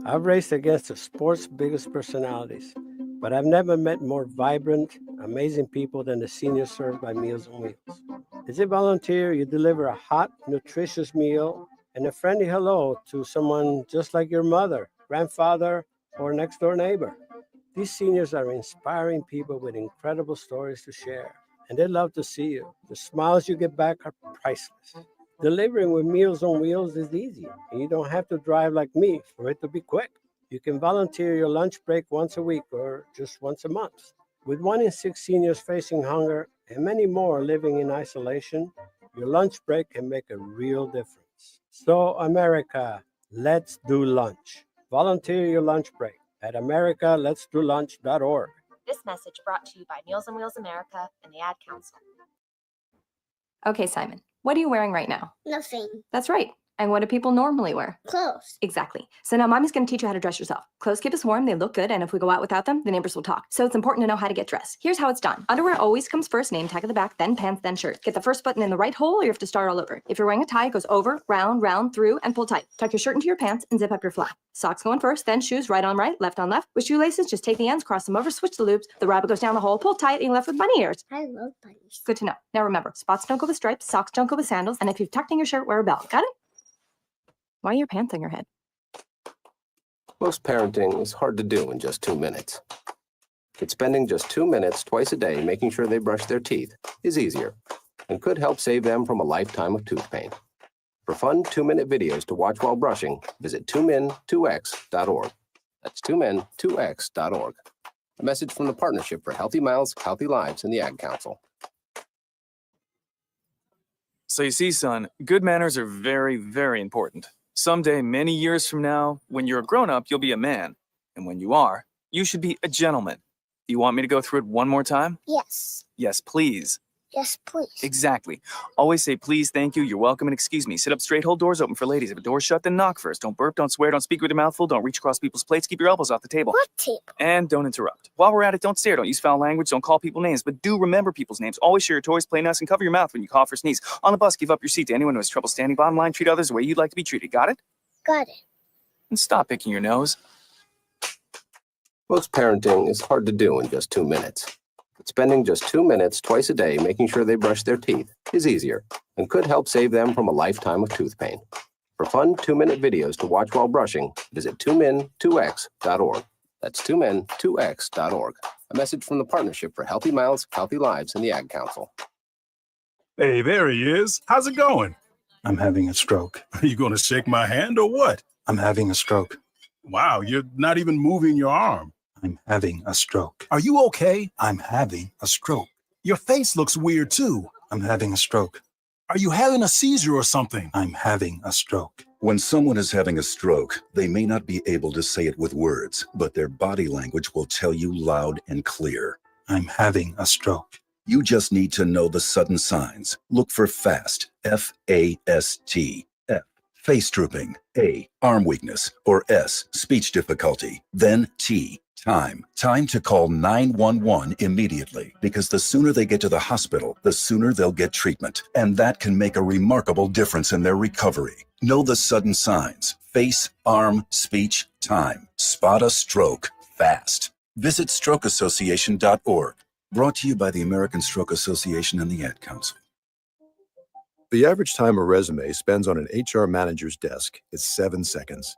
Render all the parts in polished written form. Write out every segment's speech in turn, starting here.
I've raced against the sport's biggest personalities, but I've never met more vibrant, amazing people than the seniors served by Meals on Wheels. As a volunteer, you deliver a hot, nutritious meal and a friendly hello to someone just like your mother, grandfather, or next door neighbor. These seniors are inspiring people with incredible stories to share, and they love to see you. The smiles you get back are priceless. Delivering with Meals on Wheels is easy, and you don't have to drive like me for it to be quick. You can volunteer your lunch break once a week or just once a month. With 1 in 6 seniors facing hunger and many more living in isolation, your lunch break can make a real difference. So, America, let's do lunch. Volunteer your lunch break at americaletsdolunch.org. This message brought to you by Meals on Wheels America and the Ad Council. Okay, Simon, what are you wearing right now? Nothing. That's right. And what do people normally wear? Clothes. Exactly. So now Mommy's going to teach you how to dress yourself. Clothes keep us warm, they look good, and if we go out without them, the neighbors will talk. So it's important to know how to get dressed. Here's how it's done. Underwear always comes first, name tag at the back, then pants, then shirt. Get the first button in the right hole or you have to start all over. If you're wearing a tie, it goes over, round, through, and pull tight. Tuck your shirt into your pants and zip up your flap. Socks going first, then shoes right on right, left on left. With shoelaces, just take the ends, cross them over, switch the loops. The rabbit goes down the hole, pull tight, and you're left with bunny ears. I love bunnies. Good to know. Now remember, spots don't go with stripes, socks don't go with sandals, and if you've tucked in your shirt, wear a belt. Got it? Why are your pants on your head? Most parenting is hard to do in just 2 minutes. But spending just 2 minutes twice a day making sure they brush their teeth is easier and could help save them from a lifetime of tooth pain. For fun 2-minute videos to watch while brushing, visit 2min2x.org. That's 2min2x.org. A message from the Partnership for Healthy Mouths, Healthy Lives, and the Ad Council. So you see, son, good manners are very, very important. Someday, many years from now, when you're a grown-up, you'll be a man. And when you are, you should be a gentleman. Do you want me to go through it one more time? Yes. Yes, please. Yes, please. Exactly. Always say please, thank you, you're welcome, and excuse me. Sit up straight, hold doors open for ladies. If a door's shut, then knock first. Don't burp, don't swear, don't speak with your mouth full, don't reach across people's plates, keep your elbows off the table. What table? And don't interrupt. While we're at it, don't stare, don't use foul language, don't call people names, but do remember people's names. Always share your toys, play nice, and cover your mouth when you cough or sneeze. On the bus, give up your seat to anyone who has trouble standing. Bottom line, treat others the way you'd like to be treated. Got it? Got it. And stop picking your nose. Most parenting is hard to do in just 2 minutes. But spending just 2 minutes twice a day making sure they brush their teeth is easier and could help save them from a lifetime of tooth pain. For fun 2-minute videos to watch while brushing, visit 2min2x.org. That's 2min2x.org. A message from the Partnership for Healthy Mouths, Healthy Lives, and the Ad Council. Hey, there he is. How's it going? I'm having a stroke. Are you going to shake my hand or what? I'm having a stroke. Wow, you're not even moving your arm. I'm having a stroke. Are you okay? I'm having a stroke. Your face looks weird too. I'm having a stroke. Are you having a seizure or something? I'm having a stroke. When someone is having a stroke, they may not be able to say it with words, but their body language will tell you loud and clear. I'm having a stroke. You just need to know the sudden signs. Look for FAST, F-A-S-T. F, face drooping. A, arm weakness. Or S, speech difficulty. Then T, time. Time to call 911 immediately, because the sooner they get to the hospital, the sooner they'll get treatment. And that can make a remarkable difference in their recovery. Know the sudden signs. Face, arm, speech, time. Spot a stroke fast. Visit strokeassociation.org. Brought to you by the American Stroke Association and the Ad Council. The average time a resume spends on an HR manager's desk is 7 seconds.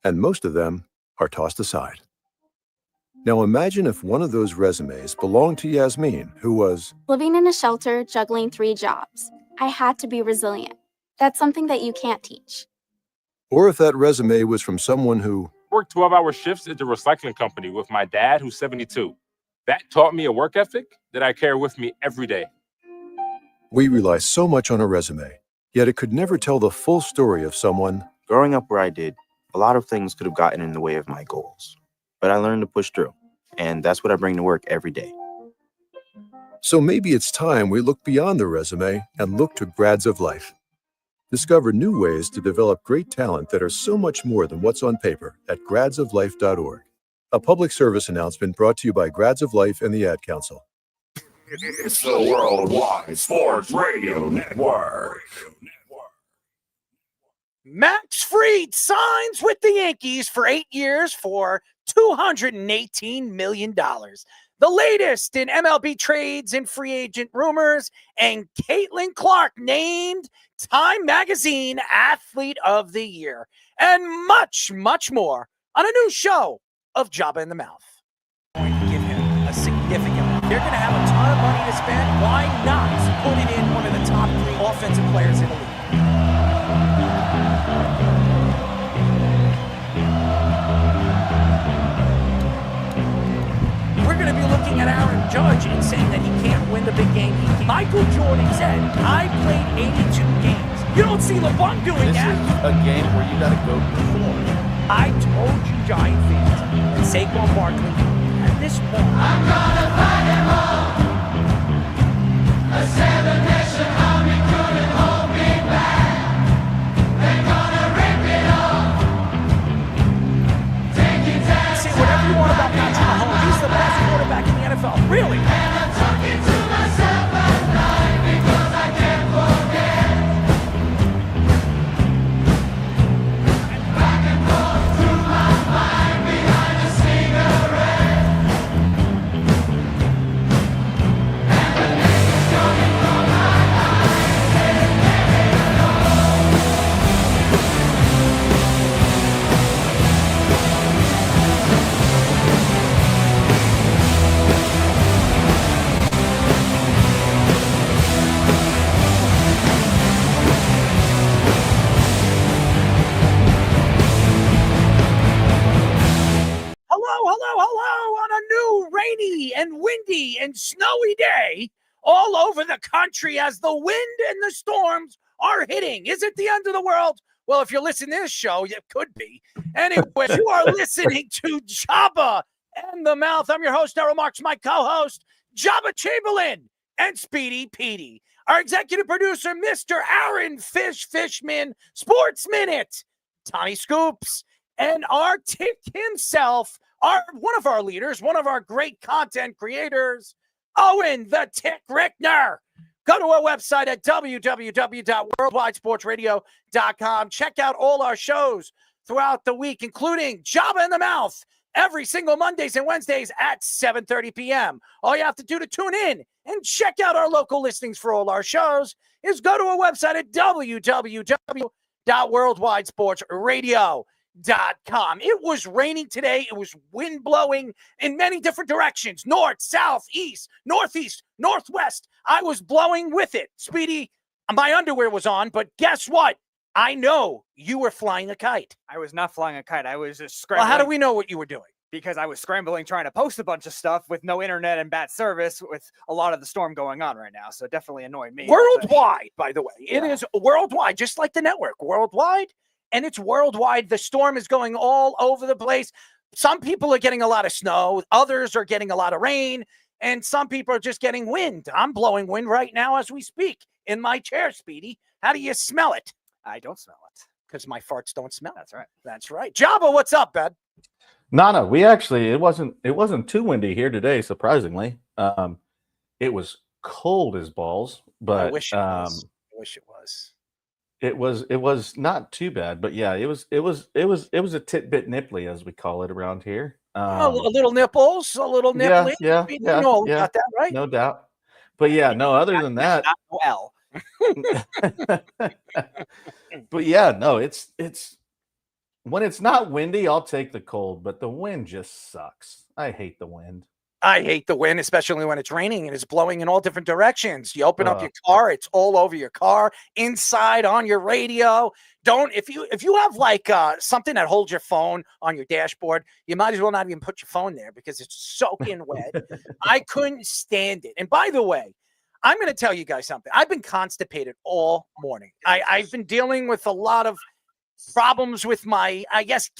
And most of them are tossed aside. Now imagine if one of those resumes belonged to Yasmin, who was living in a shelter, juggling 3 jobs. I had to be resilient. That's something that you can't teach. Or if that resume was from someone who worked 12-hour shifts at the recycling company with my dad, who's 72. That taught me a work ethic that I carry with me every day. We rely so much on a resume, yet it could never tell the full story of someone. Growing up where I did, a lot of things could have gotten in the way of my goals. But I learned to push through, and that's what I bring to work every day. So maybe it's time we look beyond the resume and look to Grads of Life. Discover new ways to develop great talent that are so much more than what's on paper at gradsoflife.org. A public service announcement brought to you by Grads of Life and the Ad Council. It's the Worldwide Sports Radio Network. Max Fried signs with the Yankees for 8 years for $218 million. The latest in MLB trades and free agent rumors, and Caitlin Clark named Time Magazine Athlete of the Year, and much, much more on a new show of Jabba in the Mouth. Going to give him a significant. They're going to have a ton of money to spend. Why not put it in one of the top 3 offensive players in the league? We're going to be looking at Aaron Judge and saying that he can't win the big game. Michael Jordan said, I played 82 games. You don't see LeBron doing that. This is a game where you got to go perform. I told you, Giant fans, that Saquon Barkley had this moment. I'm going to fight him all. A 7-nation army couldn't hold me back. They're going to rip it off. Take it down. Say whatever you want about Patrick Mahomes. He's the best quarterback in the NFL. Really? And I'm talking to myself at night because I can't forget. And back and forth through my mind behind a cigarette. And the name is coming from my eyes and let it go. Hello on a new rainy and windy and snowy day all over the country as the wind and the storms are hitting. Is it the end of the world? Well, if you're listening to this show, it could be. Anyway, you are listening to Jabba and the Mouth. I'm your host, Errol Marks, my co-host, Jabba Chamberlain and Speedy Petey. Our executive producer, Mr. Aaron Fishman, Sports Minute, Tony Scoops, and our tick himself, one of our leaders, one of our great content creators, Owen the Tick Rickner. Go to our website at www.worldwidesportsradio.com. Check out all our shows throughout the week, including Jabba in the Mouth, every single Mondays and Wednesdays at 7:30 p.m. All you have to do to tune in and check out our local listings for all our shows is go to our website at www.worldwidesportsradio.com. It was raining today. It was wind blowing in many different directions. North, south, east, northeast, northwest. I was blowing with it. Speedy, my underwear was on, but guess what? I know you were flying a kite. I was not flying a kite. I was just scrambling. Well, how do we know what you were doing? Because I was scrambling trying to post a bunch of stuff with no internet and bad service with a lot of the storm going on right now. So it definitely annoyed me. Worldwide, by the way. It is worldwide, just like the network. Worldwide. And it's worldwide. The storm is going all over the place. Some people are getting a lot of snow. Others are getting a lot of rain. And some people are just getting wind. I'm blowing wind right now as we speak in my chair, Speedy. How do you smell it? I don't smell it. Because my farts don't smell. That's right. That's right. Jabba, what's up, bud? Nana, we actually, it wasn't too windy here today, surprisingly. It was cold as balls, but I wish it was. It was not too bad, but yeah, it was a tidbit nipply, as we call it around here. A little nipples, a little nipply. Yeah, you know about that, right? No doubt. But yeah, no, other than that. Not well. But yeah, no, it's when it's not windy, I'll take the cold, but the wind just sucks. I hate the wind. I hate the wind, especially when it's raining and it's blowing in all different directions. You open up your car, it's all over your car, inside, on your radio. If you have like something that holds your phone on your dashboard, you might as well not even put your phone there because it's soaking wet. I couldn't stand it. And by the way, I'm going to tell you guys something. I've been constipated all morning. I've been dealing with a lot of problems with my,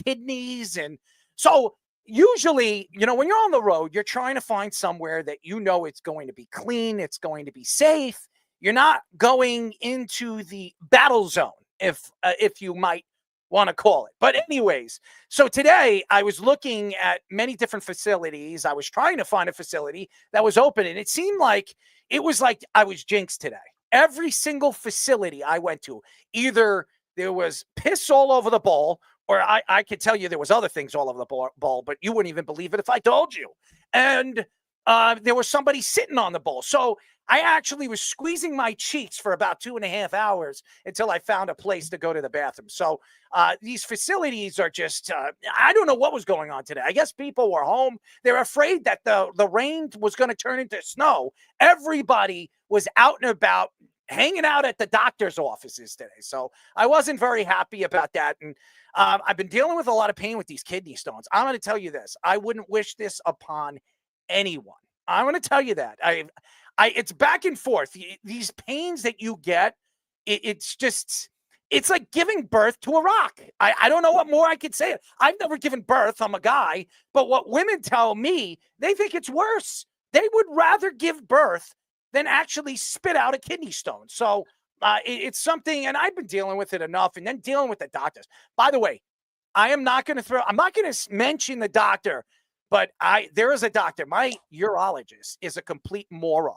kidneys. And so usually, when you're on the road, you're trying to find somewhere that it's going to be clean, it's going to be safe. You're not going into the battle zone, if you might want to call it. But anyways, so today I was looking at many different facilities. I was trying to find a facility that was open, and it seemed like I was jinxed today. Every single facility I went to, either There was piss all over the bowl, or I could tell you there was other things all over the bowl, but you wouldn't even believe it if I told you. And there was somebody sitting on the bowl. So I actually was squeezing my cheeks for about 2.5 hours until I found a place to go to the bathroom. So these facilities are just, I don't know what was going on today. I guess people were home. They're afraid that the rain was going to turn into snow. Everybody was out and about, hanging out at the doctor's offices today. So I wasn't very happy about that. And I've been dealing with a lot of pain with these kidney stones. I'm going to tell you this. I wouldn't wish this upon anyone. I'm going to tell you that. It's back and forth. These pains that you get, it's like giving birth to a rock. I don't know what more I could say. I've never given birth. I'm a guy. But what women tell me, they think it's worse. They would rather give birth than actually spit out a kidney stone. So it's something, and I've been dealing with it enough, and then dealing with the doctors. By the way, I'm not going to mention the doctor, but there is a doctor. My urologist is a complete moron,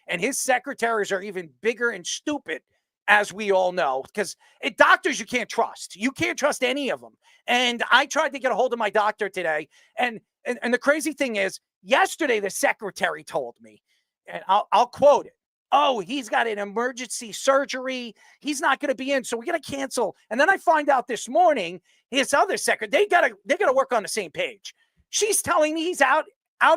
and his secretaries are even bigger and stupid, as we all know, because doctors you can't trust. You can't trust any of them. And I tried to get a hold of my doctor today, and the crazy thing is, yesterday the secretary told me, and I'll quote it. Oh, he's got an emergency surgery. He's not going to be in, so we're going to cancel. And then I find out this morning, his other secretary, they got to work on the same page. She's telling me he's out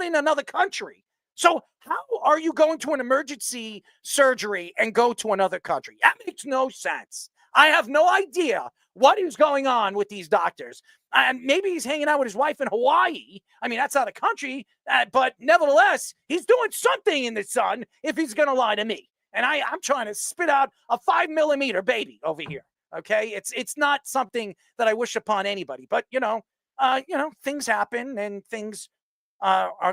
in another country. So how are you going to an emergency surgery and go to another country? That makes no sense. I have no idea what is going on with these doctors. And maybe he's hanging out with his wife in Hawaii. I mean, that's not a country, but nevertheless, he's doing something in the sun if he's going to lie to me. And I'm trying to spit out a 5mm baby over here. Okay, it's not something that I wish upon anybody. But things happen, and things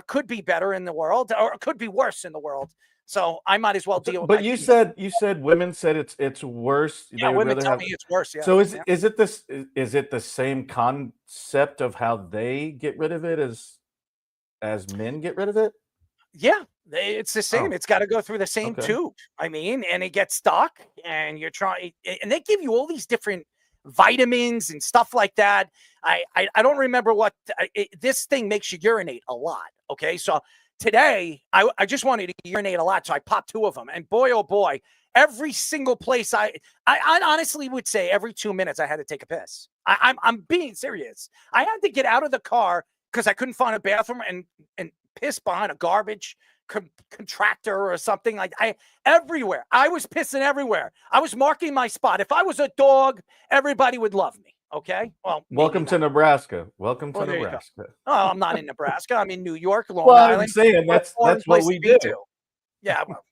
could be better in the world, or could be worse in the world. So I might as well deal with. But you said women said it's worse. Yeah, women tell me it's worse. Yeah. So is it the same concept of how they get rid of it as men get rid of it? Yeah, it's the same. It's got to go through the same tube. I mean, and it gets stuck, and you're trying, and they give you all these different vitamins and stuff like that. I don't remember what this thing makes you urinate a lot. Okay, so today I just wanted to urinate a lot, so I popped 2 of them, and boy, oh boy, every single place I honestly would say every 2 minutes I had to take a piss. I'm being serious. I had to get out of the car because I couldn't find a bathroom and piss behind a garbage contractor or something. Like everywhere. I was pissing everywhere. I was marking my spot. If I was a dog, everybody would love me. Okay. Well, welcome to Nebraska. Welcome to Nebraska. Oh, I'm not in Nebraska. I'm in New York, Long well, Island. I'm saying that's what we do. Yeah. Well,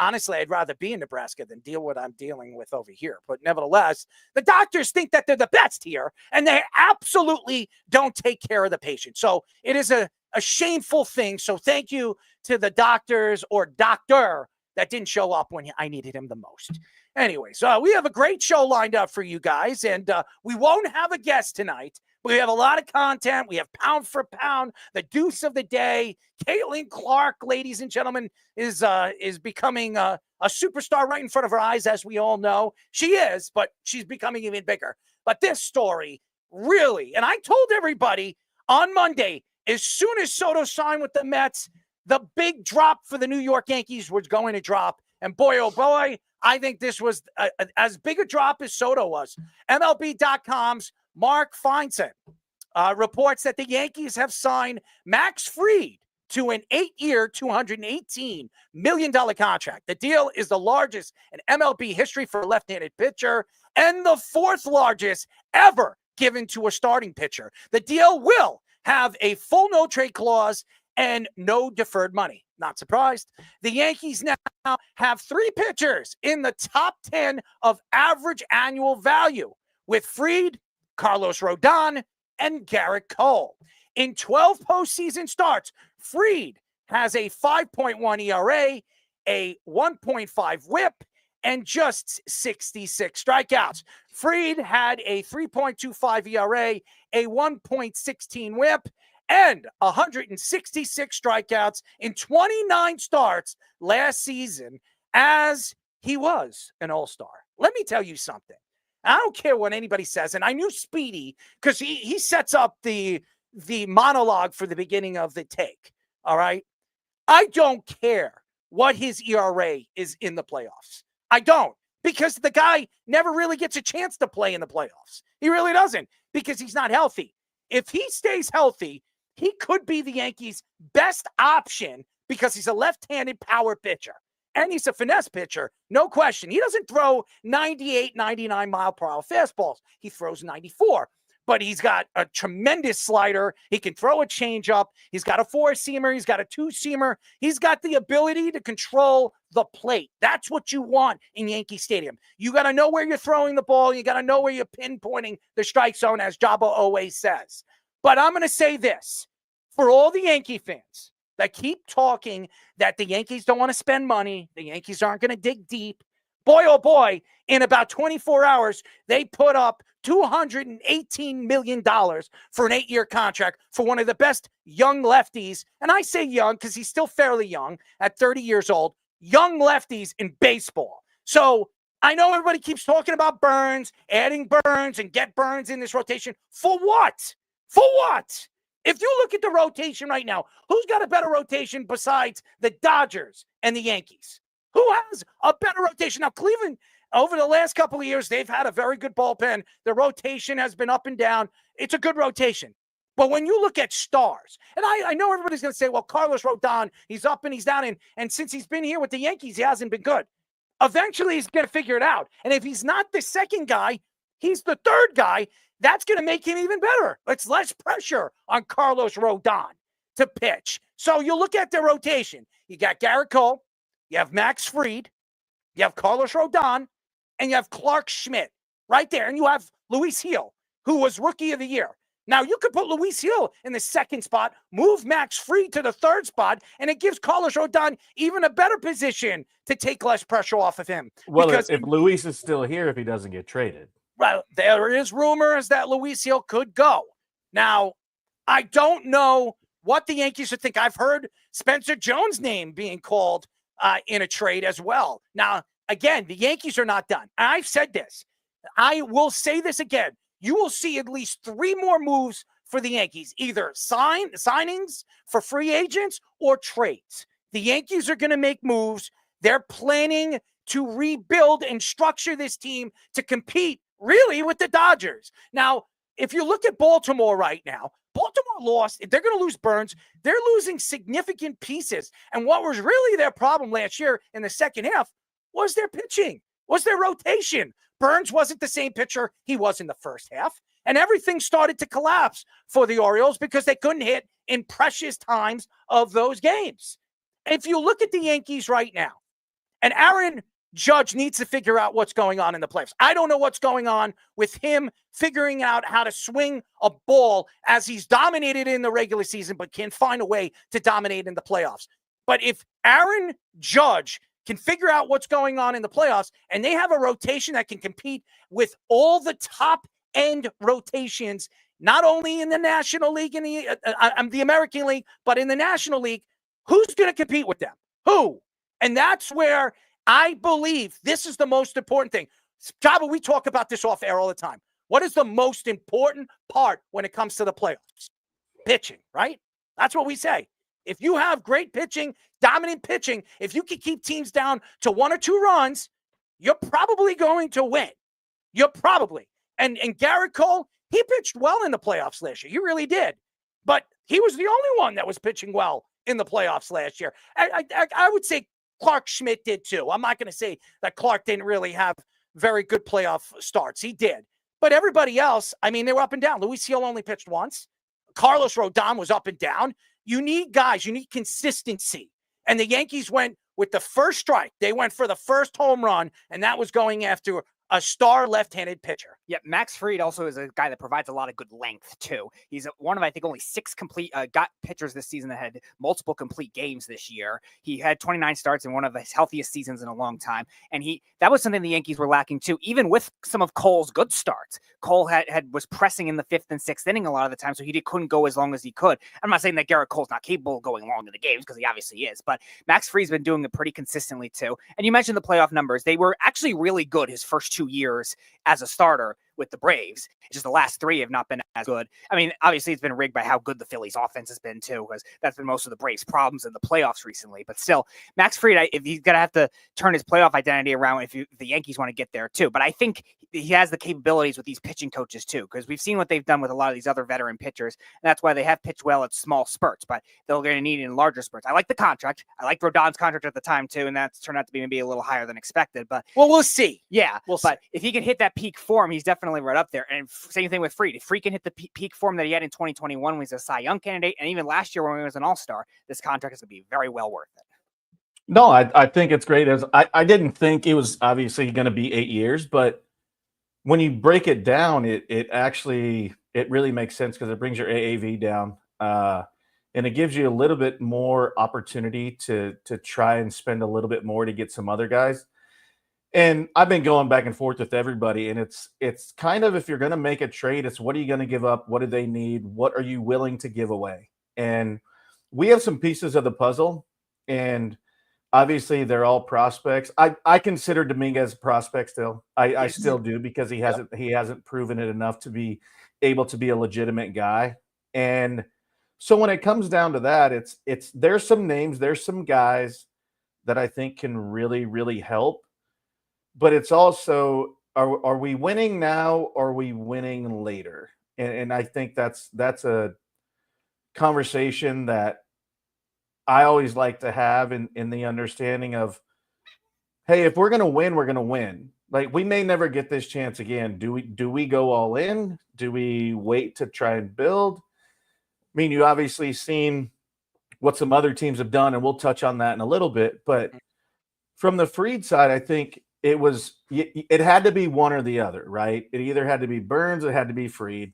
honestly, I'd rather be in Nebraska than deal what I'm dealing with over here. But nevertheless, the doctors think that they're the best here, and they absolutely don't take care of the patient. So it is a shameful thing. So thank you to the doctors or doctor that didn't show up when I needed him the most. Anyway, so we have a great show lined up for you guys, and we won't have a guest tonight. We have a lot of content. We have pound for pound, the deuce of the day. Caitlin Clark, ladies and gentlemen, is becoming a superstar right in front of our eyes, as we all know. She is, but she's becoming even bigger. But this story, really, and I told everybody on Monday, as soon as Soto signed with the Mets, the big drop for the New York Yankees was going to drop. And boy, oh boy, I think this was as big a drop as Soto was. MLB.com's Mark Feinstein reports that the Yankees have signed Max Fried to an 8-year, $218 million contract. The deal is the largest in MLB history for a left-handed pitcher and the 4th largest ever given to a starting pitcher. The deal will have a full no-trade clause and no deferred money. Not surprised. The Yankees now have 3 pitchers in the top 10 of average annual value, with Fried, Carlos Rodon, and Garrett Cole. In 12 postseason starts, Fried has a 5.1 ERA, a 1.5 whip, and just 66 strikeouts. Fried had a 3.25 ERA, a 1.16 whip, and 166 strikeouts in 29 starts last season as he was an all-star. Let me tell you something. I don't care what anybody says. And I knew Speedy because he sets up the monologue for the beginning of the take. All right. I don't care what his ERA is in the playoffs. I don't, because the guy never really gets a chance to play in the playoffs. He really doesn't, because he's not healthy. If he stays healthy, he could be the Yankees' best option because he's a left-handed power pitcher. And he's a finesse pitcher, no question. He doesn't throw 98, 99 mile per hour fastballs. He throws 94. But he's got a tremendous slider. He can throw a changeup. He's got a 4-seamer. He's got a 2-seamer. He's got the ability to control the plate. That's what you want in Yankee Stadium. You got to know where you're throwing the ball. You got to know where you're pinpointing the strike zone, as Jabba always says. But I'm going to say this. For all the Yankee fans that keep talking that the Yankees don't want to spend money, the Yankees aren't going to dig deep, boy, oh boy, in about 24 hours, they put up $218 million for an 8-year contract for one of the best young lefties. And I say young because he's still fairly young at 30 years old, young lefties in baseball. So I know everybody keeps talking about Burns, adding Burns and get Burns in this rotation. For what? For what? If you look at the rotation right now, who's got a better rotation besides the Dodgers and the Yankees? Who has a better rotation? Now, Cleveland, over the last couple of years, they've had a very good bullpen. The rotation has been up and down. It's a good rotation. But when you look at stars, and I know everybody's going to say, well, Carlos Rodon, he's up and he's down. And since he's been here with the Yankees, he hasn't been good. Eventually, he's going to figure it out. And if he's not the second guy, he's the third guy. That's going to make him even better. It's less pressure on Carlos Rodon to pitch. So you look at the rotation. You got Garrett Cole. You have Max Fried. You have Carlos Rodon. And you have Clark Schmidt right there. And you have Luis Gil, who was Rookie of the Year. Now, you could put Luis Gil in the second spot, move Max Fried to the third spot, and it gives Carlos Rodon even a better position to take less pressure off of him. Well, because if Luis is still here, if he doesn't get traded. Well, there is rumors that Luis Gil could go. Now, I don't know what the Yankees would think. I've heard Spencer Jones' name being called in a trade as well. Now, again, the Yankees are not done. I've said this. I will say this again. You will see at least 3 more moves for the Yankees, either signings for free agents or trades. The Yankees are going to make moves. They're planning to rebuild and structure this team to compete really with the Dodgers. Now, if you look at Baltimore right now, Baltimore lost. They're going to lose Burns. They're losing significant pieces. And what was really their problem last year in the second half was their pitching, was their rotation. Burns wasn't the same pitcher he was in the first half. And everything started to collapse for the Orioles because they couldn't hit in precious times of those games. If you look at the Yankees right now, and Aaron Judge needs to figure out what's going on in the playoffs. I don't know what's going on with him figuring out how to swing a ball as he's dominated in the regular season, but can't find a way to dominate in the playoffs. But if Aaron Judge can figure out what's going on in the playoffs, and they have a rotation that can compete with all the top-end rotations, not only in the National League and the American League, but in the National League, who's going to compete with them? Who? And that's where I believe this is the most important thing. Jabba, we talk about this off air all the time. What is the most important part when it comes to the playoffs? Pitching, right? That's what we say. If you have great pitching, dominant pitching, if you can keep teams down to 1 or 2 runs, you're probably going to win. You're probably. And Garrett Cole, he pitched well in the playoffs last year. He really did. But he was the only one that was pitching well in the playoffs last year. I would say Clark Schmidt did too. I'm not going to say that Clark didn't really have very good playoff starts. He did. But everybody else, I mean, they were up and down. Luis Gil only pitched once. Carlos Rodon was up and down. You need guys. You need consistency. And the Yankees went with the first strike. They went for the first home run, and that was going after a star left-handed pitcher. Yeah, Max Fried also is a guy that provides a lot of good length, too. He's one of, I think, only 6 complete got pitchers this season that had multiple complete games this year. He had 29 starts in one of his healthiest seasons in a long time. And that was something the Yankees were lacking, too, even with some of Cole's good starts. Cole was pressing in the 5th and 6th inning a lot of the time, so he couldn't go as long as he could. I'm not saying that Garrett Cole's not capable of going long in the games, because he obviously is, but Max Fried's been doing it pretty consistently, too. And you mentioned the playoff numbers. They were actually really good his first 2 years as a starter with the Braves. Just the last 3 have not been as good. I mean, obviously it's been rigged by how good the Phillies offense has been too, because that's been most of the Braves' problems in the playoffs recently. But still, Max Fried, if he's gonna have to turn his playoff identity around, if the Yankees want to get there too. But I think he has the capabilities with these pitching coaches too, because we've seen what they've done with a lot of these other veteran pitchers, and that's why they have pitched well at small spurts. But they're going to need it in larger spurts. I like the contract. I like Rodon's contract at the time too, and that's turned out to be maybe a little higher than expected. But well, we'll see. Yeah, but if he can hit that peak form, he's definitely right up there. And same thing with Fried. If Fried can hit the peak form that he had in 2021 when he was a Cy Young candidate, and even last year when he was an All-Star, this contract is going to be very well worth it. No, I think it's great. I didn't think it was obviously going to be 8 years, but when you break it down, it really makes sense because it brings your AAV down, and it gives you a little bit more opportunity to try and spend a little bit more to get some other guys. And I've been going back and forth with everybody, and it's kind of, if you're going to make a trade, it's what are you going to give up? What do they need? What are you willing to give away? And we have some pieces of the puzzle, and obviously they're all prospects. I consider Dominguez a prospect still. I still do, because he hasn't proven it enough to be able to be a legitimate guy. And so when it comes down to that, it's there's some names, there's some guys that I think can really, really help. But it's also, are we winning now or are we winning later? And I think that's a conversation that I always like to have in the understanding of, hey, if we're going to win, we're going to win. Like, we may never get this chance again. Do we go all in? Do we wait to try and build? I mean, you obviously seen what some other teams have done, and we'll touch on that in a little bit. But from the Fried side, I think it had to be one or the other, right? It either had to be Burns, it had to be Fried.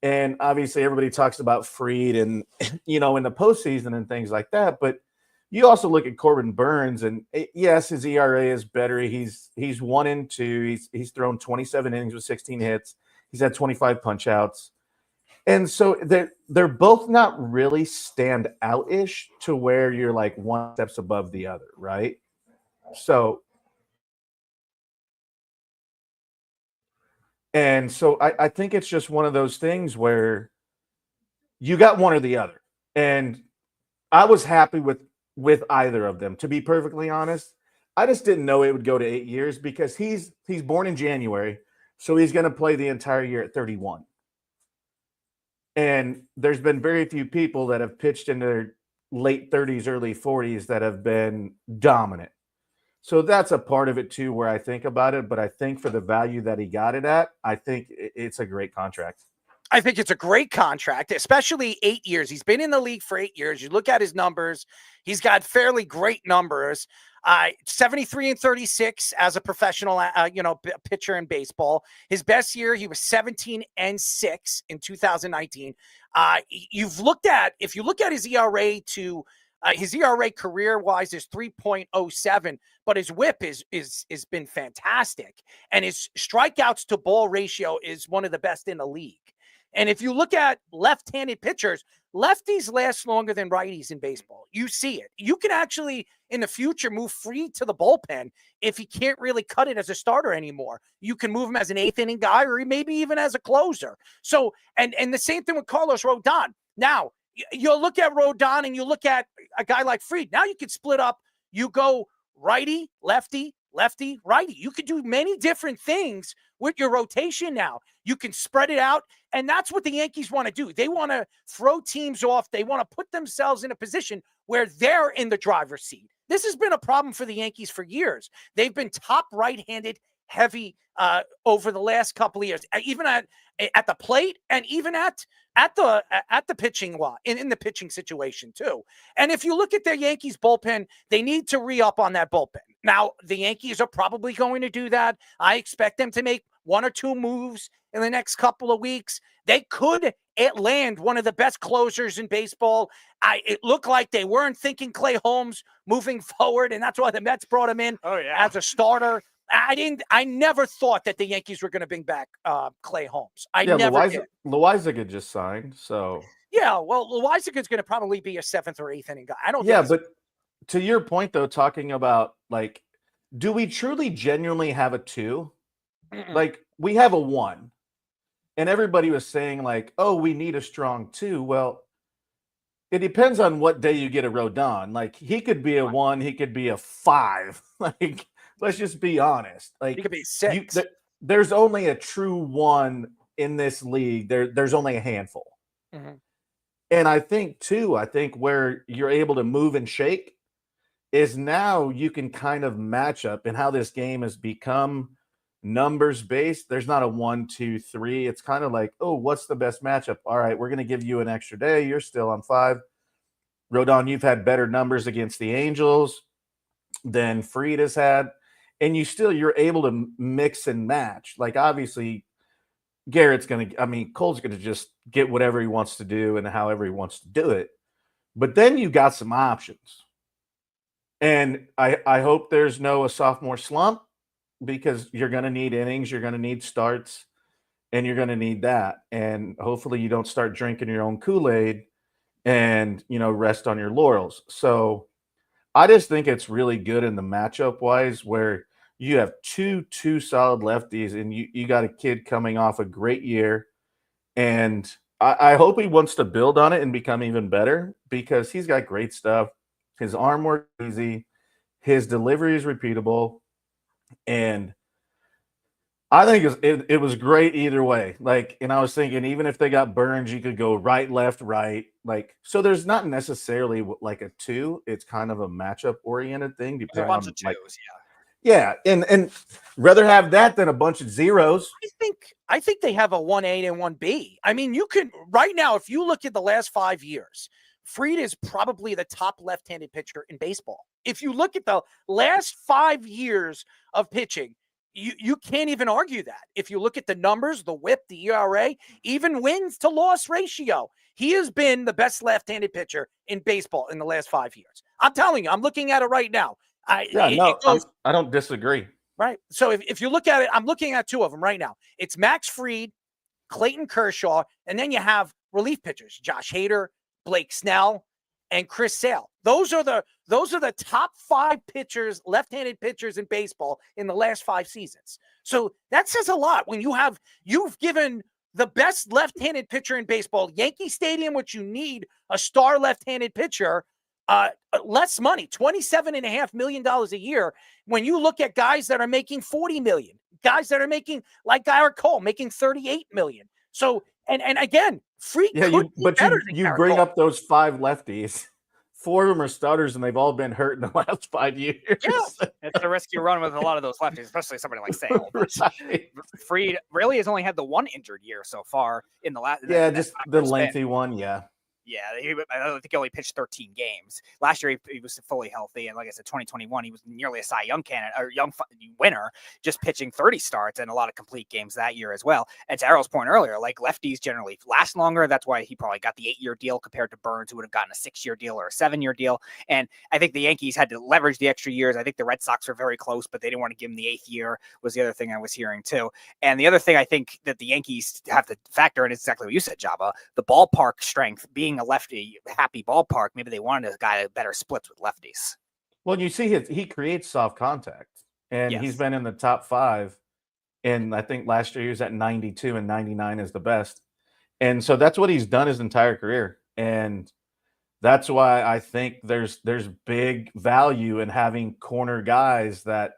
And obviously everybody talks about Fried and, in the postseason and things like that. But you also look at Corbin Burns, and yes, his ERA is better. He's 1-2. He's thrown 27 innings with 16 hits. He's had 25 punch outs. And so they're both not really stand out-ish to where you're like one steps above the other, right? So I think it's just one of those things where you got one or the other. And I was happy with either of them, to be perfectly honest. I just didn't know it would go to 8 years, because he's born in January, so he's going to play the entire year at 31. And there's been very few people that have pitched in their late 30s, early 40s that have been dominant. So that's a part of it too, where I think about it. But I think for the value that he got it at, I think it's a great contract. I think it's a great contract, especially 8 years. He's been in the league for 8 years. You look at his numbers, he's got fairly great numbers. 73-36 as a professional, pitcher in baseball. His best year, he was 17-6 in 2019. If you look at his ERA his ERA career-wise is 3.07, but his WHIP is been fantastic, and his strikeouts to ball ratio is one of the best in the league. And if you look at left-handed pitchers, lefties last longer than righties in baseball. You see it. You can actually, in the future, move Fried to the bullpen if he can't really cut it as a starter anymore. You can move him as an eighth-inning guy, or maybe even as a closer. So, and the same thing with Carlos Rodon. Now, you look at Rodon and you look at a guy like Fried. Now you can split up. You go righty, lefty, lefty, righty. You could do many different things with your rotation now. You can spread it out, and that's what the Yankees want to do. They want to throw teams off. They want to put themselves in a position where they're in the driver's seat. This has been a problem for the Yankees for years. They've been top right-handed heavy over the last couple of years, even at the plate and even at the pitching lot, in the pitching situation too. And if you look at their Yankees bullpen, they need to re-up on that bullpen. Now, the Yankees are probably going to do that. I expect them to make one or two moves in the next couple of weeks. They could land one of the best closers in baseball. It looked like they weren't thinking Clay Holmes moving forward, and that's why the Mets brought him in as a starter. I never thought that the Yankees were going to bring back Clay Holmes. Loizaga just signed, so yeah. Well, Loizaga is going to probably be a seventh or eighth inning guy. I don't. Yeah, but to your point though, talking about like, do we truly genuinely have a two? Like, we have a 1. And everybody was saying, like, oh, we need a strong 2. Well, it depends on what day you get a Rodon. Like, he could be a 1, he could be a 5. Like, let's just be honest. Like, He could be 6. There's only a true 1 in this league. There's only a handful. And I think, too, where you're able to move and shake is now you can kind of match up, and how this game has become numbers based. There's not a 1, 2, 3. It's kind of like, oh, what's the best matchup? All right, we're going to give you an extra day. You're still on 5. Rodon, you've had better numbers against the Angels than Fried has had, and you're able to mix and match. Like, obviously, Garrett's going to, Cole's going to just get whatever he wants to do and however he wants to do it. But then you got some options. And I hope there's a sophomore slump, because you're going to need innings, you're going to need starts, and you're going to need that. And hopefully you don't start drinking your own Kool-Aid and, rest on your laurels. So I just think it's really good in the matchup wise, where you have two solid lefties, and you got a kid coming off a great year. And I hope he wants to build on it and become even better, because he's got great stuff. His arm work easy. His delivery is repeatable. And I think it was great either way. Like, and I was thinking, even if they got Burns, you could go right, left, right. Like, so there's not necessarily like a 2. It's kind of a matchup oriented thing. There's a bunch of 2s, yeah. And rather have that than a bunch of zeros. I think they have a 1A and 1B. I mean, you can right now, if you look at the last 5 years, Fried is probably the top left-handed pitcher in baseball. If you look at the last 5 years of pitching, you can't even argue that. If you look at the numbers, the whip, the ERA, even wins to loss ratio, he has been the best left-handed pitcher in baseball in the last 5 years. I'm telling you, I'm looking at it right now. I don't disagree. Right. So if you look at it, I'm looking at 2 of them right now. It's Max Fried, Clayton Kershaw, and then you have relief pitchers, Josh Hader, Blake Snell, and Chris Sale. Those are the top 5 pitchers, left-handed pitchers in baseball in the last 5 seasons. So that says a lot when you've given the best left-handed pitcher in baseball, Yankee Stadium, which you need a star left-handed pitcher, less money, $27.5 million a year. When you look at guys that are making $40 million, guys that are making, like Garrett Cole, making $38 million. So, and again, Fried could be better than you Garrett bring Cole. up those 5 lefties. 4 of them are starters, and they've all been hurt in the last 5 years. Yeah, it's a risk you run with a lot of those lefties, especially somebody like Sale. Right. Fried really has only had the 1 injured year so far in the last. Yeah, just the lengthy one. Yeah. Yeah, I don't think he only pitched 13 games. Last year, he was fully healthy. And like I said, 2021, he was nearly a Cy Young candidate or young winner, just pitching 30 starts and a lot of complete games that year as well. And to Errol's point earlier, like lefties generally last longer. That's why he probably got the 8-year deal compared to Burns, who would have gotten a 6-year deal or a 7-year deal. And I think the Yankees had to leverage the extra years. I think the Red Sox were very close, but they didn't want to give him the 8th year, was the other thing I was hearing too. And the other thing I think that the Yankees have to factor in is exactly what you said, Jabba, the ballpark strength, being a lefty, happy ballpark. Maybe they wanted a guy that better splits with lefties. Well, you see, he creates soft contact, and he's been in the top 5. And I think last year he was at 92, and 99 is the best. And so that's what he's done his entire career. And that's why I think there's big value in having corner guys that,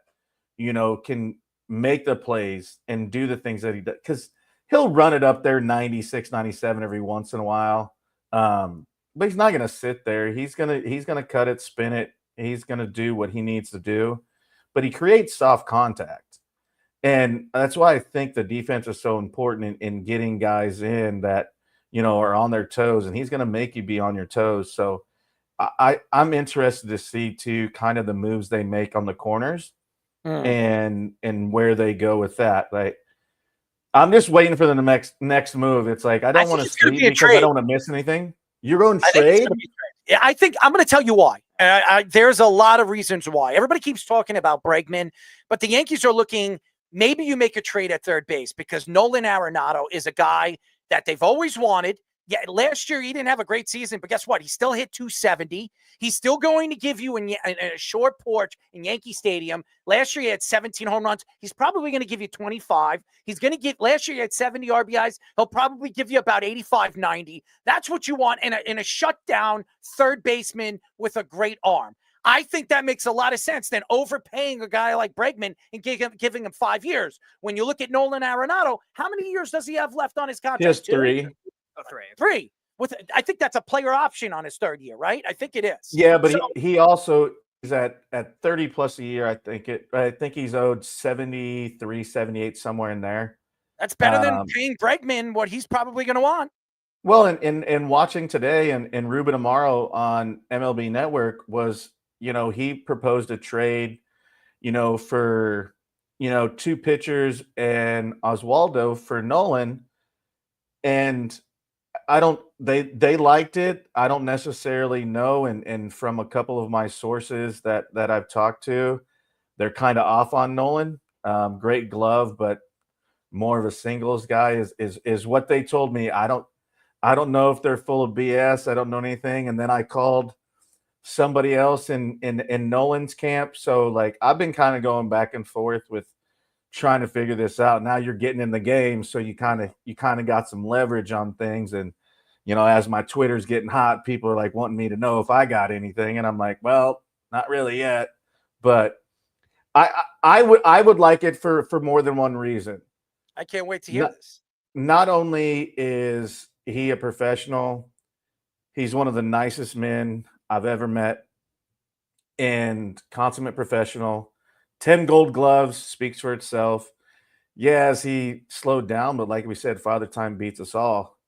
can make the plays and do the things that he does. Because he'll run it up there 96, 97 every once in a while. But he's not going to sit there. He's going to cut it, spin it. He's going to do what he needs to do. But he creates soft contact. And that's why I think the defense is so important in getting guys in that, are on their toes. And he's going to make you be on your toes. So I'm interested to see, too, kind of the moves they make on the corners and where they go with that. Like, I'm just waiting for the next move. It's like, I don't want to sleep because I don't want to miss anything. You're going trade? Yeah, I think I'm going to tell you why. There's a lot of reasons why. Everybody keeps talking about Bregman, but the Yankees are looking, maybe you make a trade at third base because Nolan Arenado is a guy that they've always wanted. Yeah, last year he didn't have a great season, but guess what? He still hit 270. He's still going to give you in a short porch in Yankee Stadium. Last year he had 17 home runs. He's probably going to give you 25. He's going to give. Last year he had 70 RBIs. He'll probably give you about 85, 90. That's what you want in a shutdown third baseman with a great arm. I think that makes a lot of sense than overpaying a guy like Bregman and giving him 5 years. When you look at Nolan Arenado, how many years does he have left on his contract? He has 3. Oh, 3. 3. I think that's a player option on his third year, right? I think it is. Yeah, but he also is at 30 plus a year. I think he's owed 73, 78, somewhere in there. That's better than paying Bregman what he's probably going to want. Well, and watching today and Ruben Amaro on MLB Network was, he proposed a trade, for 2 pitchers and Oswaldo for Nolan, and they liked it. I don't necessarily know. And from a couple of my sources that I've talked to, they're kind of off on Nolan. Great glove, but more of a singles guy is what they told me. I don't know if they're full of BS. I don't know anything. And then I called somebody else in Nolan's camp. So like, I've been kind of going back and forth with trying to figure this out. Now you're getting in the game, so you kind of got some leverage on things. And as my Twitter's getting hot, people are like wanting me to know if I got anything, and I'm like, well, not really yet. But I would like it for more than one reason. I can't wait to hear this. Not only is he a professional, he's one of the nicest men I've ever met, and consummate professional. 10 gold gloves speaks for itself. Yes, he slowed down, but like we said, Father Time beats us all.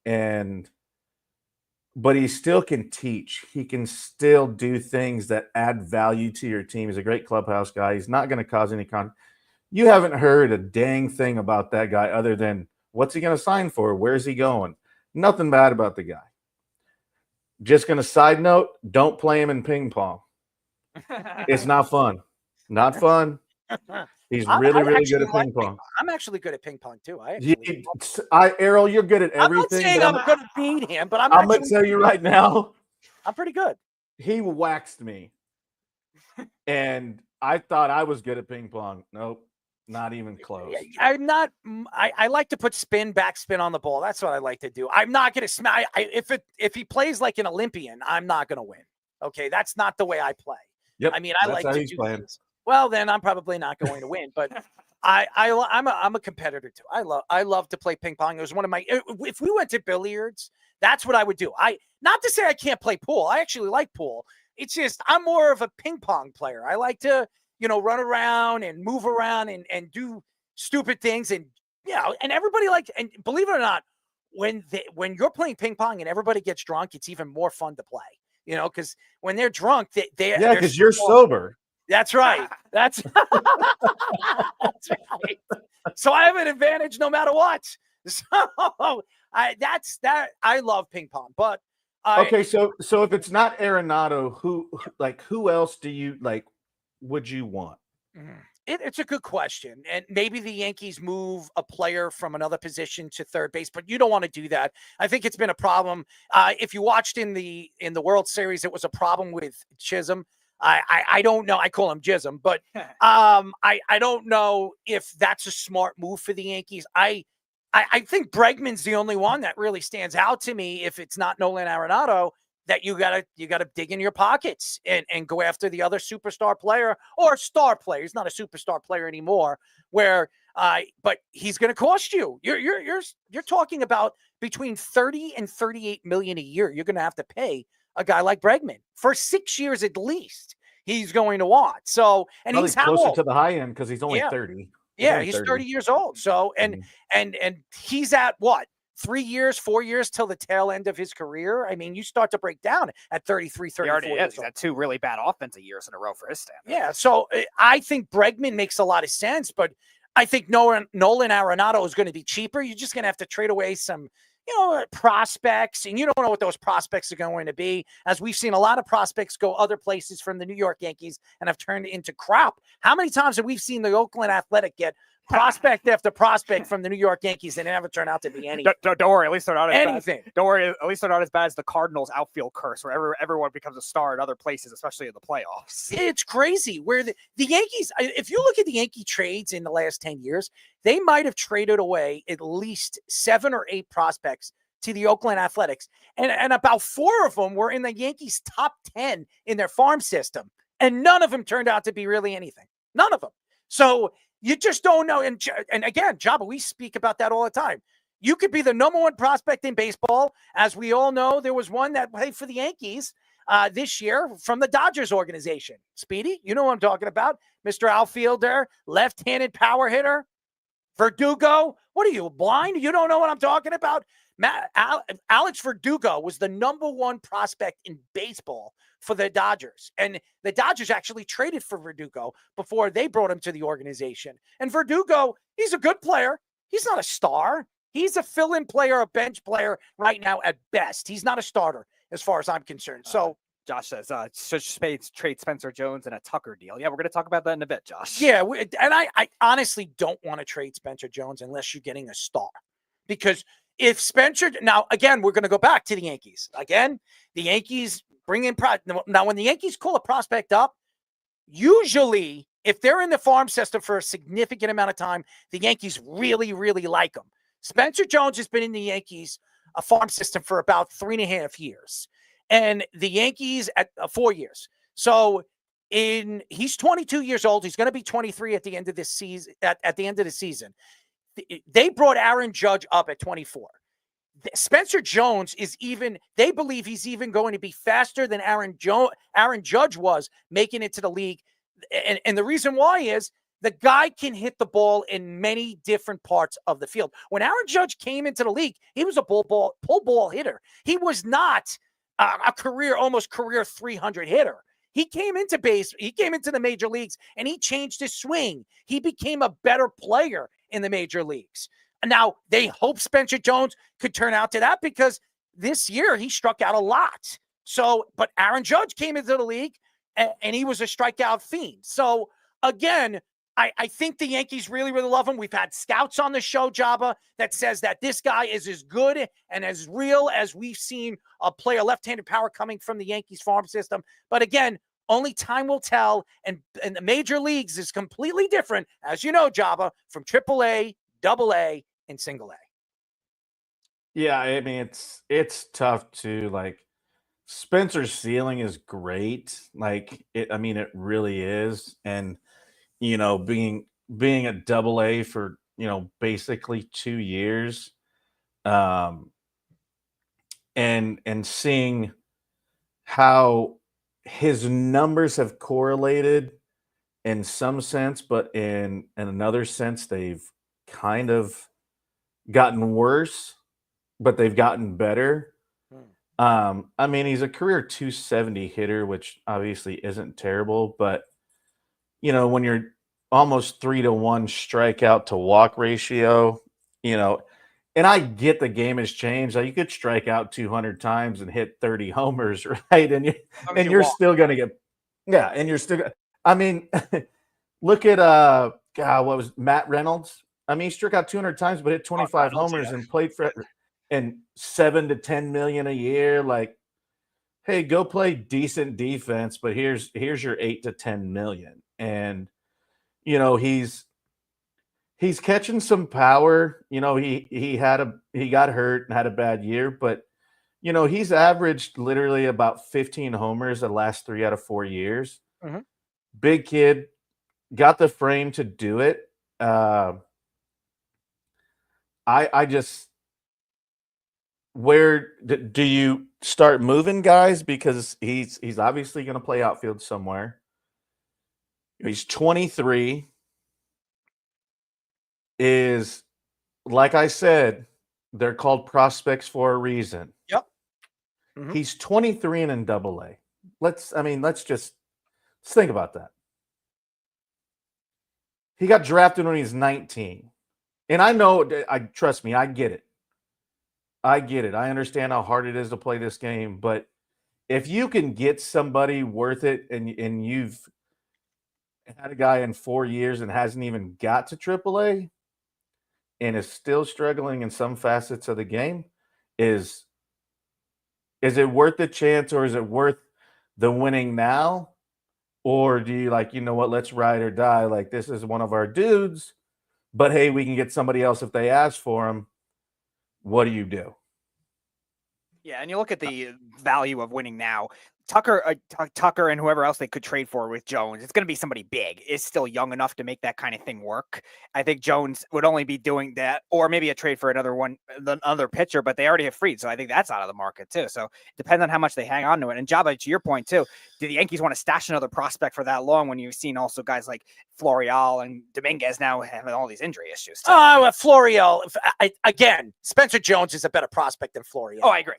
But he still can teach. He can still do things that add value to your team. He's a great clubhouse guy. He's not going to cause any You haven't heard a dang thing about that guy other than what's he going to sign for? Where's he going? Nothing bad about the guy. Just going to side note, don't play him in ping pong. It's not fun. Not fun. He's really good at ping pong. I'm actually good at ping pong too. Errol, you're good at everything. I'm not saying I'm going to beat him, but I'm going to tell you right now. I'm pretty good. He waxed me. And I thought I was good at ping pong. Nope. Not even close. I'm not. I like to put backspin on the ball. That's what I like to do. I'm not going to smash. If he plays like an Olympian, I'm not going to win. Okay, that's not the way I play. Yep, I mean, I like to do things. Well, then I'm probably not going to win. But I'm a competitor too. I love to play ping pong. It was one of my. If we went to billiards, that's what I would do. Not to say I can't play pool. I actually like pool. It's just I'm more of a ping pong player. I like to run around and move around and do stupid things. And, and everybody and believe it or not, when you're playing ping pong and everybody gets drunk, it's even more fun to play, because when they're drunk, yeah, because you're sober. That's right. That's right. So I have an advantage no matter what. So I love ping pong, but okay. So if it's not Arenado, who else do you would you want? It's a good question. And maybe the Yankees move a player from another position to third base, but you don't want to do that. I think it's been a problem. If you watched in the World Series, it was a problem with Chisholm. I don't know. I call him Jism, but I don't know if that's a smart move for the Yankees. I think Bregman's the only one that really stands out to me. If it's not Nolan Arenado, that you gotta dig in your pockets and go after the other superstar player or star player. He's not a superstar player anymore. But he's going to cost you. You're talking about between 30 and 38 million a year. You're going to have to pay a guy like Bregman for 6 years at least. He's going to want and probably he's closer to the high end because he's only 30. He's 30 years old. So and he's at what? 3 years, 4 years till the tail end of his career. I mean, you start to break down at 33, 34 years old. He's had 2 really bad offensive years in a row for his standard. Yeah, so I think Bregman makes a lot of sense, but I think Nolan Arenado is going to be cheaper. You're just going to have to trade away some, prospects, and you don't know what those prospects are going to be. As we've seen a lot of prospects go other places from the New York Yankees and have turned into crap. How many times have we seen the Oakland Athletic get prospect after prospect from the New York Yankees, and they never turn out to be anything. Don't worry, at least they're not as anything. bad. Don't worry, at least they're not as bad as the Cardinals outfield curse, where everyone becomes a star at other places, especially in the playoffs. It's crazy where the Yankees, if you look at the Yankee trades in the last 10 years, they might have traded away at least 7 or 8 prospects to the Oakland Athletics. And about 4 of them were in the Yankees' top 10 in their farm system. And none of them turned out to be really anything. None of them. So you just don't know. And again, Jabba, we speak about that all the time. You could be the number 1 prospect in baseball. As we all know, there was one that played for the Yankees this year from the Dodgers organization. Speedy, you know what I'm talking about. Mr. Outfielder, left-handed power hitter, Verdugo. What are you, blind? You don't know what I'm talking about? Alex Verdugo was the number 1 prospect in baseball for the Dodgers. And the Dodgers actually traded for Verdugo before they brought him to the organization. And Verdugo, he's a good player. He's not a star. He's a fill-in player, a bench player right now at best. He's not a starter as far as I'm concerned. So Josh says, should trade Spencer Jones in a Tucker deal. Yeah, we're going to talk about that in a bit, Josh. Yeah, and I honestly don't want to trade Spencer Jones unless you're getting a star. Because if Spencer, now again, we're going to go back to the Yankees. Again, the Yankees bring in, now when the Yankees call a prospect up, usually if they're in the farm system for a significant amount of time, the Yankees really, really like them. Spencer Jones has been in the Yankees, a farm system for about 3.5 years. And the Yankees at 4 years. So he's 22 years old. He's going to be 23 at the end of this season. At the end of the season, they brought Aaron Judge up at 24. Spencer Jones is they believe he's even going to be faster than Aaron Judge was making it to the league. And the reason why is the guy can hit the ball in many different parts of the field. When Aaron Judge came into the league, he was a pull ball hitter. He was not a almost career 300 hitter. He came into the major leagues and he changed his swing. He became a better player in the major leagues. Now, they hope Spencer Jones could turn out to that because this year he struck out a lot. So, but Aaron Judge came into the league and he was a strikeout fiend. So, again, I think the Yankees really, really love him. We've had scouts on the show, Jabba, that says that this guy is as good and as real as we've seen a player, left-handed power coming from the Yankees farm system. But again, only time will tell. And the major leagues is completely different, as you know, Jabba, from AAA, AA, and single A. Yeah, I mean, it's tough to Spencer's ceiling is great. It really is. And being a AA for, basically 2 years, and seeing how his numbers have correlated in some sense, but in another sense, they've kind of gotten worse, but they've gotten better. He's a career 270 hitter, which obviously isn't terrible, but when you're almost 3-to-1 strikeout to walk ratio, and I get the game has changed. You could strike out 200 times and hit 30 homers, right? And you're still going to get, and you're still, look at, what was Matt Reynolds? He struck out 200 times, but hit 25 homers and played for, and $7 to $10 million a year. Hey, go play decent defense, but here's your $8 to $10 million. And, he's catching some power. He got hurt and had a bad year, but he's averaged literally about 15 homers the last 3 out of 4 years. Mm-hmm. Big kid, got the frame to do it. Where do you start moving guys? Because he's obviously going to play outfield somewhere. He's 23. Is, like I said, they're called prospects for a reason. Yep. Mm-hmm. He's 23 and in AA. Let's think about that. He got drafted when he's 19. And I know, trust me, I get it. I understand how hard it is to play this game, but if you can get somebody worth it and you've had a guy in 4 years and hasn't even got to AAA and is still struggling in some facets of the game, is it worth the chance, or is it worth the winning now? Or do you like, you know what, let's ride or die. Like, this is one of our dudes, but hey, we can get somebody else if they ask for him. What do you do? Yeah, and you look at the value of winning now. Tucker and whoever else they could trade for with Jones, it's going to be somebody big. Is still young enough to make that kind of thing work. I think Jones would only be doing that, or maybe a trade for another pitcher, but they already have Fried, so I think that's out of the market too. So it depends on how much they hang on to it. And Jabba, to your point too, do the Yankees want to stash another prospect for that long when you've seen also guys like Florial and Dominguez now having all these injury issues? Oh, Florial, again, Spencer Jones is a better prospect than Florial. Oh, I agree.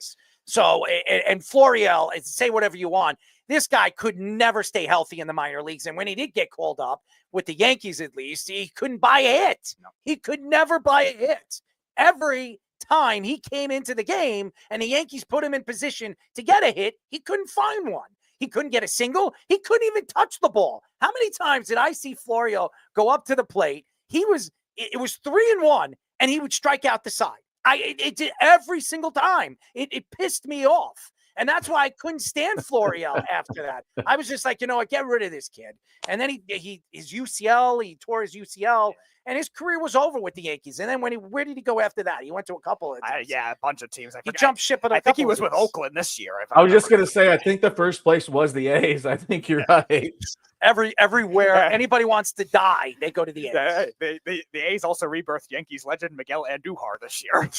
So, and Florial, say whatever you want, this guy could never stay healthy in the minor leagues. And when he did get called up, with the Yankees at least, he couldn't buy a hit. No. He could never buy a hit. Every time he came into the game and the Yankees put him in position to get a hit, he couldn't find one. He couldn't get a single. He couldn't even touch the ball. How many times did I see Florial go up to the plate? It was 3-1, and he would strike out the side. It did every single time. It pissed me off. And that's why I couldn't stand Florial after that. I was just like, you know what, get rid of this kid. And then his UCL, he tore his UCL, and his career was over with the Yankees. And then where did he go after that? He went to a couple of teams. A bunch of teams. He jumped ship. I think he was with Oakland this year. I was just going to say, I think the first place was the A's. I think you're right. Everywhere anybody wants to die, they go to the A's. The A's also rebirthed Yankees legend Miguel Andujar this year.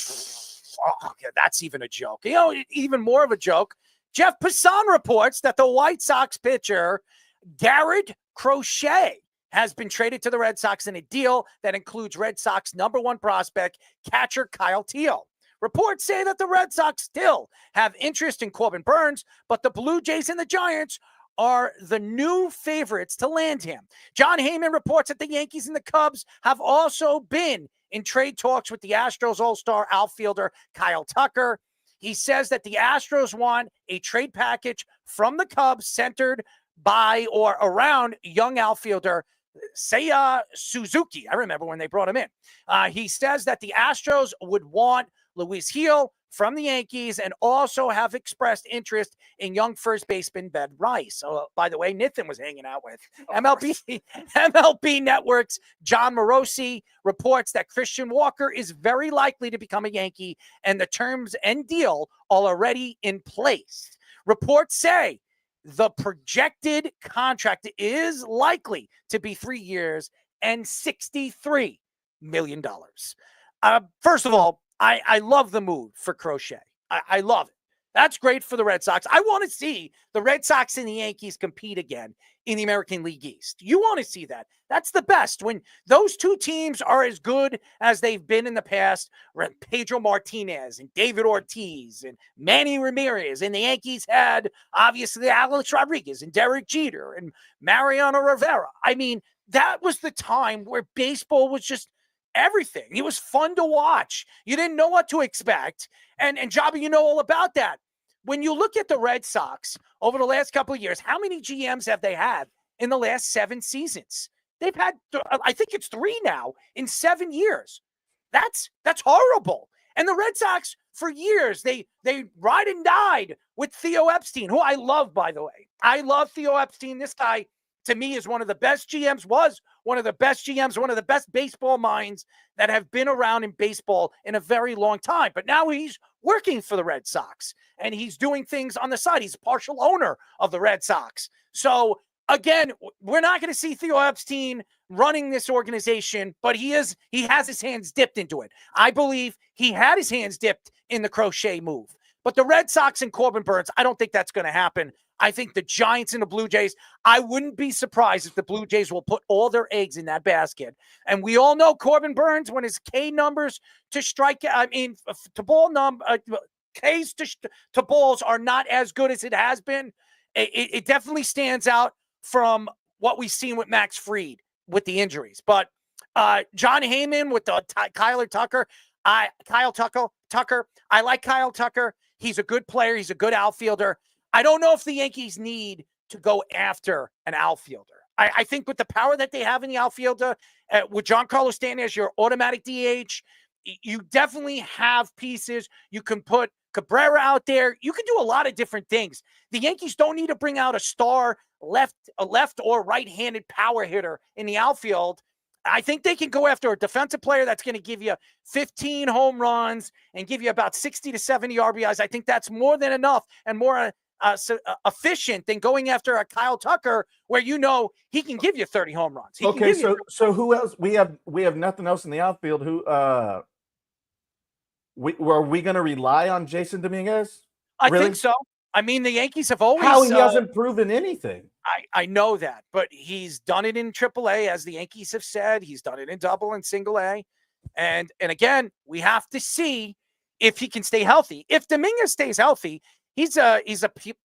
Oh, yeah, that's even a joke. You know, even more of a joke. Jeff Passan reports that the White Sox pitcher Garrett Crochet has been traded to the Red Sox in a deal that includes Red Sox #1 prospect catcher Kyle Teal. Reports say that the Red Sox still have interest in Corbin Burns, but the Blue Jays and the Giants are the new favorites to land him. John Heyman reports that the Yankees and the Cubs have also been in trade talks with the Astros All-Star outfielder Kyle Tucker. He says that the Astros want a trade package from the Cubs centered by or around young outfielder Seiya Suzuki. I remember when they brought him in. He says that the Astros would want Luis Gil from the Yankees and also have expressed interest in young first baseman Ben Rice. So, by the way, Nathan was hanging out with MLB Network's John Morosi reports that Christian Walker is very likely to become a Yankee, and the terms and deal are already in place. Reports say the projected contract is likely to be 3 years and $63 million. First of all, I love the move for Crochet. I love it. That's great for the Red Sox. I want to see the Red Sox and the Yankees compete again in the American League East. You want to see that. That's the best. When those two teams are as good as they've been in the past, Pedro Martinez and David Ortiz and Manny Ramirez, and the Yankees had, obviously, Alex Rodriguez and Derek Jeter and Mariano Rivera. I mean, that was the time where baseball was just everything. It was fun to watch. You didn't know what to expect. And Jabba, you know all about that. When you look at the Red Sox over the last couple of years, how many GMs have they had in the last 7 seasons? They've had, I think it's 3 now in 7 years. That's horrible. And the Red Sox, for years, they ride and died with Theo Epstein, who I love, by the way. I love Theo Epstein. This guy, to me, is one of the best GMs, was one of the best GMs, one of the best baseball minds that have been around in baseball in a very long time. But now he's working for the Red Sox, and he's doing things on the side. He's a partial owner of the Red Sox. So, again, we're not going to see Theo Epstein running this organization, but he has his hands dipped into it. I believe he had his hands dipped in the Crochet move. But the Red Sox and Corbin Burns, I don't think that's going to happen. I think the Giants and the Blue Jays, I wouldn't be surprised if the Blue Jays will put all their eggs in that basket. And we all know Corbin Burns, when his K numbers to strike, to ball Ks to balls are not as good as it has been. It definitely stands out from what we've seen with Max Fried with the injuries. But John Heyman with the Kyle Tucker, I like Kyle Tucker. He's a good player. He's a good outfielder. I don't know if the Yankees need to go after an outfielder. I think with the power that they have in the outfield, with Giancarlo Stanton as your automatic DH, you definitely have pieces. You can put Cabrera out there. You can do a lot of different things. The Yankees don't need to bring out a star left or right-handed power hitter in the outfield. I think they can go after a defensive player that's going to give you 15 home runs and give you about 60 to 70 RBIs. I think that's more than enough and more efficient than going after a Kyle Tucker, where he can give you 30 home runs. Okay, so who else? We have nothing else in the outfield. Who are we going to rely on Jason Dominguez? I think so. I mean, the Yankees have always he hasn't proven anything. I know that, but he's done it in AAA, as the Yankees have said. He's done it in Double and Single A, and again, we have to see if he can stay healthy. If Dominguez stays healthy, he's a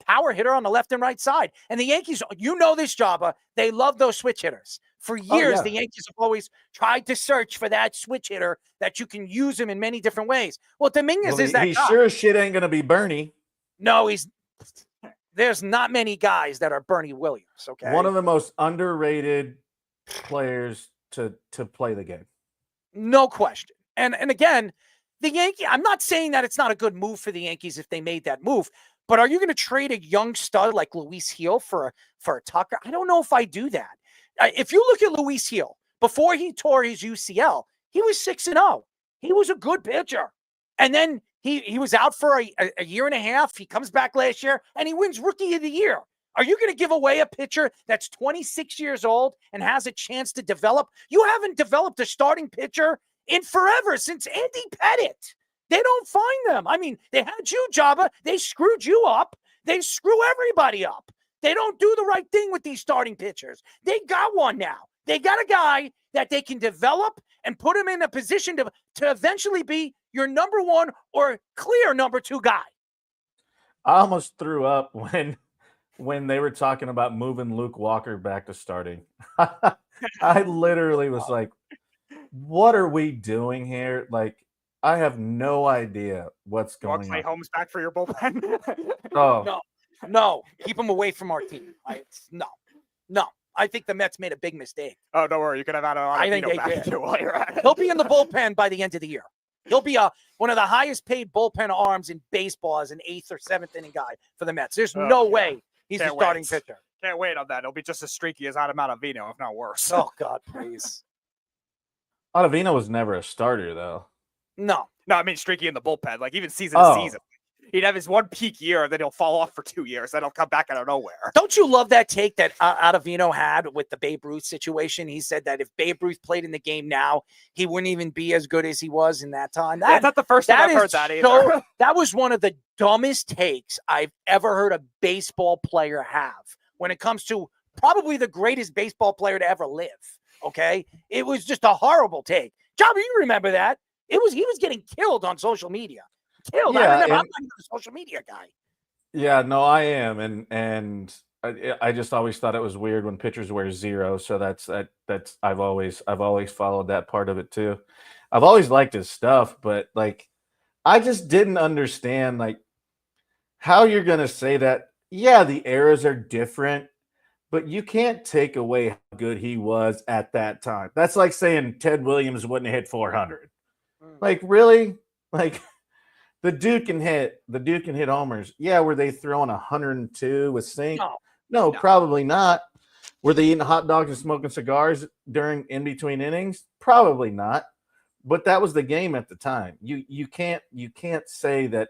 power hitter on the left and right side. And the Yankees, this, Jabba, they love those switch hitters. For years, the Yankees have always tried to search for that switch hitter that you can use him in many different ways. Well, Dominguez is that guy. He sure as shit ain't going to be Bernie. No, there's not many guys that are Bernie Williams, okay? One of the most underrated players to play the game. No question. And again, the Yankees, I'm not saying that it's not a good move for the Yankees if they made that move, but are you going to trade a young stud like Luis Gil for a Tucker? I don't know if I do that. If you look at Luis Gil, before he tore his UCL, he was 6-0. He was a good pitcher. And then he was out for a year and a half. He comes back last year, and he wins Rookie of the Year. Are you going to give away a pitcher that's 26 years old and has a chance to develop? You haven't developed a starting pitcher in forever, since Andy Pettit. They don't find them. I mean, they had you, Jabba. They screwed you up. They screw everybody up. They don't do the right thing with these starting pitchers. They got one now. They got a guy that they can develop and put him in a position to eventually be your number one or clear number two guy. I almost threw up when they were talking about moving Luke Walker back to starting. I literally was like, what are we doing here? Like, I have no idea what's going on. Clay Holmes back for your bullpen? Oh. No. Keep him away from our team. No. I think the Mets made a big mistake. Oh, don't worry. You could have had I think they back did. while you're at it. He'll be in the bullpen by the end of the year. He'll be one of the highest paid bullpen arms in baseball as an 8th or 7th inning guy for the Mets. There's no way he's the starting pitcher. Can't wait on that. It'll be just as streaky as Adam Ottavino, if not worse. Oh, God, please. Ottavino was never a starter, though. No, I mean streaky in the bullpen. Like, even season to season. He'd have his one peak year, then he'll fall off for 2 years. Then he'll come back out of nowhere. Don't you love that take that Ottavino had with the Babe Ruth situation? He said that if Babe Ruth played in the game now, he wouldn't even be as good as he was in that time. That's not the first time I've heard that either. That was one of the dumbest takes I've ever heard a baseball player have when it comes to probably the greatest baseball player to ever live. Okay? It was just a horrible take. Jobber, you remember that? He was getting killed on social media. Killed. Yeah, I remember. I'm not even a social media guy. Yeah, no, I am, and I just always thought it was weird when pitchers wear 0. So that's I've always followed that part of it too. I've always liked his stuff, but like I just didn't understand like how you're gonna say that. Yeah, the eras are different, but you can't take away how good he was at that time. That's like saying Ted Williams wouldn't have hit 400. Like, really? Like, the dude can hit homers. Yeah, were they throwing 102 with Sink? No, probably not. Were they eating hot dogs and smoking cigars in between innings? Probably not. But that was the game at the time. You can't say that.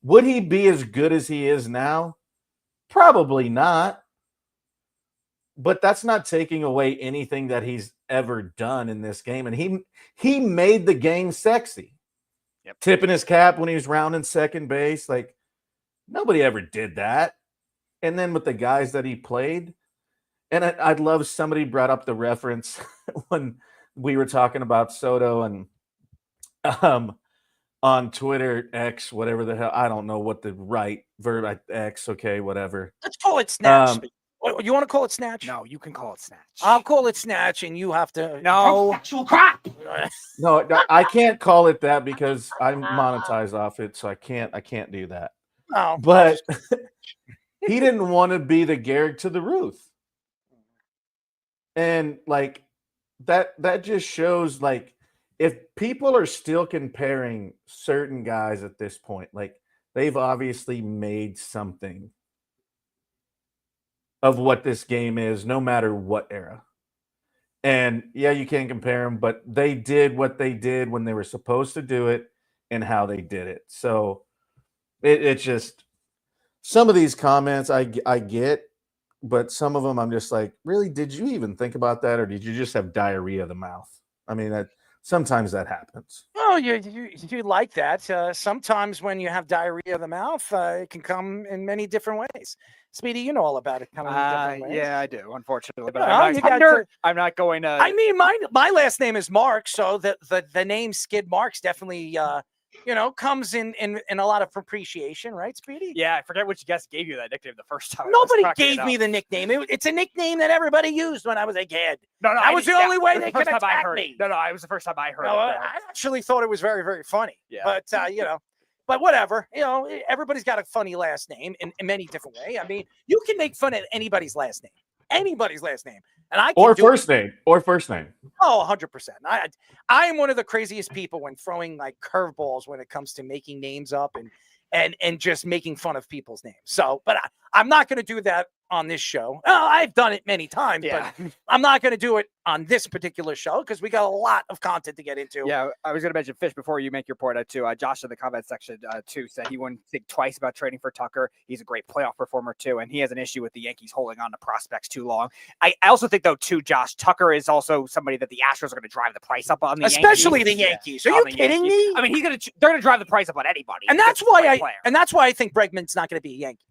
Would he be as good as he is now? Probably not. But that's not taking away anything that he's ever done in this game. And he made the game sexy. Yep. Tipping his cap when he was rounding second base. Like, nobody ever did that. And then with the guys that he played, and I'd love somebody brought up the reference when we were talking about Soto and on Twitter, X, whatever the hell. I don't know what the right verb, X, okay, whatever. Let's call it snatch. You want to call it snatch? No, you can call it snatch. I'll call it snatch, and you have to. No. Actual crap. No, I can't call it that because I monetize off it, so I can't do that. No. But he didn't want to be the Garrett to the Ruth. And like that just shows like if people are still comparing certain guys at this point, like they've obviously made something of what this game is, no matter what era. And yeah, you can't compare them, but they did what they did when they were supposed to do it and how they did it. So it's just some of these comments I get, but some of them I'm just like, really, did you even think about that, or did you just have diarrhea of the mouth? I mean, that sometimes that happens. Oh, you like that. Sometimes when you have diarrhea of the mouth, it can come in many different ways. Speedy, you know all about it coming in different ways. Yeah, I do, unfortunately. But Well, I'm you not, got I'm not going to. I mean, my last name is Mark, so the name Skid Marks definitely comes in a lot of appreciation, right, Speedy? Yeah, I forget which guest gave you that nickname the first time. Nobody gave me the nickname. It's a nickname that everybody used when I was a kid. No, that was the only way they could attack attack me. No, it was the first time I heard No, it. I actually thought it was very, very funny. Yeah. But but whatever. Everybody's got a funny last name in many different ways. I mean, you can make fun of anybody's last name. Anybody's last name. And I can Or do first it. name. Or first name. Oh, 100%. I am one of the craziest people when throwing like curveballs when it comes to making names up and just making fun of people's names. So, but I'm not going to do that on this show. I've done it many times, but I'm not going to do it on this particular show because we got a lot of content to get into. Yeah, I was going to mention Fish before you make your point too. Josh in the comment section too said he wouldn't think twice about trading for Tucker. He's a great playoff performer too, and he has an issue with the Yankees holding on to prospects too long. I also think though too, Josh, Tucker is also somebody that the Astros are going to drive the price up on, Especially the Yankees. Are you kidding me? I mean, they're going to drive the price up on anybody, and that's why I think Bregman's not going to be a Yankee.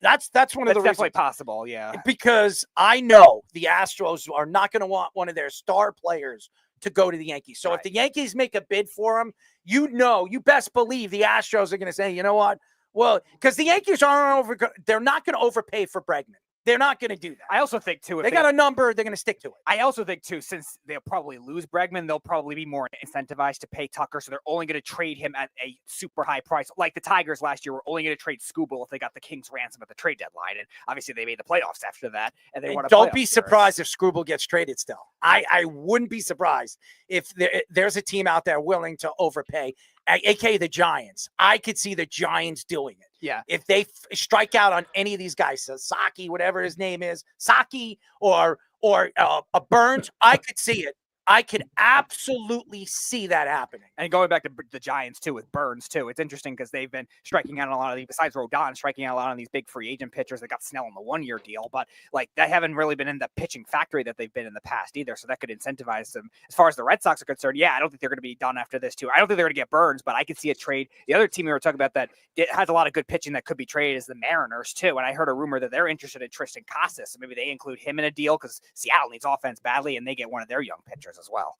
That's one of the reasons. Definitely possible, yeah. Because I know the Astros are not going to want one of their star players to go to the Yankees. So if the Yankees make a bid for him, you best believe the Astros are going to say, you know what? Well, because the Yankees they're not going to overpay for Bregman. They're not going to do that. I also think, too, if they got a number, they're going to stick to it. I also think, too, since they'll probably lose Bregman, they'll probably be more incentivized to pay Tucker, so they're only going to trade him at a super high price. Like the Tigers last year were only going to trade Skubal if they got the King's ransom at the trade deadline, and obviously they made the playoffs after that. And they won a Don't be playoff surprised if Skubal gets traded still. I wouldn't be surprised if there's a team out there willing to overpay, aka the Giants. I could see the Giants doing it. Yeah. If they strike out on any of these guys, Sasaki, whatever his name is, Saki or a Burns, I could see it. I could absolutely see that happening. And going back to the Giants, too, with Burns, too, it's interesting because they've been striking out on a lot of these, besides Rodon, striking out a lot on these big free agent pitchers that got Snell on the one-year deal. But, like, they haven't really been in the pitching factory that they've been in the past either. So that could incentivize them. As far as the Red Sox are concerned, yeah, I don't think they're going to be done after this, too. I don't think they're going to get Burns, but I could see a trade. The other team we were talking about that it has a lot of good pitching that could be traded is the Mariners, too. And I heard a rumor that they're interested in Tristan Casas. So maybe they include him in a deal because Seattle needs offense badly, and they get one of their young pitchers as well.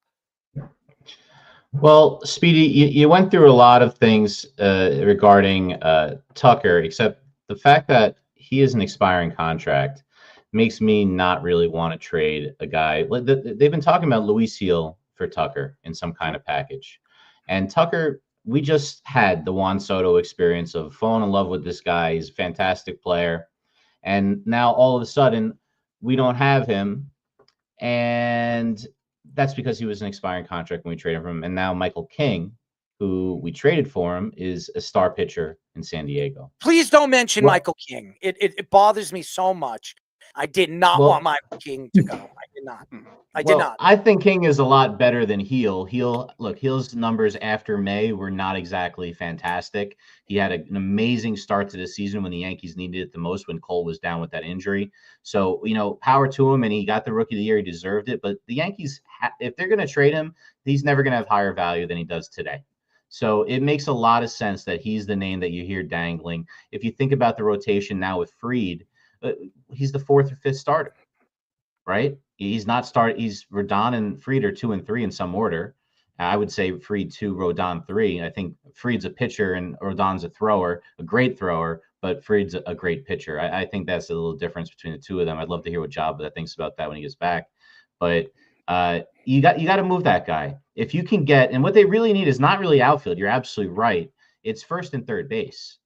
Well, Speedy, you went through a lot of things regarding Tucker, except the fact that he is an expiring contract makes me not really want to trade a guy. They've been talking about Luis Gil for Tucker in some kind of package. And Tucker, we just had the Juan Soto experience of falling in love with this guy. He's a fantastic player. And now all of a sudden, we don't have him. And that's because he was an expiring contract when we traded him. And now Michael King, who we traded for him, is a star pitcher in San Diego. Please don't mention Michael King. It bothers me so much. I did not want Michael King to go. I did not. I did not. I think King is a lot better than Heel. Heel's numbers after May were not exactly fantastic. He had an amazing start to the season when the Yankees needed it the most, when Cole was down with that injury. So, power to him, and he got the Rookie of the Year. He deserved it. But the Yankees, if they're going to trade him, he's never going to have higher value than he does today. So it makes a lot of sense that he's the name that you hear dangling. If you think about the rotation now with Fried, he's the fourth or fifth starter, right? He's not start. He's Rodon and Fried are 2 and 3 in some order. I would say Fried 2, Rodon 3. I think Fried's a pitcher and Rodon's a thrower, a great thrower, but Fried's a great pitcher. I think that's a little difference between the two of them. I'd love to hear what Jabba thinks about that when he gets back. But you got to move that guy. If you can get, and what they really need is not really outfield. You're absolutely right. It's first and third base.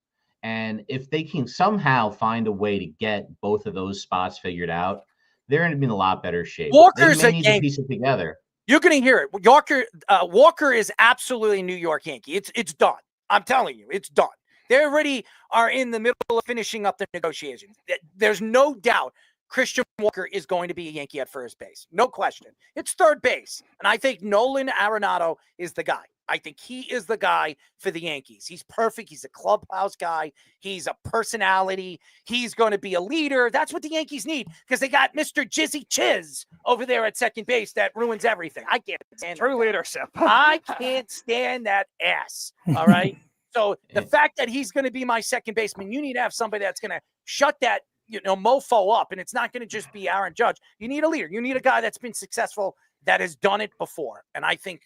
And if they can somehow find a way to get both of those spots figured out, they're going to be in a lot better shape. Walker's they a may need to Yankee. piece it together. You're going to hear it. Walker is absolutely a New York Yankee. It's done. I'm telling you, it's done. They already are in the middle of finishing up the negotiations. There's no doubt Christian Walker is going to be a Yankee at first base. No question. It's third base. And I think Nolan Arenado is the guy. I think he is the guy for the Yankees. He's perfect. He's a clubhouse guy. He's a personality. He's going to be a leader. That's what the Yankees need because they got Mr. Jizzy Chiz over there at second base that ruins everything. I can't stand True leadership. I can't stand that ass. All right. So the fact that he's going to be my second baseman, you need to have somebody that's going to shut that mofo up, and it's not going to just be Aaron Judge. You need a leader. You need a guy that's been successful, that has done it before. And I think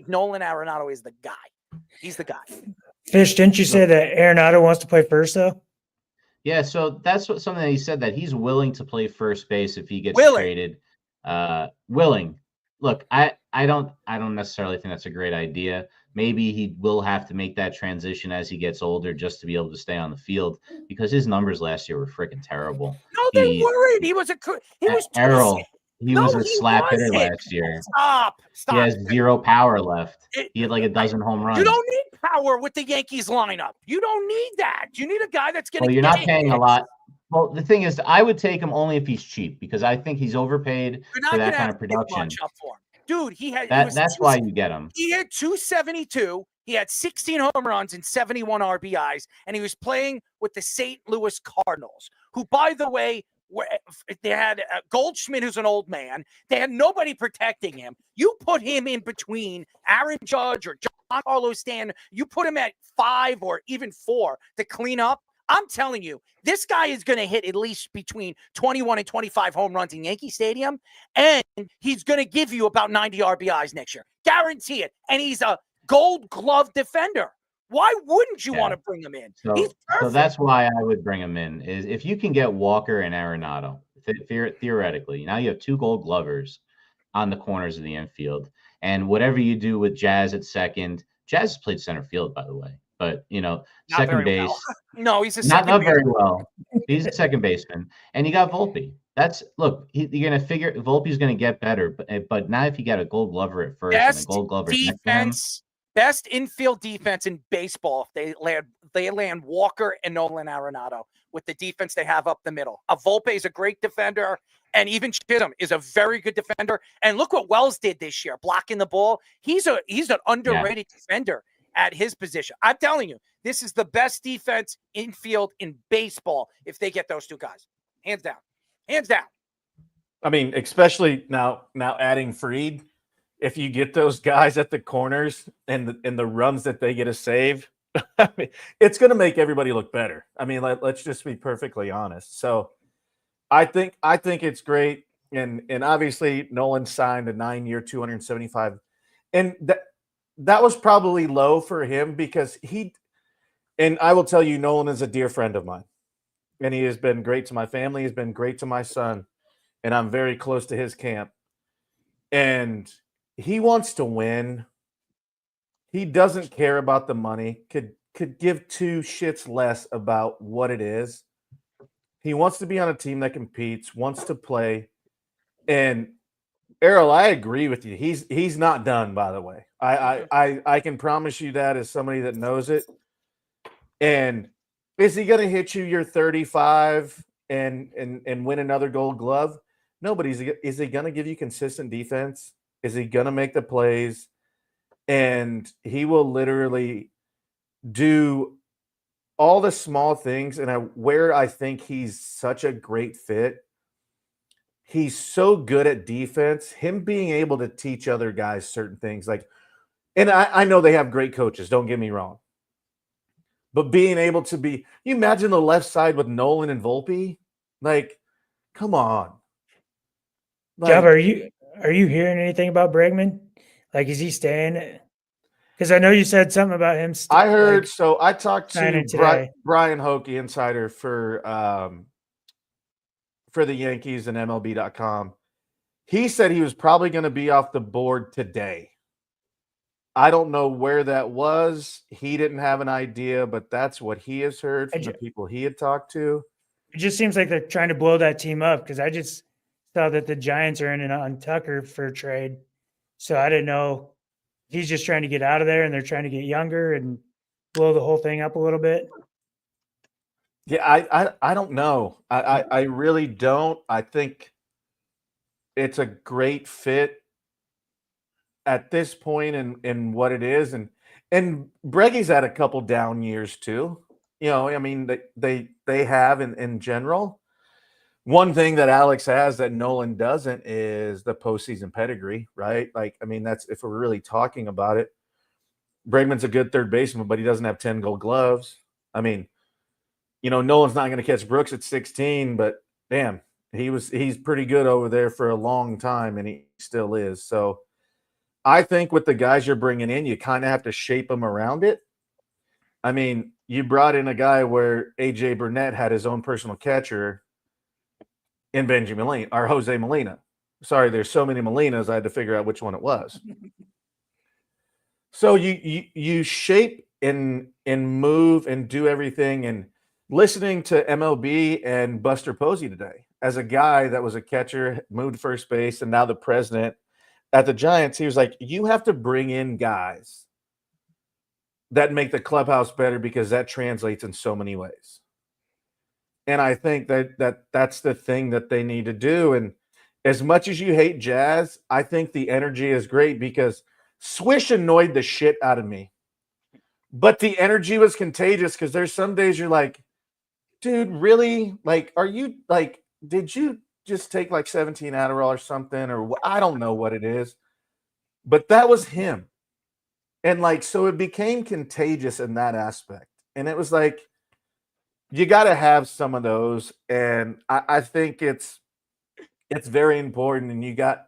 Nolan Arenado is the guy. He's the guy. Fish, didn't you say that Arenado wants to play first though? Yeah, so that's something that he said, that he's willing to play first base if he gets traded. Willing. Look, I don't necessarily think that's a great idea. Maybe he will have to make that transition as he gets older just to be able to stay on the field because his numbers last year were freaking terrible. No, they weren't. He was Errol. He was a slap hitter last year. Stop. He has 0 power left. He had like a dozen home runs. You don't need power with the Yankees lineup. You don't need that. You need a guy that's going to. Well, you're not paying a lot. Well, the thing is, I would take him only if he's cheap because I think he's overpaid for that kind of production. Dude, that's why you get him. He had 272. He had 16 home runs and 71 RBIs, and he was playing with the St. Louis Cardinals, who, by the way, they had Goldschmidt, who's an old man. They had nobody protecting him. You put him in between Aaron Judge or Giancarlo Stanton. You put him at 5 or even 4 to clean up. I'm telling you, this guy is going to hit at least between 21 and 25 home runs in Yankee Stadium, and he's going to give you about 90 RBIs next year. Guarantee it. And he's a Gold Glove defender. Why wouldn't you want to bring him in? So, He's perfect. So that's why I would bring him in, is if you can get Walker and Arenado, theoretically, now you have 2 Gold Glovers on the corners of the infield. And whatever you do with Jazz at second, Jazz has played center field, by the way. But, Not second base. Well. No, he's a not second very baseman. well. He's a second baseman. And you got Volpe. You're going to figure Volpe's going to get better. But now if you got a Gold Glover at first and a Gold Glover defense, best infield defense in baseball, they land Walker and Nolan Arenado with the defense they have up the middle. Volpe is a great defender, and even Chisholm is a very good defender. And look what Wells did this year, blocking the ball. He's an underrated defender at his position. I'm telling you, this is the best defense infield in baseball if they get those 2 guys. Hands down. Hands down. I mean, especially now adding Fried. If you get those guys at the corners and the runs that they get to save, I mean, it's going to make everybody look better. I mean, let's just be perfectly honest. So I think it's great. And obviously Nolan signed a 9-year, $275. And that was probably low for him because and I will tell you, Nolan is a dear friend of mine. And he has been great to my family. He's been great to my son. And I'm very close to his camp. And he wants to win. He doesn't care about the money. Could give 2 shits less about what it is. He wants to be on a team that competes, wants to play. And Errol, I agree with you. He's not done, by the way. I can promise you that as somebody that knows it. And is he going to hit you your 35 and win another Gold Glove? No, but is he going to give you consistent defense? Is he going to make the plays? And he will literally do all the small things. And where I think he's such a great fit, he's so good at defense. Him being able to teach other guys certain things, and I know they have great coaches, don't get me wrong. But being able to you imagine the left side with Nolan and Volpe? Come on. Job, are you hearing anything about Bregman? Is he staying? Because I know you said something about him. I heard. So I talked to Brian Hokie, insider for the Yankees and MLB.com. He said he was probably going to be off the board today. I don't know where that was. He didn't have an idea, but that's what he has heard from the people he had talked to. It just seems like they're trying to blow that team up because saw that the Giants are in on Tucker for a trade. So I didn't know if he's just trying to get out of there and they're trying to get younger and blow the whole thing up a little bit. Yeah, I don't know. I really don't. I think it's a great fit at this point in what it is. And Breggy's had a couple down years too. You know, I mean, they have in general. One thing that Alex has that Nolan doesn't is the postseason pedigree, right? Like, I mean, that's if we're really talking about it. Bregman's a good third baseman, but he doesn't have 10 gold gloves. I mean, you know, Nolan's not going to catch Brooks at 16, but damn, he's pretty good over there for a long time, and he still is. So I think with the guys you're bringing in, you kind of have to shape them around it. I mean, you brought in a guy where A.J. Burnett had his own personal catcher in Benji Molina or Jose Molina. Sorry, there's so many Molinas, I had to figure out which one it was. So you shape and move and do everything. And listening to MLB and Buster Posey today, as a guy that was a catcher, moved to first base, and now the president at the Giants, he was like, you have to bring in guys that make the clubhouse better because that translates in so many ways. And I think that's the thing that they need to do. And as much as you hate Jazz, I think the energy is great because Swish annoyed the shit out of me. But the energy was contagious because there's some days you're like, dude, really? Like, are you like, did you just take like 17 Adderall or something? Or I don't know what it is. But that was him. And like, so it became contagious in that aspect. And it was like, you got to have some of those. And I think it's very important. And you got,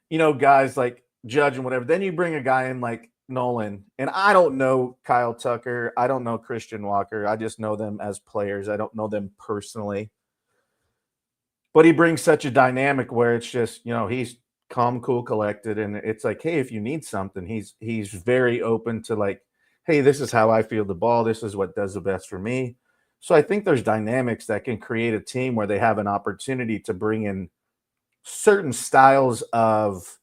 you know, guys like Judge and whatever. Then you bring a guy in like Nolan. And I don't know Kyle Tucker. I don't know Christian Walker. I just know them as players. I don't know them personally. But he brings such a dynamic where it's just, you know, he's calm, cool, collected. And it's like, hey, if you need something, he's very open to like, hey, this is how I feel the ball. This is what does the best for me. So I think there's dynamics that can create a team where they have an opportunity to bring in certain styles of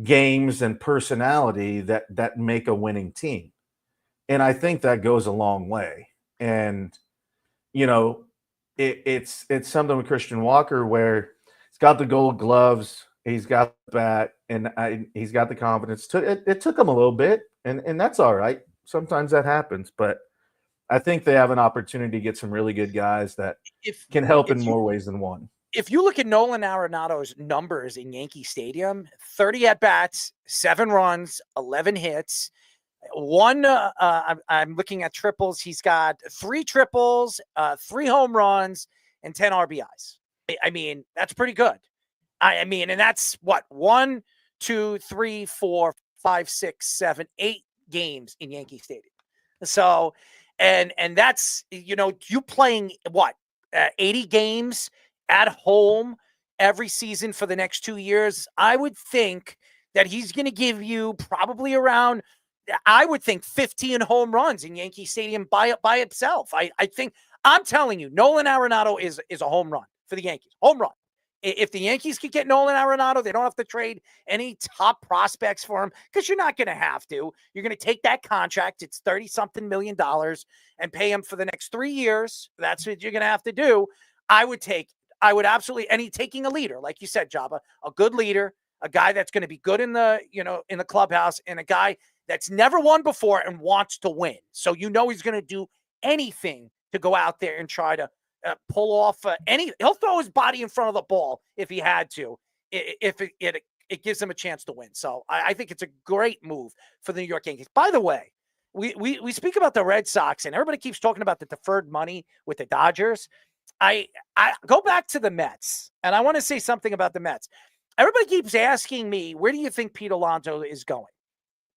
games and personality that make a winning team. And I think that goes a long way. And, you know, it's something with Christian Walker where he's got the gold gloves, he's got the bat, and he's got the confidence. It took him a little bit, and that's all right. Sometimes that happens, but I think they have an opportunity to get some really good guys that can help in more ways than one. If you look at Nolan Arenado's numbers in Yankee Stadium, 30 at-bats, 7 runs, 11 hits, I'm looking at triples. He's got 3 triples, 3 home runs, and 10 RBIs. I mean, that's pretty good. I mean, and that's what, 1, 2, 3, 4, 5, 6, 7, 8 games in Yankee Stadium. So, and that's, you know, you playing what, 80 games at home every season for the next 2 years. I would think that he's going to give you probably around, I would think 15 home runs in Yankee Stadium by itself. I think, I'm telling you, Nolan Arenado is a home run for the Yankees. Home run. If the Yankees could get Nolan Arenado, they don't have to trade any top prospects for him because you're not going to have to. You're going to take that contract. It's $30-something million and pay him for the next 3 years. That's what you're going to have to do. I would absolutely, and he's taking a leader, like you said, Jabba, a good leader, a guy that's going to be good in the clubhouse, and a guy that's never won before and wants to win. So you know he's going to do anything to go out there and try to pull off he'll throw his body in front of the ball if he had to, if it gives him a chance to win. So I think it's a great move for the New York Yankees. By the way, we speak about the Red Sox and everybody keeps talking about the deferred money with the Dodgers. I go back to the Mets, and I want to say something about the Mets. Everybody keeps asking me, where do you think Pete Alonso is going?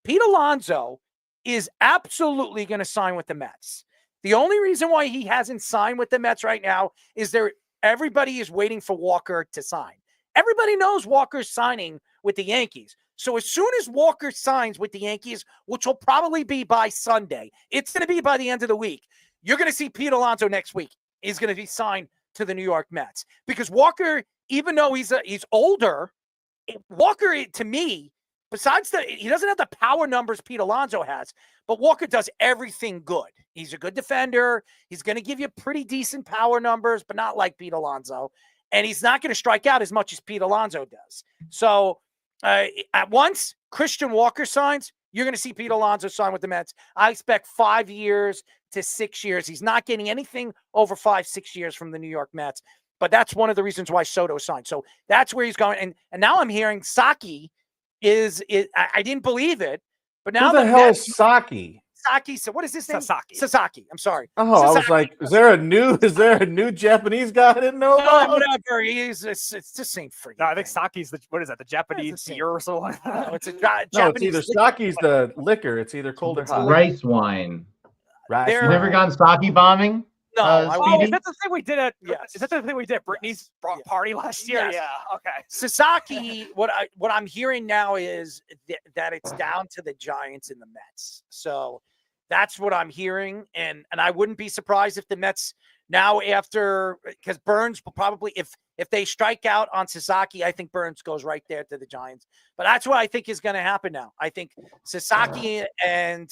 Pete Alonso is absolutely going to sign with the Mets. The only reason why he hasn't signed with the Mets right now is everybody is waiting for Walker to sign. Everybody knows Walker's signing with the Yankees. So as soon as Walker signs with the Yankees, which will probably be by Sunday, it's going to be by the end of the week, you're going to see Pete Alonso next week. He's going to be signed to the New York Mets because Walker, even though he's older, Walker, to me, besides he doesn't have the power numbers Pete Alonso has, but Walker does everything good. He's a good defender. He's going to give you pretty decent power numbers, but not like Pete Alonso. And he's not going to strike out as much as Pete Alonso does. So at once Christian Walker signs, you're going to see Pete Alonso sign with the Mets. I expect 5 years to 6 years. He's not getting anything over 5-6 years from the New York Mets. But that's one of the reasons why Soto signed. So that's where he's going. And now I'm hearing Saki I didn't believe it, but now Who the hell is Saki? Saki. So what is his name? Sasaki. Sasaki. I'm sorry. Oh, Sasaki. I was like, is there a new Japanese guy I didn't know about? Whatever. It's the same freaking. No, I think Saki's the Japanese beer or something like that. No, it's a No, Japanese. it's either Saki's the liquor. It's either cold or hot. Rice wine. Rice You wine. never gone sake bombing? No, Is that the thing we did at? Yes. Is that the thing we did at Brittany's party last year? Yes. Yeah. Okay. Sasaki, what I'm hearing now is that it's down to the Giants and the Mets. So that's what I'm hearing, and I wouldn't be surprised if the Mets now because Burns will probably if they strike out on Sasaki, I think Burns goes right there to the Giants. But that's what I think is going to happen now. I think Sasaki and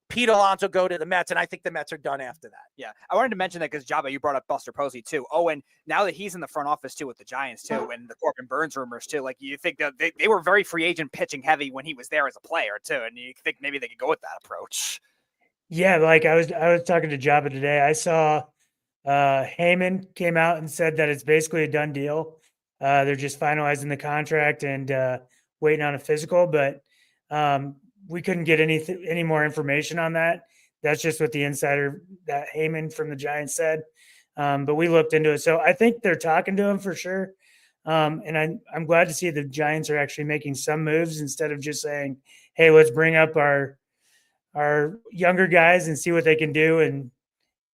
Pete Alonso go to the Mets, and I think the Mets are done after that. Yeah, I wanted to mention that because Jabba, you brought up Buster Posey too. Oh, and now that he's in the front office too with the Giants too, and the Corbin Burns rumors too, like you think that they were very free agent pitching heavy when he was there as a player too, and you think maybe they could go with that approach. Yeah, like I was talking to Jabba today. I saw Heyman came out and said that it's basically a done deal. They're just finalizing the contract and waiting on a physical, but we couldn't get any more information on that. That's just what the insider that Heyman from the Giants said. But we looked into it. So I think they're talking to him for sure. And I'm glad to see the Giants are actually making some moves instead of just saying, hey, let's bring up our younger guys and see what they can do and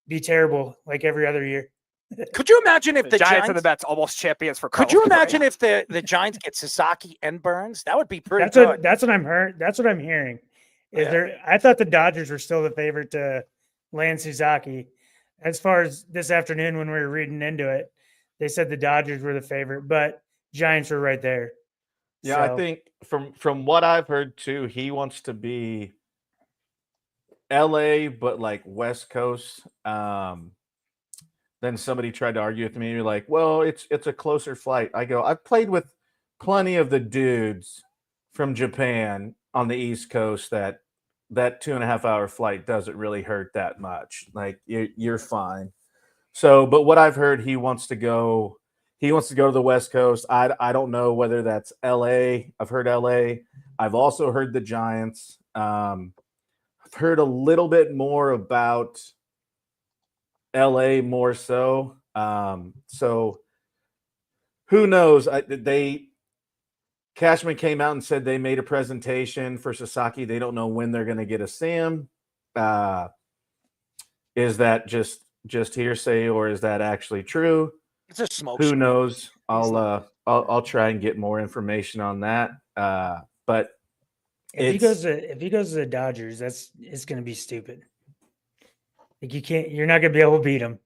be terrible like every other year. Could you imagine if the Giants and the Mets almost champions for? Could you imagine if the Giants get Sasaki and Burns? That would be pretty good. That's what I'm hearing. That's what I'm hearing. I thought the Dodgers were still the favorite to land Sasaki. As far as this afternoon when we were reading into it, they said the Dodgers were the favorite, but Giants were right there. Yeah, So, I think from what I've heard too, he wants to be LA, but like West Coast. Then somebody tried to argue with me, like, well, it's a closer flight. I go, I've played with plenty of the dudes from Japan on the East Coast that 2.5 hour flight doesn't really hurt that much. Like you're fine. So, but what I've heard, he wants to go to the West Coast. I don't know whether that's LA. I've heard LA. I've also heard the Giants. I've heard a little bit more about LA more so. So who knows? Cashman came out and said they made a presentation for Sasaki. They don't know when they're going to get a Sam. Is that just hearsay or is that actually true? It's a smoke. Who knows? I'll try and get more information on that. But if he goes to the Dodgers, it's going to be stupid. Like you're not going to be able to beat him.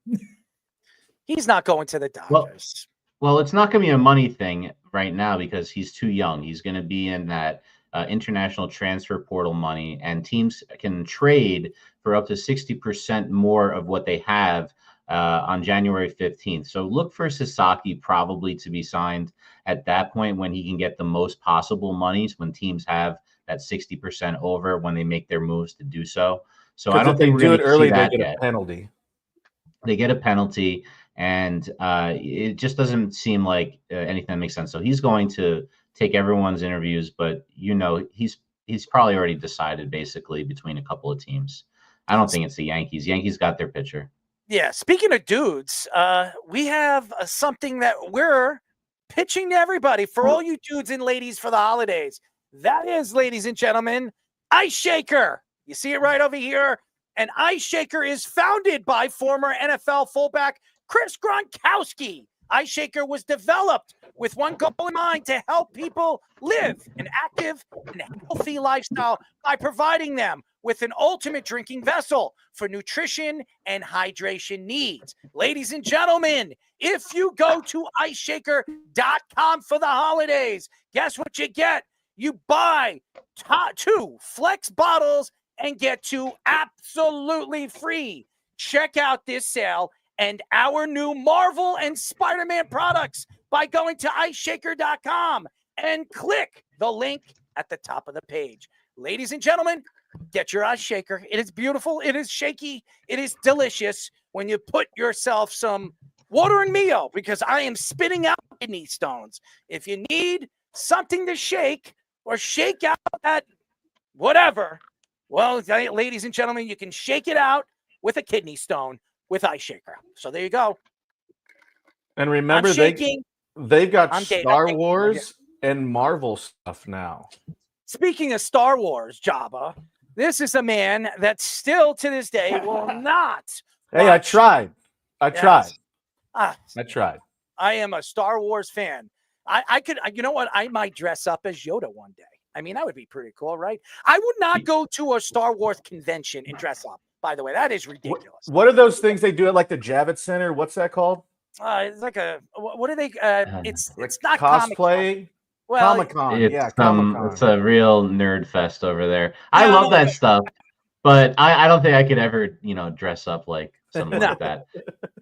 He's not going to the Dodgers. Well, it's not going to be a money thing right now because he's too young. He's going to be in that international transfer portal money, and teams can trade for up to 60% more of what they have on January 15th. So look for Sasaki probably to be signed at that point when he can get the most possible monies when teams have that 60% over when they make their moves to do so. So I don't think we're going to early. see that They get yet. a penalty. They get a penalty, and it just doesn't seem like anything that makes sense. So he's going to take everyone's interviews, but he's probably already decided basically between a couple of teams. I don't think it's the Yankees. Yankees got their pitcher. Yeah. Speaking of dudes, we have something that we're pitching to everybody for all you dudes and ladies for the holidays. That is, ladies and gentlemen, Ice Shaker. You see it right over here. And Ice Shaker is founded by former NFL fullback Chris Gronkowski. Ice Shaker was developed with one goal in mind to help people live an active and healthy lifestyle by providing them with an ultimate drinking vessel for nutrition and hydration needs. Ladies and gentlemen, if you go to iceshaker.com for the holidays, guess what you get? You buy 2 Flex bottles and get 2 absolutely free. Check out this sale and our new Marvel and Spider-Man products by going to iceshaker.com and click the link at the top of the page. Ladies and gentlemen, get your Ice Shaker. It is beautiful. It is shaky. It is delicious when you put yourself some water and Mio, because I am spitting out kidney stones. If you need something to shake or shake out that whatever, well, ladies and gentlemen, you can shake it out with a kidney stone with Ice Shaker. So there you go. And remember, they've got Star Wars and Marvel stuff now. Speaking of Star Wars, Jabba, this is a man that still to this day will not. Hey, I tried. I tried. I am a Star Wars fan. I could, you know what? I might dress up as Yoda one day. I mean, that would be pretty cool, right? I would not go to a Star Wars convention and dress up. By the way, that is ridiculous. What are those things they do at like the Javits Center? What's that called? It's like what are they? It's not cosplay. Well, Comic-Con. It's a real nerd fest over there. I love that stuff, but I don't think I could ever, dress up like something like that.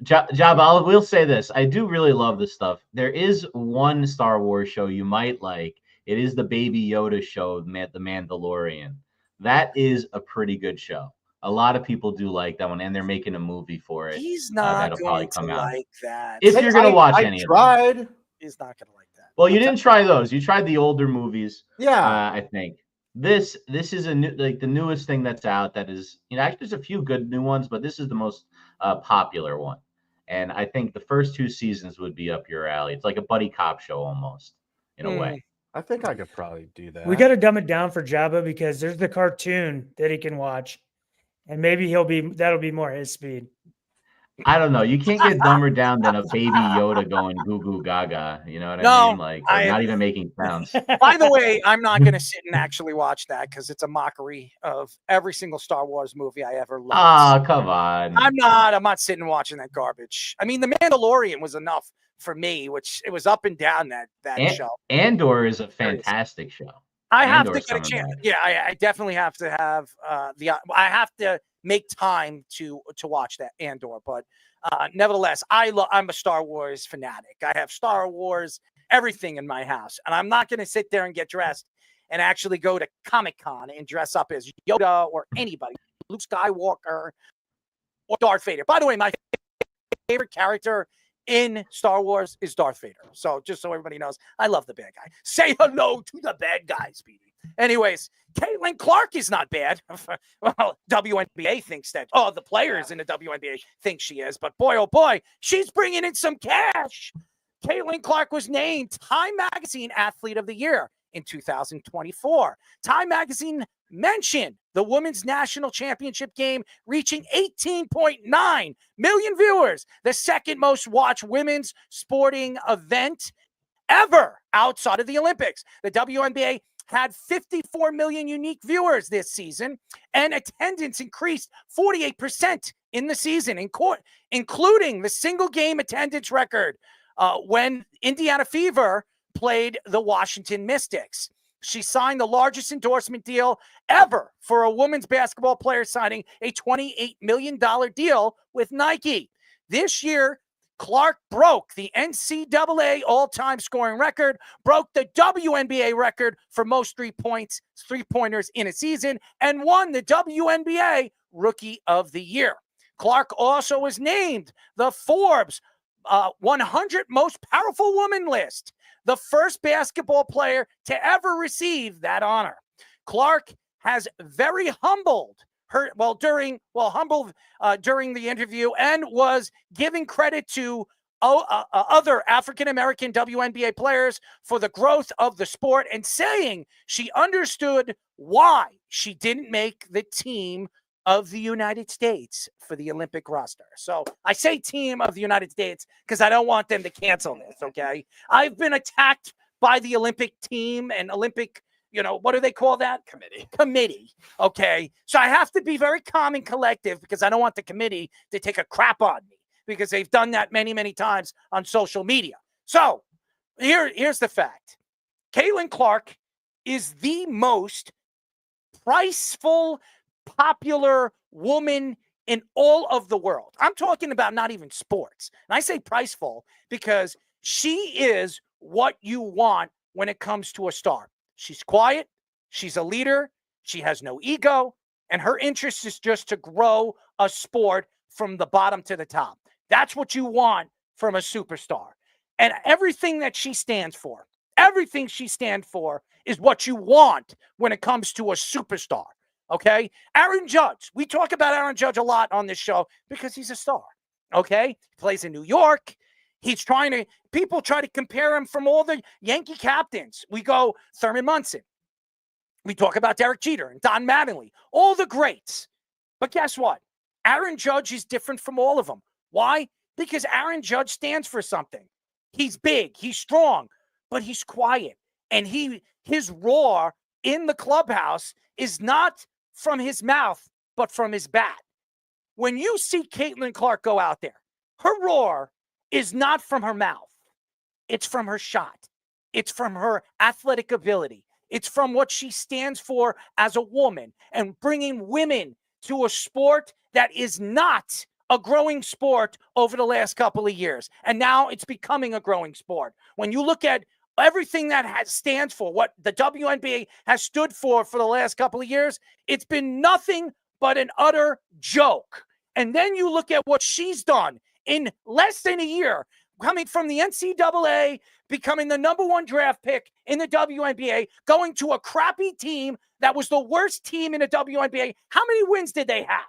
Job, we'll say this. I do really love this stuff. There is one Star Wars show you might like. It is the Baby Yoda show, The Mandalorian. That is a pretty good show. A lot of people do like that one, and they're making a movie for it. He's not that'll probably going come to out. like that. If you're going to watch any of them. He's not going to like that. Well, you didn't try those. You tried the older movies. Yeah. I think. This is a new, the newest thing that's out that is, actually there's a few good new ones, but this is the most popular one. And I think the first 2 seasons would be up your alley. It's like a buddy cop show almost, in a way. I think I could probably do that. We got to dumb it down for Jabba because there's the cartoon that he can watch. And maybe that'll be more his speed. I don't know. You can't get dumber down than a baby Yoda going goo goo gaga. You know what I mean? Like not even making sounds. By the way, I'm not going to sit and actually watch that because it's a mockery of every single Star Wars movie I ever loved. Ah, come on. I'm not sitting watching that garbage. I mean, The Mandalorian was enough for me, which it was up and down that show. Andor is a fantastic show. I have to get a chance. Yeah, I definitely have to have I have to make time to watch that Andor. But nevertheless, I'm a Star Wars fanatic. I have Star Wars everything in my house, and I'm not going to sit there and get dressed and actually go to Comic-Con and dress up as Yoda or anybody, Luke Skywalker or Darth Vader. By the way, my favorite character in Star Wars is Darth Vader. So just so everybody knows, I love the bad guy. Say hello to the bad guy, Speedy. Anyways, Caitlin Clark is not bad. Well, WNBA thinks that. Oh, the players in the WNBA think she is. But boy, oh boy, she's bringing in some cash. Caitlin Clark was named Time Magazine Athlete of the Year in 2024. Time Magazine mentioned the Women's National Championship game reaching 18.9 million viewers, the second most watched women's sporting event ever outside of the Olympics. The WNBA had 54 million unique viewers this season, and attendance increased 48% in the season, including the single game attendance record when Indiana Fever played the Washington Mystics. She signed the largest endorsement deal ever for a women's basketball player, signing a $28 million deal with Nike. This year, Clark broke the NCAA all-time scoring record, broke the WNBA record for most three-pointers in a season, and won the WNBA Rookie of the Year. Clark also was named the Forbes 100 Most Powerful Women list, the first basketball player to ever receive that honor. Clark has very humbled during the interview, and was giving credit to other African-American WNBA players for the growth of the sport, and saying she understood why she didn't make the team of the United States for the Olympic roster. So I say team of the United States because I don't want them to cancel this, okay? I've been attacked by the Olympic team and Olympic, what do they call that? Committee, okay? So I have to be very calm and collective because I don't want the committee to take a crap on me because they've done that many, many times on social media. So here's the fact. Caitlin Clark is the most priceful, popular woman in all of the world. I'm talking about not even sports. And I say priceful because she is what you want when it comes to a star. She's quiet. She's a leader. She has no ego. And her interest is just to grow a sport from the bottom to the top. That's what you want from a superstar. And everything that she stands for, everything she stands for is what you want when it comes to a superstar. Okay? Aaron Judge. We talk about Aaron Judge a lot on this show because he's a star. Okay? He plays in New York. People try to compare him from all the Yankee captains. We go Thurman Munson. We talk about Derek Jeter and Don Mattingly, all the greats. But guess what? Aaron Judge is different from all of them. Why? Because Aaron Judge stands for something. He's big, he's strong, but he's quiet. And his roar in the clubhouse is not from his mouth, but from his bat. When you see Caitlin Clark go out there, her roar is not from her mouth. It's from her shot. It's from her athletic ability. It's from what she stands for as a woman and bringing women to a sport that is not a growing sport over the last couple of years. And now it's becoming a growing sport. When you look at everything that stands for, what the WNBA has stood for the last couple of years, it's been nothing but an utter joke. And then you look at what she's done in less than a year, coming from the NCAA, becoming the #1 draft pick in the WNBA, going to a crappy team that was the worst team in the WNBA. How many wins did they have?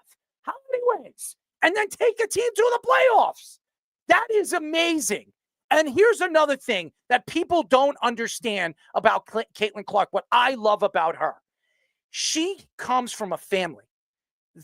How many wins? And then take a team to the playoffs. That is amazing. And here's another thing that people don't understand about Caitlin Clark, what I love about her. She comes from a family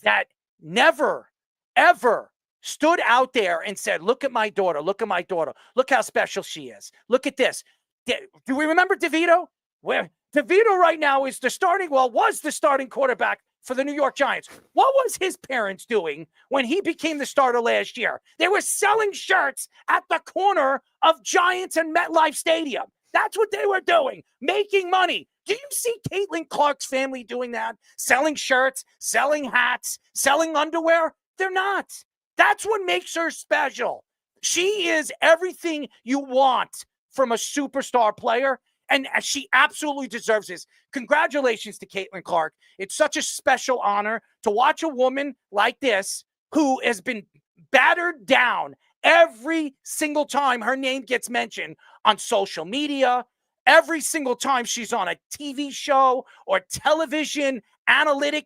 that never, ever stood out there and said, look at my daughter, look at my daughter, look how special she is. Look at this. Do we remember DeVito? Where DeVito right now was the starting quarterback for the New York Giants. What was his parents doing when he became the starter last year? They were selling shirts at the corner of Giants and MetLife Stadium. That's what they were doing, making money. Do you see Caitlin Clark's family doing that? Selling shirts, selling hats, selling underwear? They're not. That's what makes her special. She is everything you want from a superstar player, and she absolutely deserves this. Congratulations to Caitlin Clark. It's such a special honor to watch a woman like this who has been battered down every single time her name gets mentioned on social media, every single time she's on a TV show or television analytic,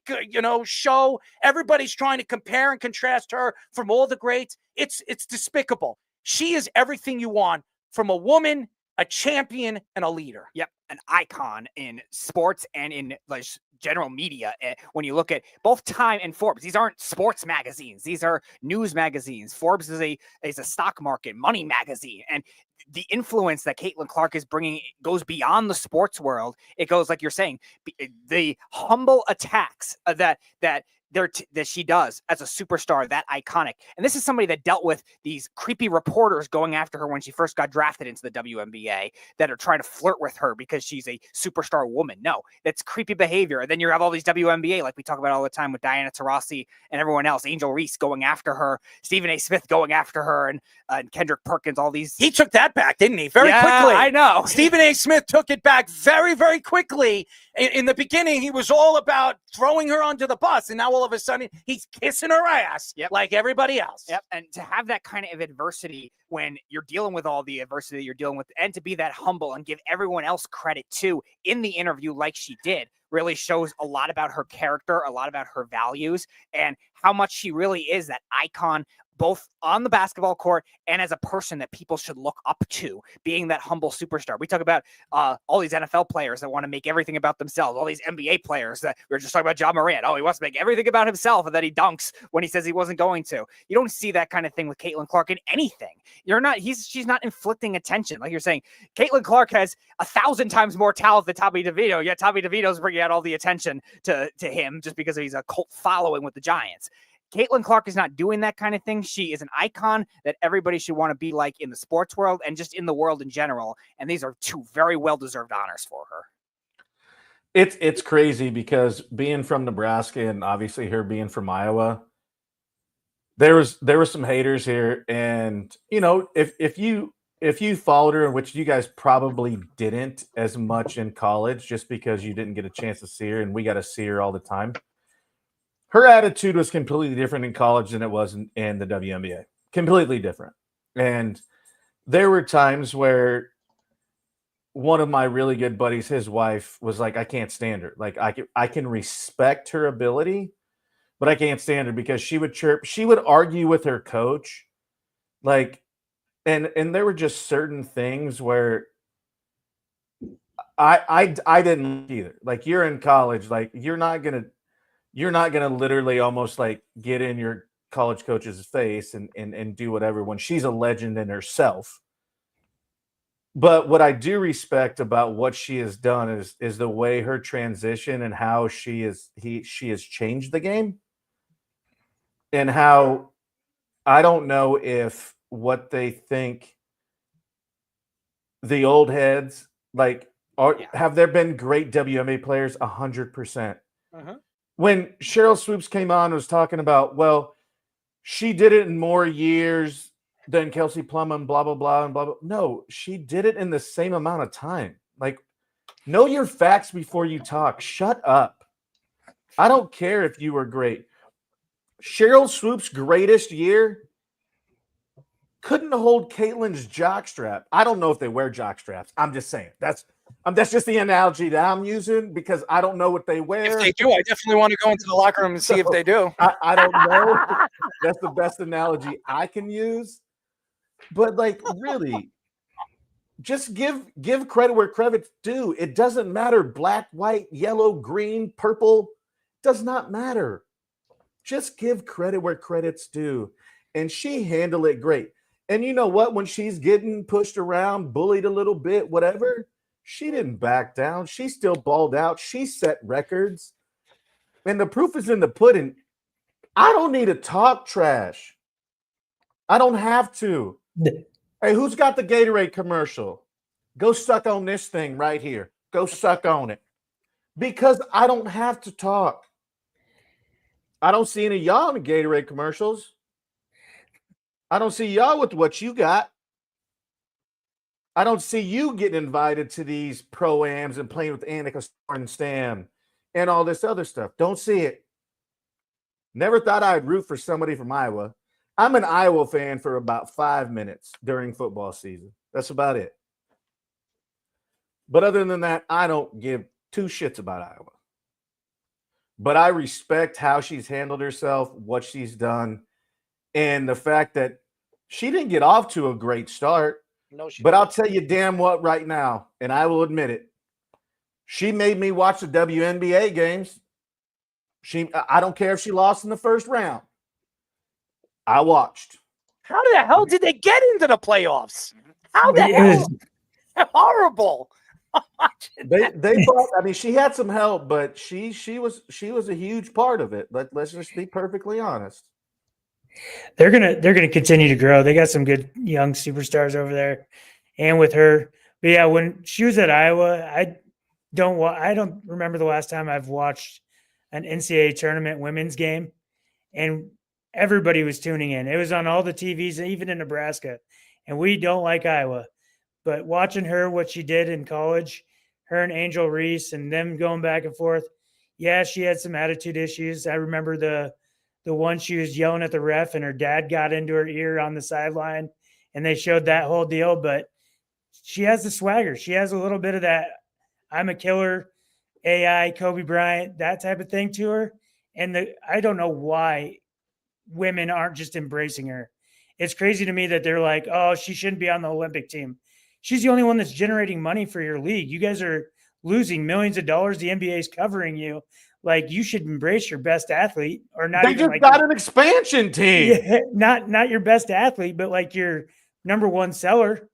show. Everybody's trying to compare and contrast her from all the greats. It's despicable. She is everything you want from a woman, a champion, and a leader. Yep, an icon in sports and in general media. When you look at both Time and Forbes, these aren't sports magazines; these are news magazines. Forbes is a stock market money magazine, and the influence that Caitlin Clark is bringing goes beyond the sports world. It goes, like you're saying, the humble attacks that she does as a superstar, that iconic. And this is somebody that dealt with these creepy reporters going after her when she first got drafted into the WNBA that are trying to flirt with her because she's a superstar woman. No, that's creepy behavior. And then you have all these WNBA, like we talk about all the time with Diana Taurasi and everyone else, Angel Reese going after her, Stephen A. Smith going after her, and Kendrick Perkins, all these. He took that back, didn't he? Very quickly. I know. Stephen A. Smith took it back very, very quickly. In the beginning, he was all about throwing her under the bus, and now all of a sudden, he's kissing her ass like everybody else. Yep, and to have that kind of adversity when you're dealing with all the adversity you're dealing with, and to be that humble and give everyone else credit too in the interview like she did, really shows a lot about her character, a lot about her values, and how much she really is that icon both on the basketball court and as a person that people should look up to, being that humble superstar. We talk about all these NFL players that want to make everything about themselves, all these NBA players that we were just talking about. John Morant. Oh, he wants to make everything about himself, and then he dunks when he says he wasn't going to. You don't see that kind of thing with Caitlin Clark in anything. She's not inflicting attention. Like you're saying, Caitlin Clark has 1,000 times more talent than Tommy DeVito, yet Tommy DeVito's bringing out all the attention to him just because he's a cult following with the Giants. Caitlin Clark is not doing that kind of thing. She is an icon that everybody should want to be like in the sports world and just in the world in general. And these are two very well-deserved honors for her. It's crazy because being from Nebraska and obviously her being from Iowa, there were some haters here. And, if you followed her, which you guys probably didn't as much in college just because you didn't get a chance to see her and we got to see her all the time. Her attitude was completely different in college than it was in the WNBA. Completely different. And there were times where one of my really good buddies, his wife, was like, I can't stand her. Like, I can respect her ability, but I can't stand her because she would chirp. She would argue with her coach. Like, and there were just certain things where I didn't either. Like, you're in college. Like, you're not gonna literally almost like get in your college coach's face and do whatever when she's a legend in herself. But what I do respect about what she has done is the way her transition and how she has changed the game, and how I don't know if what they think the old heads have there been great WNBA players 100%. When Cheryl Swoops came on and was talking about, well, she did it in more years than Kelsey Plum and blah, blah, blah, and blah, blah. No, she did it in the same amount of time. Like, know your facts before you talk. Shut up. I don't care if you were great. Cheryl Swoops' greatest year couldn't hold Caitlin's jockstrap. I don't know if they wear jockstraps. I'm just saying. That's just the analogy that I'm using because I don't know what they wear. If they do, I definitely want to go into the locker room and see if they do. I don't know. That's the best analogy I can use. But, like, really, just give credit where credit's due. It doesn't matter. Black, white, yellow, green, purple. Does not matter. Just give credit where credit's due. And she handled it great. And you know what? When she's getting pushed around, bullied a little bit, whatever, she didn't back down. She still balled out. She set records. And the proof is in the pudding. I don't need to talk trash. I don't have to. Hey, who's got the Gatorade commercial? Go suck on this thing right here. Go suck on it. Because I don't have to talk. I don't see any of y'all in the Gatorade commercials. I don't see y'all with what you got. I don't see you getting invited to these pro-ams and playing with Annika Sorenstam and all this other stuff. Don't see it. Never thought I'd root for somebody from Iowa. I'm an Iowa fan for about 5 minutes during football season. That's about it. But other than that, I don't give two shits about Iowa. But I respect how she's handled herself, what she's done, and the fact that she didn't get off to a great start. No, she but didn't. I'll tell you damn what right now, and I will admit it. She made me watch the WNBA games. I don't care if she lost in the first round. I watched. How the hell did they get into the playoffs? How the hell? Horrible. They bought, I mean, she had some help, but she was a huge part of it. Let's just be perfectly honest. They're gonna continue to grow. They got some good young superstars over there, and with her. But yeah, when she was at Iowa, I don't remember the last time I've watched an NCAA tournament women's game, and everybody was tuning in. It was on all the TVs, even in Nebraska, and we don't like Iowa. But watching her, what she did in college, her and Angel Reese and them going back and forth, yeah, she had some attitude issues. I remember the one she was yelling at the ref and her dad got into her ear on the sideline and they showed that whole deal. But she has the swagger. She has a little bit of that I'm a killer, AI, Kobe Bryant, that type of thing to her. And I don't know why women aren't just embracing her. It's crazy to me that they're like, oh, she shouldn't be on the Olympic team. She's the only one that's generating money for your league. You guys are losing millions of dollars. The NBA is covering you. Like, you should embrace your best athlete, or not. They even just like got an expansion team. Yeah, not your best athlete, but like your number one seller.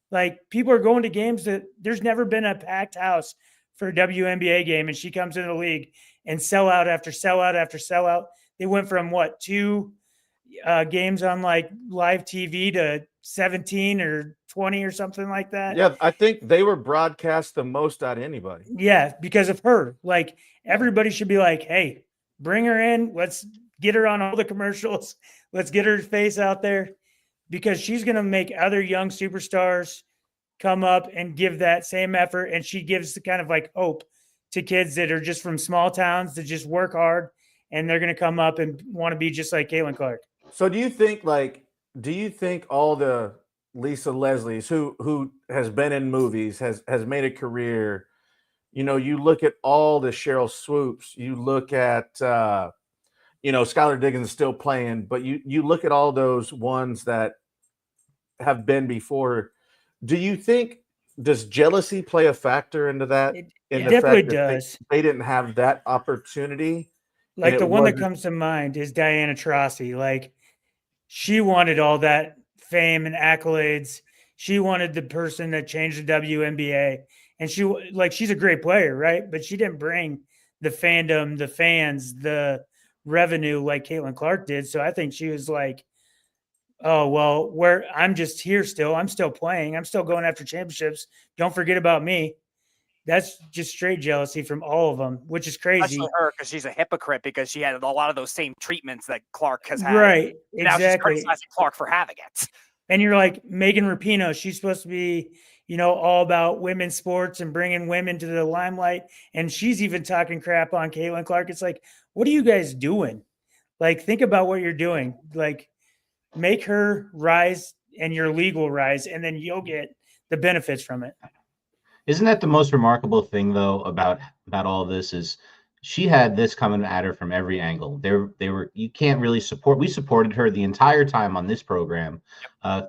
Like, people are going to games that there's never been a packed house for a WNBA game, and she comes into the league and sellout after sellout after sellout. They went from what, 2 games on like live TV to 17 or 20 or something like that. Yeah, I think they were broadcast the most out of anybody. Yeah, because of her. Like, everybody should be like, hey, bring her in. Let's get her on all the commercials. Let's get her face out there, because she's going to make other young superstars come up and give that same effort. And she gives the kind of like hope to kids that are just from small towns that just work hard, and they're going to come up and want to be just like Caitlin Clark. So do you think all the Lisa Leslie's who has been in movies, has made a career, you look at all the Cheryl Swoops, you look at Skylar Diggins is still playing, but you look at all those ones that have been before. Do you think, does jealousy play a factor into that? It definitely does. They didn't have that opportunity. Like, the one that comes to mind is Diana Taurasi. Like, she wanted all that fame and accolades. She wanted the person that changed the WNBA. And she's a great player, right? But she didn't bring the fandom, the fans, the revenue like Caitlin Clark did. So I think she was like, oh, well, I'm just here still. I'm still playing. I'm still going after championships. Don't forget about me. That's just straight jealousy from all of them, which is crazy. Especially her, because she's a hypocrite, because she had a lot of those same treatments that Clark has had. Right, Now she's exactly. criticizing Clark for having it. And you're like, Megan Rapinoe, she's supposed to be, all about women's sports and bringing women to the limelight. And she's even talking crap on Caitlin Clark. It's like, what are you guys doing? Like, think about what you're doing. Like, make her rise and your league will rise, and then you'll get the benefits from it. Isn't that the most remarkable thing, though, about all this is she had this coming at her from every angle. You can't really we supported her the entire time on this program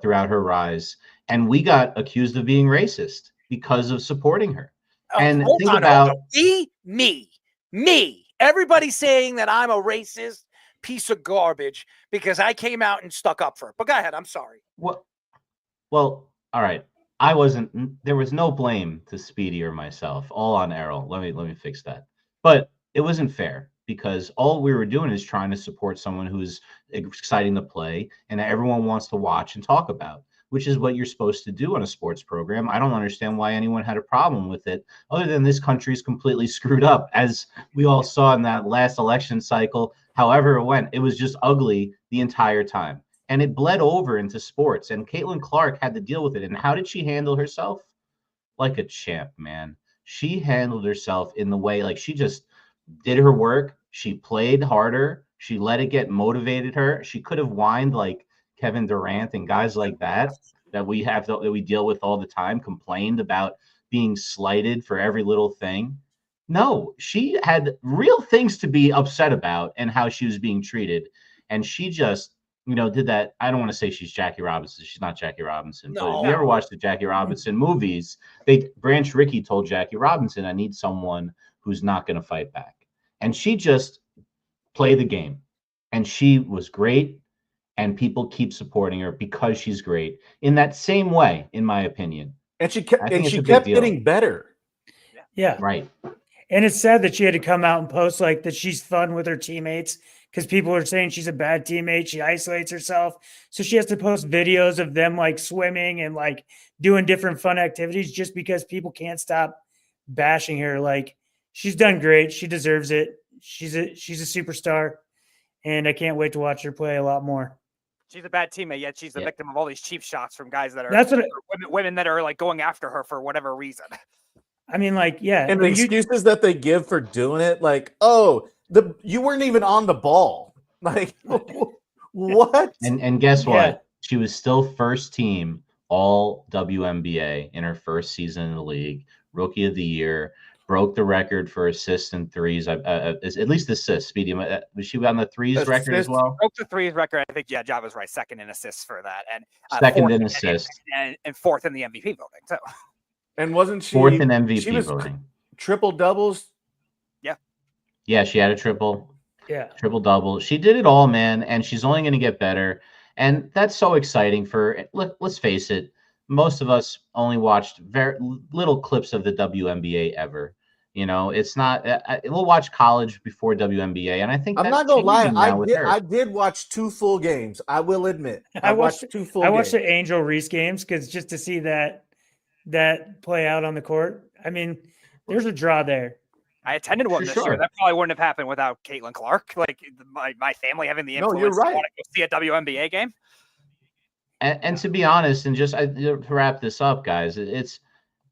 throughout her rise, and we got accused of being racist because of supporting her. And think about me. Everybody's saying that I'm a racist piece of garbage because I came out and stuck up for her. But go ahead. I'm sorry. Well, all right. There was no blame to Speedy or myself, all on Errol. Let me fix that. But it wasn't fair, because all we were doing is trying to support someone who's exciting to play and everyone wants to watch and talk about, which is what you're supposed to do on a sports program. I don't understand why anyone had a problem with it, other than this country's completely screwed up, as we all saw in that last election cycle. However it went, it was just ugly the entire time. And it bled over into sports, and Caitlin Clark had to deal with it. And how did she handle herself? Like a champ, man. She handled herself in the way, like, she just did her work. She played harder. She let it get motivated her. She could have whined like Kevin Durant and guys like that we deal with all the time, complained about being slighted for every little thing. No, she had real things to be upset about and how she was being treated. And she just, did that. I don't want to say she's Jackie Robinson. She's not Jackie Robinson. No. But if you ever watched the Jackie Robinson movies, Branch Rickey told Jackie Robinson, I need someone who's not going to fight back. And she just played the game. And she was great. And people keep supporting her because she's great in that same way, in my opinion. And she kept getting better. Yeah. Right. And it's sad that she had to come out and post like that she's fun with her teammates, because people are saying she's a bad teammate. She isolates herself. So she has to post videos of them like swimming and like doing different fun activities just because people can't stop bashing her. Like, she's done great. She deserves it. She's a superstar, and I can't wait to watch her play a lot more. She's a bad teammate, yet she's the victim of all these cheap shots from guys that are women that are like going after her for whatever reason. I mean, like, yeah. And the excuses that they give for doing it, like, oh, you weren't even on the ball. Like, what? And guess what? She was still first team all WNBA in her first season in the league, rookie of the year. broke the record for assists and threes. At least assists. Speedy, was she on the threes record as well? Broke the threes record. I think, yeah, Java's right. Second in assists for that. And second in assists. And fourth in the MVP voting, too. And wasn't she fourth in MVP she was voting? Triple doubles? Yeah. Yeah, she had a triple. Yeah. Triple double. She did it all, man, and she's only going to get better. And that's so exciting for, let's face it, most of us only watched very little clips of the WNBA ever. You know, it's not, we'll watch college before WNBA. And I think I'm that's not going to lie. changing now with her. I did watch 2 full games. I will admit. I watched 2 full I watched games. the Angel Reese games because just to see that play out on the court. I mean, there's a draw there. I attended one this year. That probably wouldn't have happened without Caitlin Clark. Like my family having the influence. No, you're right. To want to go see a WNBA game. And to be honest, and just to wrap this up, guys,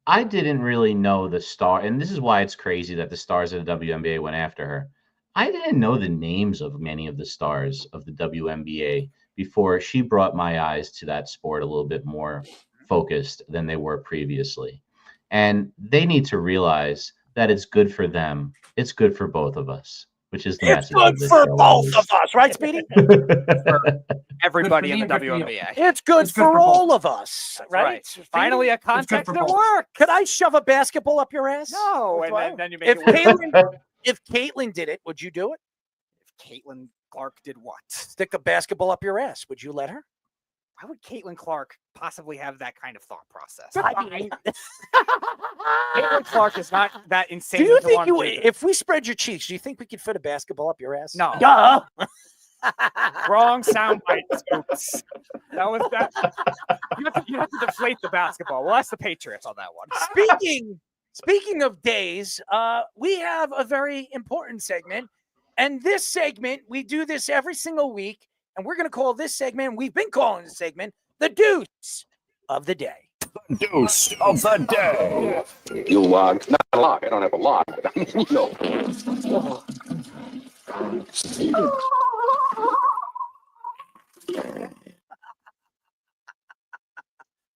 I didn't really know the star, and this is why it's crazy that the stars of the WNBA went after her. I didn't know the names of many of the stars of the WNBA before she brought my eyes to that sport a little bit more focused than they were previously. And they need to realize that it's good for them. It's good for both of us, which is the It's message. good for both of us, right, Speedy? Everybody in the WNBA. It's good for all of us, right? Finally, a context that works. Could I shove a basketball up your ass? No, and then you make If it work. if Caitlin did it, would you do it? If Caitlin Clark did what? Stick a basketball up your ass. Would you let her? Why would Caitlin Clark possibly have that kind of thought process? Caitlin Clark is not that insane. Do you to think want to do if we spread your cheeks, do you think we could fit a basketball up your ass? No. Duh. Wrong soundbite, Scoops. That was that. You have to deflate the basketball. Well, that's the Patriots on that one. Speaking of days, we have a very important segment. And this segment, we do this every single week. And we're going to call this segment, we've been calling this segment, the Deuce of the Day. The Deuce of the Day. You log. Not a log. I don't have a log. But I mean, you know.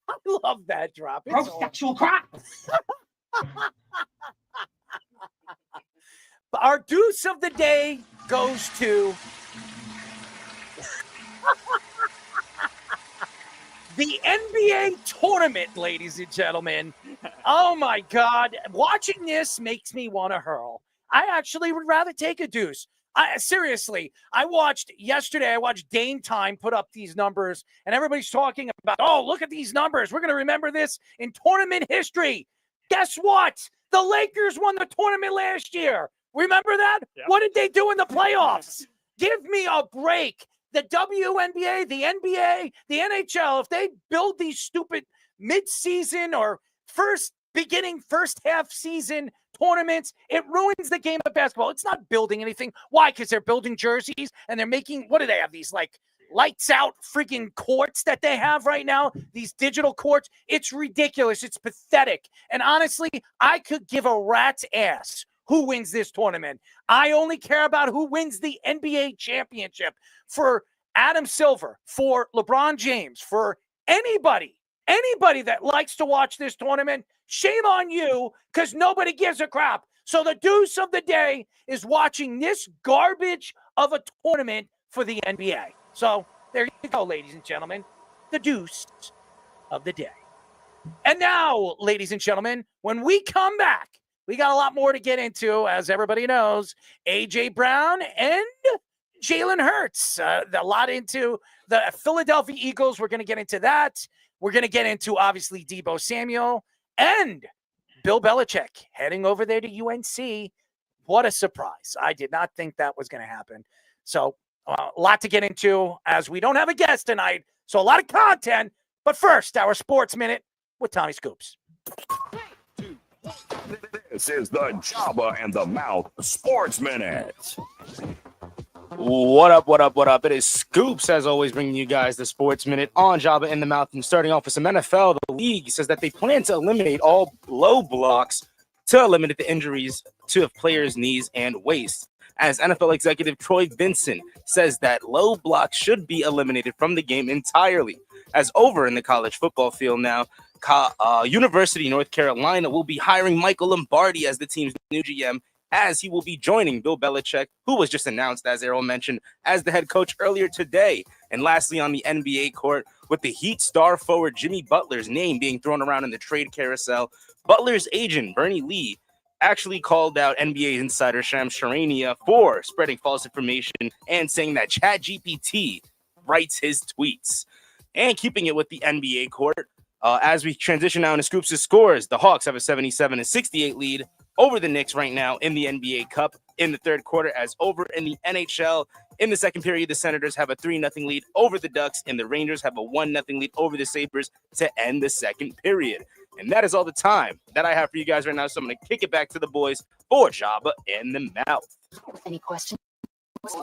I love that drop. It's Gross sexual crap. Our Deuce of the Day goes to the NBA tournament, ladies and gentlemen. Oh, my God. Watching this makes me want to hurl. I actually would rather take a deuce. Seriously, I watched Dame Time put up these numbers, and everybody's talking about, oh, look at these numbers. We're going to remember this in tournament history. Guess what? The Lakers won the tournament last year. Remember that? Yeah. What did they do in the playoffs? Give me a break. The WNBA, the NBA, the NHL, if they build these stupid mid-season or first half season tournaments, it ruins the game of basketball. It's not building anything. Why? Because they're building jerseys and they're making, what do they have? These like lights out freaking courts that they have right now, these digital courts. It's ridiculous. It's pathetic. And honestly, I could give a rat's ass who wins this tournament. I only care about who wins the NBA championship. For Adam Silver, for LeBron James, for anybody that likes to watch this tournament, shame on you, because nobody gives a crap. So the Deuce of the Day is watching this garbage of a tournament for the NBA. So there you go, ladies and gentlemen, the Deuce of the Day. And now, ladies and gentlemen, when we come back, we got a lot more to get into, as everybody knows. A.J. Brown and Jalen Hurts. A lot into the Philadelphia Eagles. We're going to get into that. We're going to get into, obviously, Deebo Samuel and Bill Belichick heading over there to UNC. What a surprise. I did not think that was going to happen. So a lot to get into, as we don't have a guest tonight. So a lot of content. But first, our Sports Minute with Tommy Scoops. This is the Jabba and the Mouth Sports Minute. What up? It is Scoops, as always, bringing you guys the Sports Minute on Jabba in the Mouth. And starting off with some NFL, the league says that they plan to eliminate all low blocks to eliminate the injuries to players' knees and waist. As NFL executive Troy Vincent says that low blocks should be eliminated from the game entirely. As over in the college football field now, University of North Carolina will be hiring Michael Lombardi as the team's new GM, as he will be joining Bill Belichick, who was just announced, as Errol mentioned, as the head coach earlier today. And lastly, on the NBA court, with the Heat star forward Jimmy Butler's name being thrown around in the trade carousel, Butler's agent, Bernie Lee, actually called out NBA insider Shams Charania for spreading false information and saying that ChatGPT writes his tweets. And keeping it with the NBA court, as we transition now into Scoops' scores, the Hawks have a 77-68 lead over the Knicks right now in the NBA Cup in the third quarter. As over in the NHL, in the second period, the Senators have a 3-0 lead over the Ducks, and the Rangers have a 1-0 lead over the Sabres to end the second period. And that is all the time that I have for you guys right now, so I'm going to kick it back to the boys for Jabba in the Mouth. Any questions? This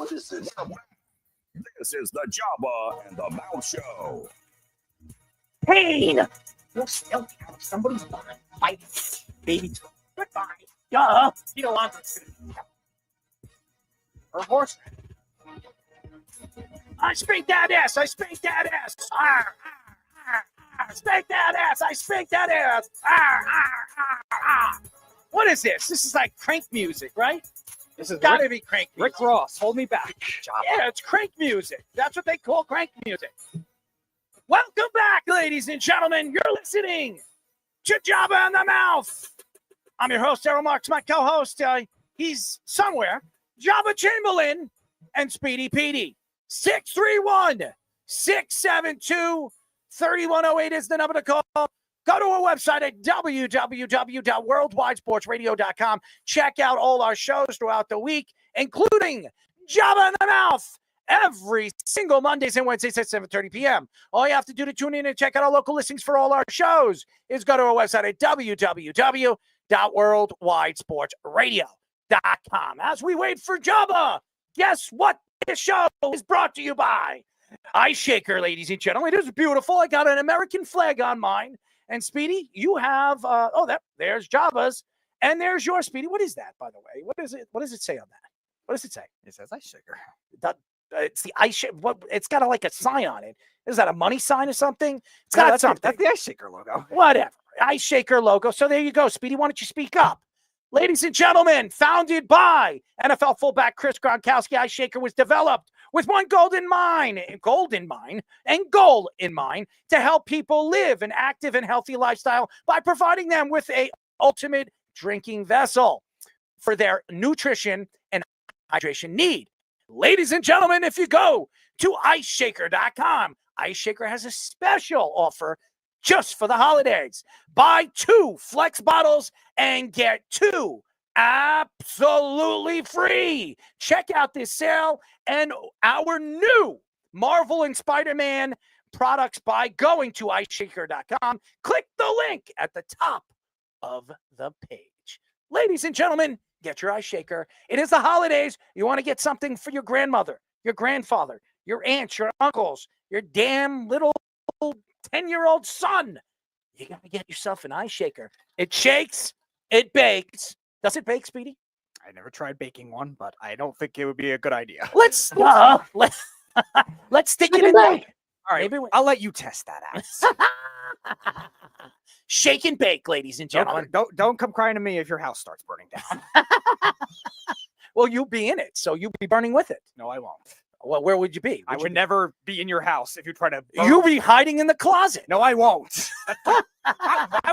is the Jabba and the Mouth Show. Pain! You're still out of somebody's mind. Fight, baby. Goodbye. Duh. You don't want this. Or horse. I spank that ass. I spank that ass. Arr, arr, arr. Spank that ass. I spank that ass. Arr, arr, arr, arr. What is this? This is like crank music, right? This is gotta be crank music. Rick Ross, hold me back. Yeah, it's crank music. That's what they call crank music. Welcome back, ladies and gentlemen. You're listening to Jabba in the Mouth. I'm your host, Errol Marks, my co-host. He's somewhere. Jabba Chamberlain and Speedy Petey. 631-672-3108 is the number to call. Go to our website at www.worldwidesportsradio.com. Check out all our shows throughout the week, including Jabba in the Mouth, every single Mondays and Wednesdays at 7:30 p.m. All you have to do to tune in and check out our local listings for all our shows is go to our website at www.worldwidesportsradio.com. As we wait for Jabba, guess what this show is brought to you by? Ice Shaker, ladies and gentlemen. It is beautiful. I got an American flag on mine. And Speedy, you have, there's Jabba's, and there's your Speedy. What is that, by the way? What is it? What does it say on that? What does it say? It says Ice Shaker. It's the ice shaker. What? It's got like a sign on it. Is that a money sign or something? It's got something. That's the Ice Shaker logo. Whatever. Ice Shaker logo. So there you go, Speedy. Why don't you speak up? Ladies and gentlemen, founded by NFL fullback Chris Gronkowski, Ice Shaker was developed with one goal in mind to help people live an active and healthy lifestyle by providing them with a ultimate drinking vessel for their nutrition and hydration need. Ladies and gentlemen, if you go to iceshaker.com, Ice Shaker has a special offer just for the holidays. Buy 2 Flex bottles and get 2 absolutely free. Check out this sale and our new Marvel and Spider-Man products by going to iceshaker.com. Click the link at the top of the page. Ladies and gentlemen, get your Ice Shaker. It is the holidays. You want to get something for your grandmother, your grandfather, your aunts, your uncles, your damn little 10-year-old son. You got to get yourself an Ice Shaker. It shakes, it bakes. Does it bake, Speedy? I never tried baking one, but I don't think it would be a good idea. Let's stick it in there. All right, I'll let you test that out. Shake and bake, ladies and gentlemen. Don't come crying to me if your house starts burning down. Well, you'll be in it, so you'll be burning with it. No, I won't. Well, where would you be? I would never be in your house if you try to. You'll be hiding in the closet. No, I won't. Why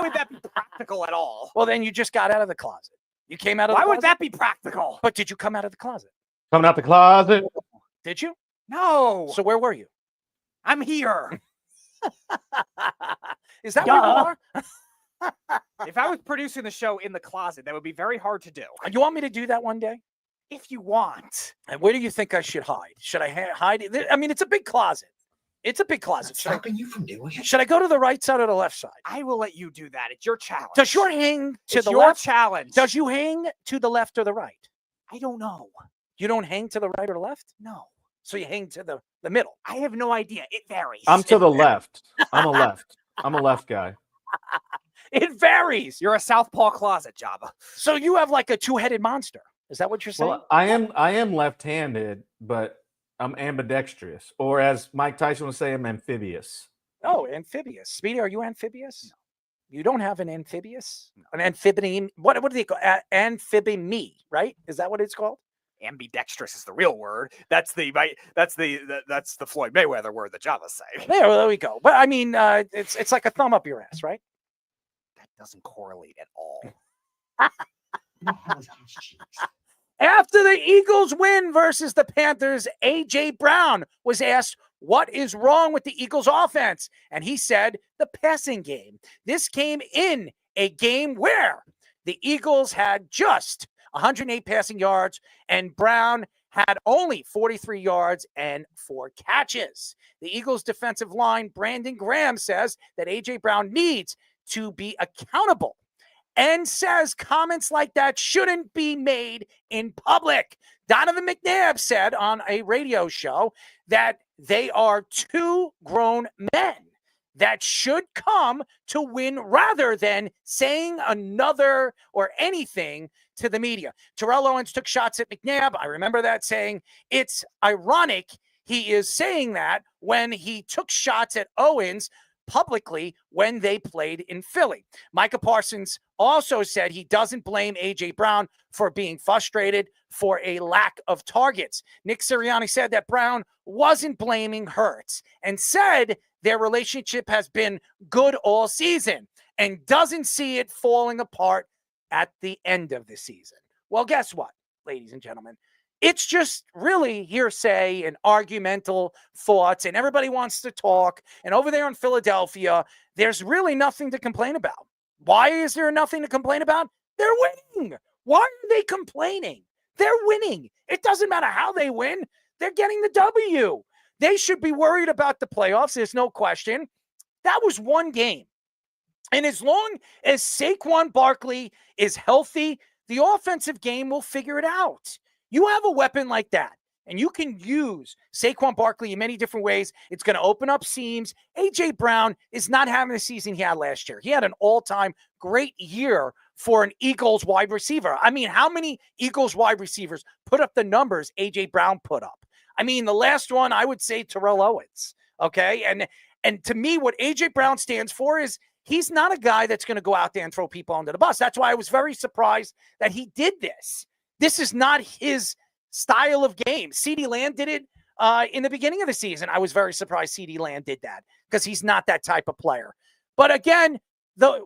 would that be practical at all? Well, then you just got out of the closet. You came out of the Why closet? would that be practical? But did you come out of the closet? Coming out the closet. Did you? No. So where were you? I'm here. Is that where you are? If I was producing the show in the closet, that would be very hard to do. You want me to do that one day? If you want. And where do you think I should hide? Should I hide it? I mean, it's a big closet. It's a big closet. Stopping you from doing it. Should I go to the right side or the left side? I will let you do that. It's your challenge. Does your hang to It's the your left? challenge. Does you hang to the left or the right? I don't know. You don't hang to the right or the left? No. So you hang to the middle. I have no idea. It varies. I'm to the left. I'm a left. I'm a left guy. It varies. You're a southpaw closet, Jabba. So you have like a two-headed monster. Is that what you're saying? Well, I am left-handed, but I'm ambidextrous, or as Mike Tyson would say, I'm amphibious. Oh, amphibious. Speedy, are you amphibious? You don't have an amphibious? An amphibian? What do they call amphibimy, right? Is that what it's called? Ambidextrous is the real word. That's the Floyd Mayweather word that Java's saying. Yeah, well, there we go. But I mean, it's like a thumb up your ass, right? That doesn't correlate at all. After the Eagles win versus the Panthers, A.J. Brown was asked, what is wrong with the Eagles offense? And he said, the passing game. This came in a game where the Eagles had just 108 passing yards and Brown had only 43 yards and 4 catches. The Eagles defensive line, Brandon Graham, says that A.J. Brown needs to be accountable and says comments like that shouldn't be made in public. Donovan McNabb said on a radio show that they are 2 grown men that should come to win rather than saying another or anything to the media. Terrell Owens took shots at McNabb. I remember that, saying it's ironic he is saying that when he took shots at Owens publicly when they played in Philly. Micah Parsons also said he doesn't blame A.J. Brown for being frustrated for a lack of targets. Nick Sirianni said that Brown wasn't blaming Hurts and said their relationship has been good all season and doesn't see it falling apart at the end of the season. Well, guess what, ladies and gentlemen? It's just really hearsay and argumental thoughts, and everybody wants to talk. And over there in Philadelphia, there's really nothing to complain about. Why is there nothing to complain about? They're winning. Why are they complaining? They're winning. It doesn't matter how they win. They're getting the W. They should be worried about the playoffs. There's no question. That was one game. And as long as Saquon Barkley is healthy, the offensive game will figure it out. You have a weapon like that, and you can use Saquon Barkley in many different ways. It's going to open up seams. A.J. Brown is not having the season he had last year. He had an all-time great year for an Eagles wide receiver. I mean, how many Eagles wide receivers put up the numbers A.J. Brown put up? I mean, the last one, I would say Terrell Owens, okay? And to me, what A.J. Brown stands for is he's not a guy that's going to go out there and throw people under the bus. That's why I was very surprised that he did this. This is not his style of game. CeeDee Lamb did it in the beginning of the season. I was very surprised CeeDee Lamb did that because he's not that type of player. But again,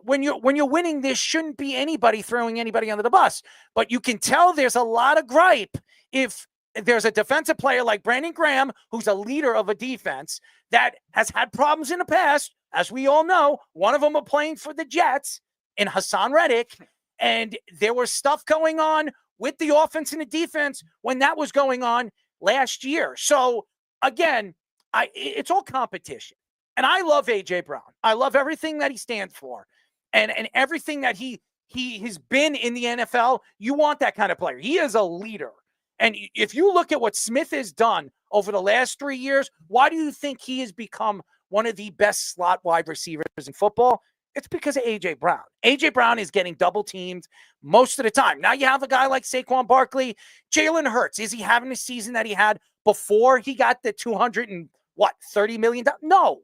when you're winning, there shouldn't be anybody throwing anybody under the bus. But you can tell there's a lot of gripe if there's a defensive player like Brandon Graham, who's a leader of a defense that has had problems in the past. As we all know, one of them are playing for the Jets in Hassan Reddick. And there was stuff going on with the offense and the defense when that was going on last year. So, again, it's all competition. And I love A.J. Brown. I love everything that he stands for and everything that he has been in the NFL. You want that kind of player. He is a leader. And if you look at what Smith has done over the last 3 years, why do you think he has become one of the best slot wide receivers in football? It's because of A.J. Brown. A.J. Brown is getting double teamed most of the time. Now you have a guy like Saquon Barkley. Jalen Hurts, is he having the season that he had before he got the $230 million? No.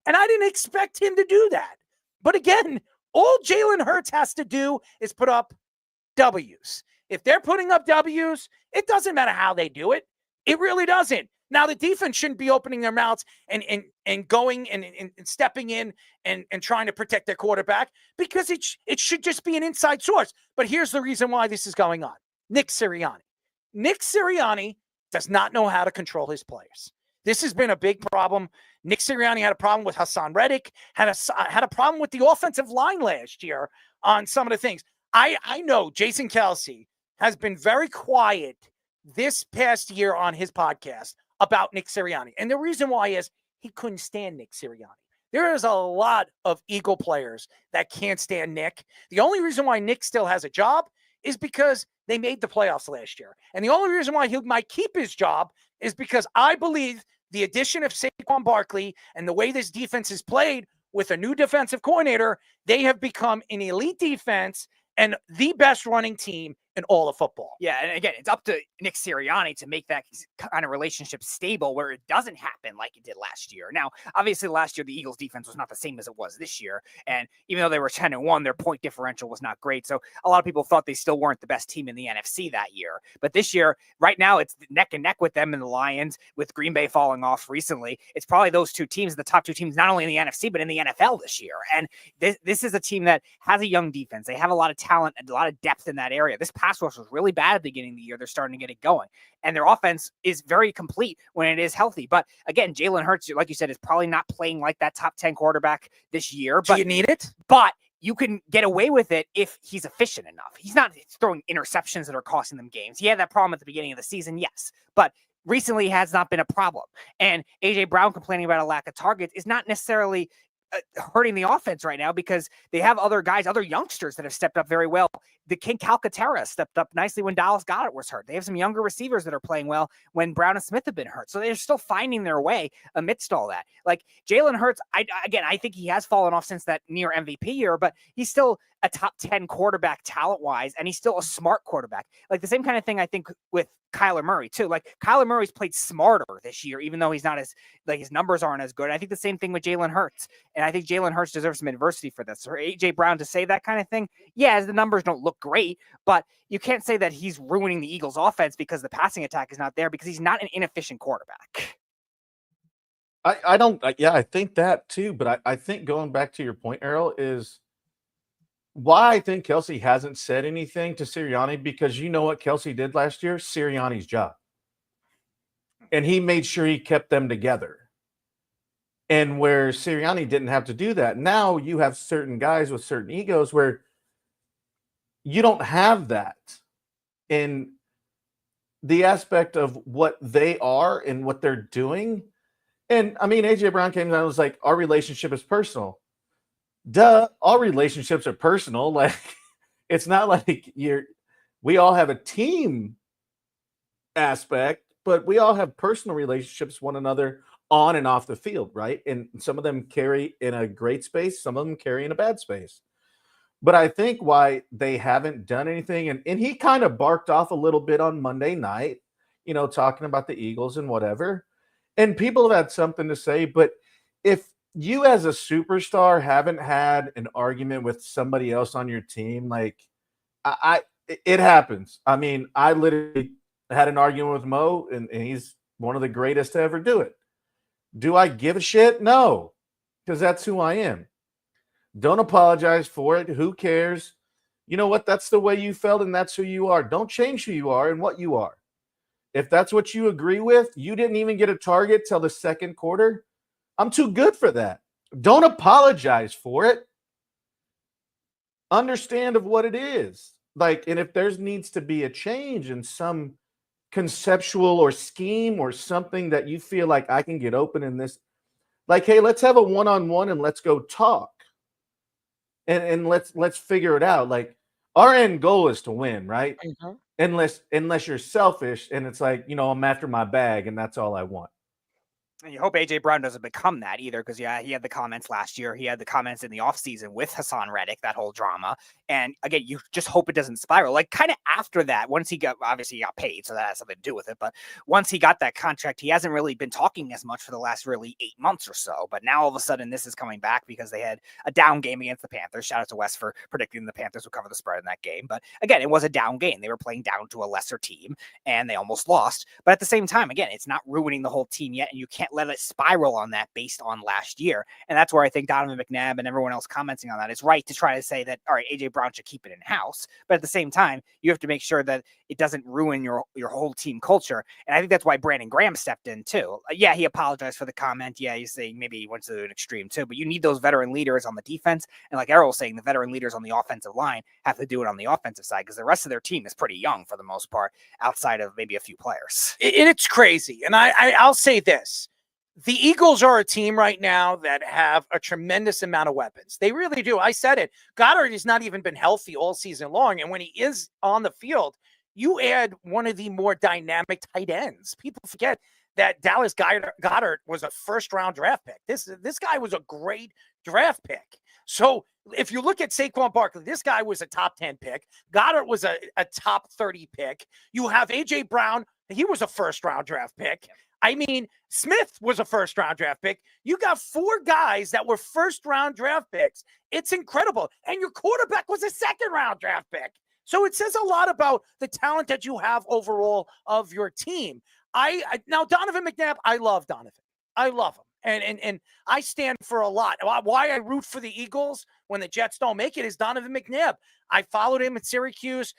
And I didn't expect him to do that. But again, all Jalen Hurts has to do is put up W's. If they're putting up W's, it doesn't matter how they do it. It really doesn't. Now, the defense shouldn't be opening their mouths and going and stepping in and trying to protect their quarterback because it should just be an inside source. But here's the reason why this is going on. Nick Sirianni. Nick Sirianni does not know how to control his players. This has been a big problem. Nick Sirianni had a problem with Hassan Reddick, had a problem with the offensive line last year on some of the things. I know Jason Kelsey has been very quiet this past year on his podcast about Nick Sirianni. And the reason why is he couldn't stand Nick Sirianni. There is a lot of Eagle players that can't stand Nick. The only reason why Nick still has a job is because they made the playoffs last year. And the only reason why he might keep his job is because I believe the addition of Saquon Barkley and the way this defense is played with a new defensive coordinator, they have become an elite defense and the best running team in all of football. Yeah, and again, it's up to Nick Sirianni to make that kind of relationship stable where it doesn't happen like it did last year. Now, obviously, last year the Eagles' defense was not the same as it was this year, and even though they were 10-1, their point differential was not great. So a lot of people thought they still weren't the best team in the NFC that year. But this year, right now, it's neck and neck with them and the Lions. With Green Bay falling off recently, it's probably those two teams, the top two teams, not only in the NFC but in the NFL this year. And this is a team that has a young defense. They have a lot of talent and a lot of depth in that area. This pass rush was really bad at the beginning of the year. They're starting to get it going. And their offense is very complete when it is healthy. But again, Jalen Hurts, like you said, is probably not playing like that top 10 quarterback this year. But do you need it? But you can get away with it if he's efficient enough. He's not throwing interceptions that are costing them games. He had that problem at the beginning of the season, yes. But recently has not been a problem. And A.J. Brown complaining about a lack of targets is not necessarily hurting the offense right now because they have other guys, other youngsters that have stepped up very well. The King Calcaterra stepped up nicely when Dallas Goedert was hurt. They have some younger receivers that are playing well when Brown and Smith have been hurt. So they're still finding their way amidst all that. Like Jalen Hurts, I think he has fallen off since that near MVP year, but he's still a top 10 quarterback talent-wise, and he's still a smart quarterback. Like the same kind of thing I think with Kyler Murray too. Like Kyler Murray's played smarter this year, even though he's not as like his numbers aren't as good. I think the same thing with Jalen Hurts. And I think Jalen Hurts deserves some adversity for this. For AJ Brown to say that kind of thing, yeah, the numbers don't look great, but you can't say that he's ruining the Eagles offense because the passing attack is not there because he's not an inefficient quarterback. I think that too, but I think going back to your point, Errol, is why I think Kelsey hasn't said anything to Sirianni, because you know what Kelsey did last year? Sirianni's job. And he made sure he kept them together. And where Sirianni didn't have to do that, now you have certain guys with certain egos where you don't have that in the aspect of what they are and what they're doing. And I mean, AJ Brown came out and was like, our relationship is personal. Duh, all relationships are personal. Like, it's not like we all have a team aspect, but we all have personal relationships with one another on and off the field, right? And some of them carry in a great space, some of them carry in a bad space. But I think why they haven't done anything, and he kind of barked off a little bit on Monday night, talking about the Eagles and whatever. And people have had something to say, but if you as a superstar haven't had an argument with somebody else on your team, like it happens. I mean, I literally had an argument with Mo, and he's one of the greatest to ever do it. Do I give a shit? No, because that's who I am. Don't apologize for it. Who cares? You know what? That's the way you felt, and that's who you are. Don't change who you are and what you are. If that's what you agree with, you didn't even get a target till the second quarter. I'm too good for that. Don't apologize for it. Understand of what it is. Like, and if there's needs to be a change in some conceptual or scheme or something that you feel like I can get open in this, like, hey, let's have a one-on-one and let's go talk. And let's figure it out. Like, our end goal is to win, right? Mm-hmm. Unless you're selfish and it's like, I'm after my bag and that's all I want. And you hope A.J. Brown doesn't become that either, because, yeah, he had the comments last year. He had the comments in the offseason with Hassan Reddick, that whole drama. And, again, you just hope it doesn't spiral. Like, kind of after that, once he got paid, so that has something to do with it. But once he got that contract, he hasn't really been talking as much for the last really 8 months or so. But now, all of a sudden, this is coming back because they had a down game against the Panthers. Shout out to Wes for predicting the Panthers would cover the spread in that game. But, again, it was a down game. They were playing down to a lesser team, and they almost lost. But at the same time, again, it's not ruining the whole team yet, and you can't let it spiral on that based on last year. And that's where I think Donovan McNabb and everyone else commenting on that is right to try to say that, all right, AJ Brown should keep it in house. But at the same time, you have to make sure that it doesn't ruin your whole team culture. And I think that's why Brandon Graham stepped in too. Yeah, he apologized for the comment. Yeah, he's saying maybe he went to an extreme too, but you need those veteran leaders on the defense. And like Errol was saying, the veteran leaders on the offensive line have to do it on the offensive side because the rest of their team is pretty young for the most part, outside of maybe a few players. It's crazy. And I'll say this. The Eagles are a team right now that have a tremendous amount of weapons. They really do. I said it. Goddard has not even been healthy all season long. And when he is on the field, you add one of the more dynamic tight ends. People forget that Dallas Goedert was a first-round draft pick. This guy was a great draft pick. So if you look at Saquon Barkley, this guy was a top 10 pick. Goddard was a top 30 pick. You have A.J. Brown. He was a first-round draft pick. I mean, Smith was a first-round draft pick. You got 4 guys that were first-round draft picks. It's incredible. And your quarterback was a second-round draft pick. So it says a lot about the talent that you have overall of your team. Now, Donovan McNabb, I love Donovan. I love him. And I stand for a lot. Why I root for the Eagles when the Jets don't make it is Donovan McNabb. I followed him at Syracuse.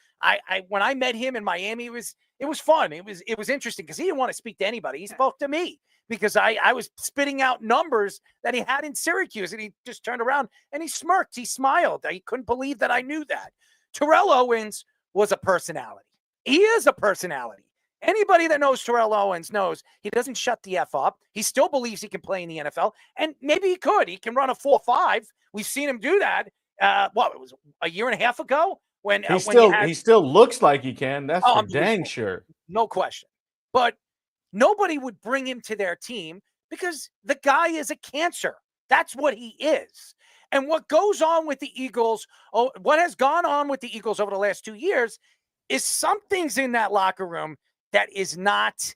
When I met him in Miami, it was fun. It was interesting because he didn't want to speak to anybody. He spoke to me because I was spitting out numbers that he had in Syracuse, and he just turned around and he smirked. He smiled. He couldn't believe that I knew that. Terrell Owens was a personality. He is a personality. Anybody that knows Terrell Owens knows he doesn't shut the F up. He still believes he can play in the NFL, and maybe he could. He can run a 4.5. We've seen him do that. It was a year and a half ago when he still looks like he can. That's for dang sure. No question. But nobody would bring him to their team because the guy is a cancer. That's what he is. And what goes on with the Eagles, what has gone on with the Eagles over the last 2 years is something's in that locker room that is not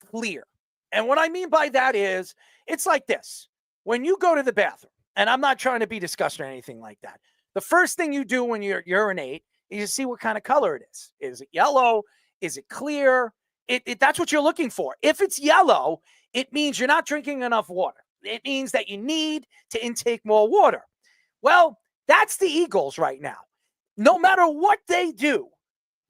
clear. And what I mean by that is, it's like this. When you go to the bathroom, and I'm not trying to be disgusting or anything like that, the first thing you do when you urinate is you see what kind of color it is. Is it yellow? Is it clear? That's what you're looking for. If it's yellow, it means you're not drinking enough water. It means that you need to intake more water. Well, that's the Eagles right now. No matter what they do,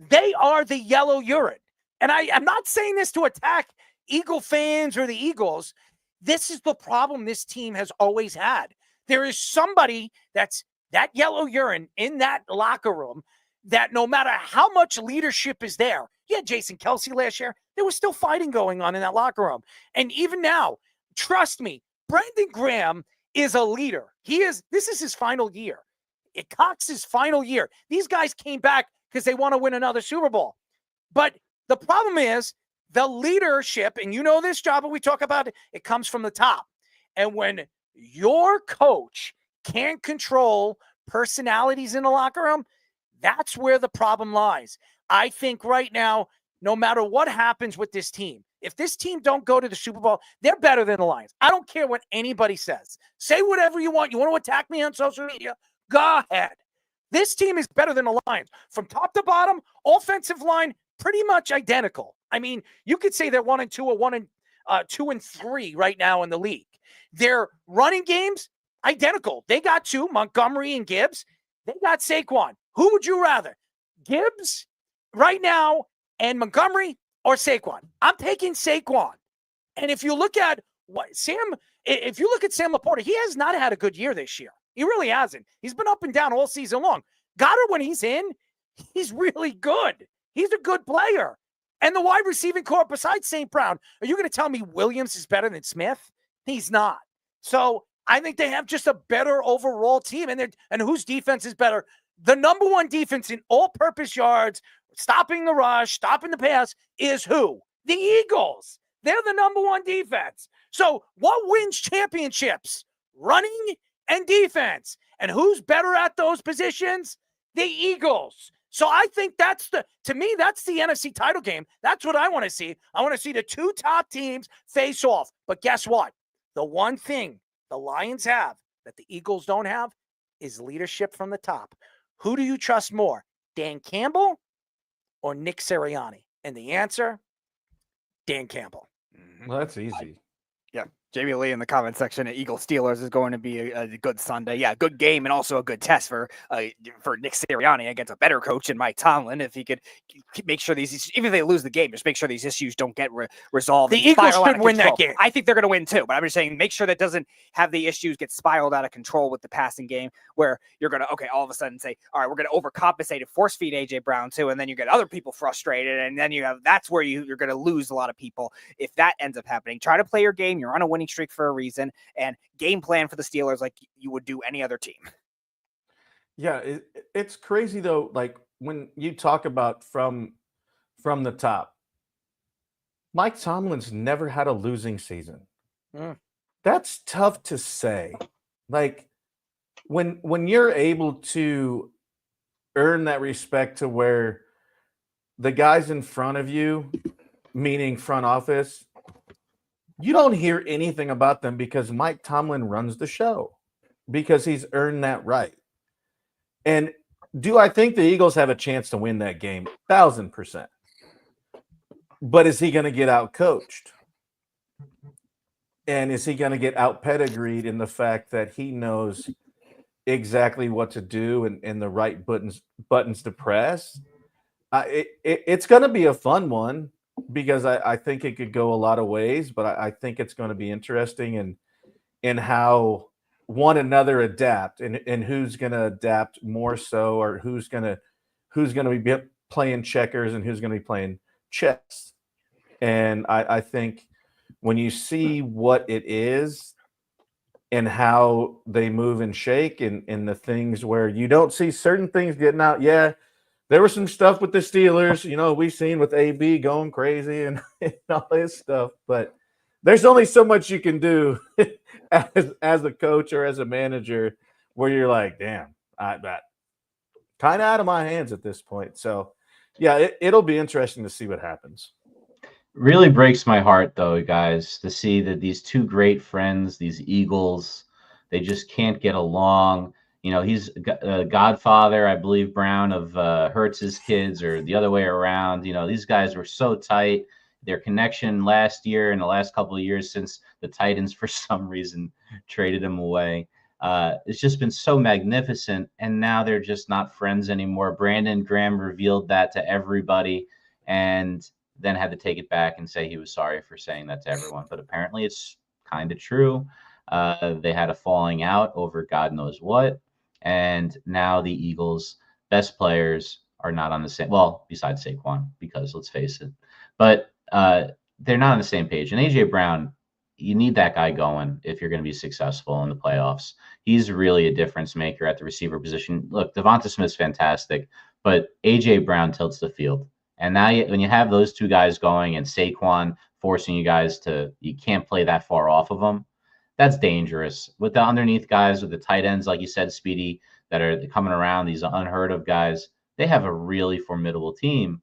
they are the yellow urine. And I'm not saying this to attack Eagle fans or the Eagles. This is the problem this team has always had. There is somebody that's that yellow urine in that locker room that no matter how much leadership is there, Jason Kelce last year, there was still fighting going on in that locker room. And even now, trust me, Brandon Graham is a leader. This is his final year. Cox's final year. These guys came back because they want to win another Super Bowl. But the problem is the leadership, and you know this job, but we talk about it, it comes from the top. And when your coach can't control personalities in the locker room, that's where the problem lies. I think right now, no matter what happens with this team, if this team don't go to the Super Bowl, they're better than the Lions. I don't care what anybody says. Say whatever you want. You want to attack me on social media? Go ahead. This team is better than the Lions. From top to bottom, offensive line, pretty much identical. I mean, you could say they're 1-2 or 2-3 right now in the league. Their running games, identical. They got 2, Montgomery and Gibbs. They got Saquon. Who would you rather? Gibbs right now and Montgomery or Saquon? I'm taking Saquon. And if you look at Sam Laporta, he has not had a good year this year. He really hasn't. He's been up and down all season long. Goddard, when he's in, he's really good. He's a good player. And the wide receiving corps besides St. Brown, are you going to tell me Williams is better than Smith? He's not. So I think they have just a better overall team. And whose defense is better? The number one defense in all-purpose yards, stopping the rush, stopping the pass, is who? The Eagles. They're the number one defense. So what wins championships? Running and defense. And who's better at those positions? The Eagles. So I think to me, that's the NFC title game. That's what I want to see. I want to see the 2 top teams face off. But guess what? The one thing the Lions have that the Eagles don't have is leadership from the top. Who do you trust more, Dan Campbell or Nick Sirianni? And the answer, Dan Campbell. Well, that's easy. Yeah. Jamie Lee in the comment section at Eagle Steelers is going to be a good Sunday. Yeah, good game and also a good test for Nick Sirianni against a better coach in Mike Tomlin. If he could make sure even if they lose the game, just make sure these issues don't get resolved. The Eagles should win that game. I think they're going to win too, but I'm just saying make sure that doesn't have the issues get spiraled out of control with the passing game where you're going to, all of a sudden say, all right, we're going to overcompensate and force feed A.J. Brown too, and then you get other people frustrated, and then that's where you're going to lose a lot of people if that ends up happening. Try to play your game. You're on a winning streak for a reason, and game plan for the Steelers like you would do any other team. Yeah, it's crazy though. Like when you talk about from the top, Mike Tomlin's never had a losing season. That's tough to say. Like when you're able to earn that respect to where the guys in front of you, meaning front office, you don't hear anything about them because Mike Tomlin runs the show, because he's earned that right. And do I think the Eagles have a chance to win that game? 1,000%. But is he going to get out coached? And is he going to get out pedigreed in the fact that he knows exactly what to do and the right buttons to press? It's going to be a fun one, because I think it could go a lot of ways, but I think it's going to be interesting in how one another adapt and who's going to adapt more so, or who's going to be playing checkers and who's going to be playing chess. And I think when you see what it is and how they move and shake and the things where you don't see certain things getting out. Yeah, there was some stuff with the Steelers, we've seen with AB going crazy and all this stuff, but there's only so much you can do as a coach or as a manager where you're like, damn, that kind of out of my hands at this point. So, yeah, it'll be interesting to see what happens. Really breaks my heart, though, guys, to see that these two great friends, these Eagles, they just can't get along. He's a godfather, I believe, Brown, of Hurts's kids, or the other way around. These guys were so tight. Their connection last year and the last couple of years since the Titans, for some reason, traded him away. It's just been so magnificent, and now they're just not friends anymore. Brandon Graham revealed that to everybody, and then had to take it back and say he was sorry for saying that to everyone. But apparently it's kind of true. They had a falling out over God knows what. And now the Eagles' best players are not on the same, well, besides Saquon, because let's face it. But they're not on the same page. And A.J. Brown, you need that guy going if you're going to be successful in the playoffs. He's really a difference maker at the receiver position. Look, Devonta Smith's fantastic, but A.J. Brown tilts the field. And now when you have those two guys going and Saquon forcing you guys you can't play that far off of them, that's dangerous. With the underneath guys, with the tight ends, like you said, Speedy, that are coming around, these unheard of guys, they have a really formidable team.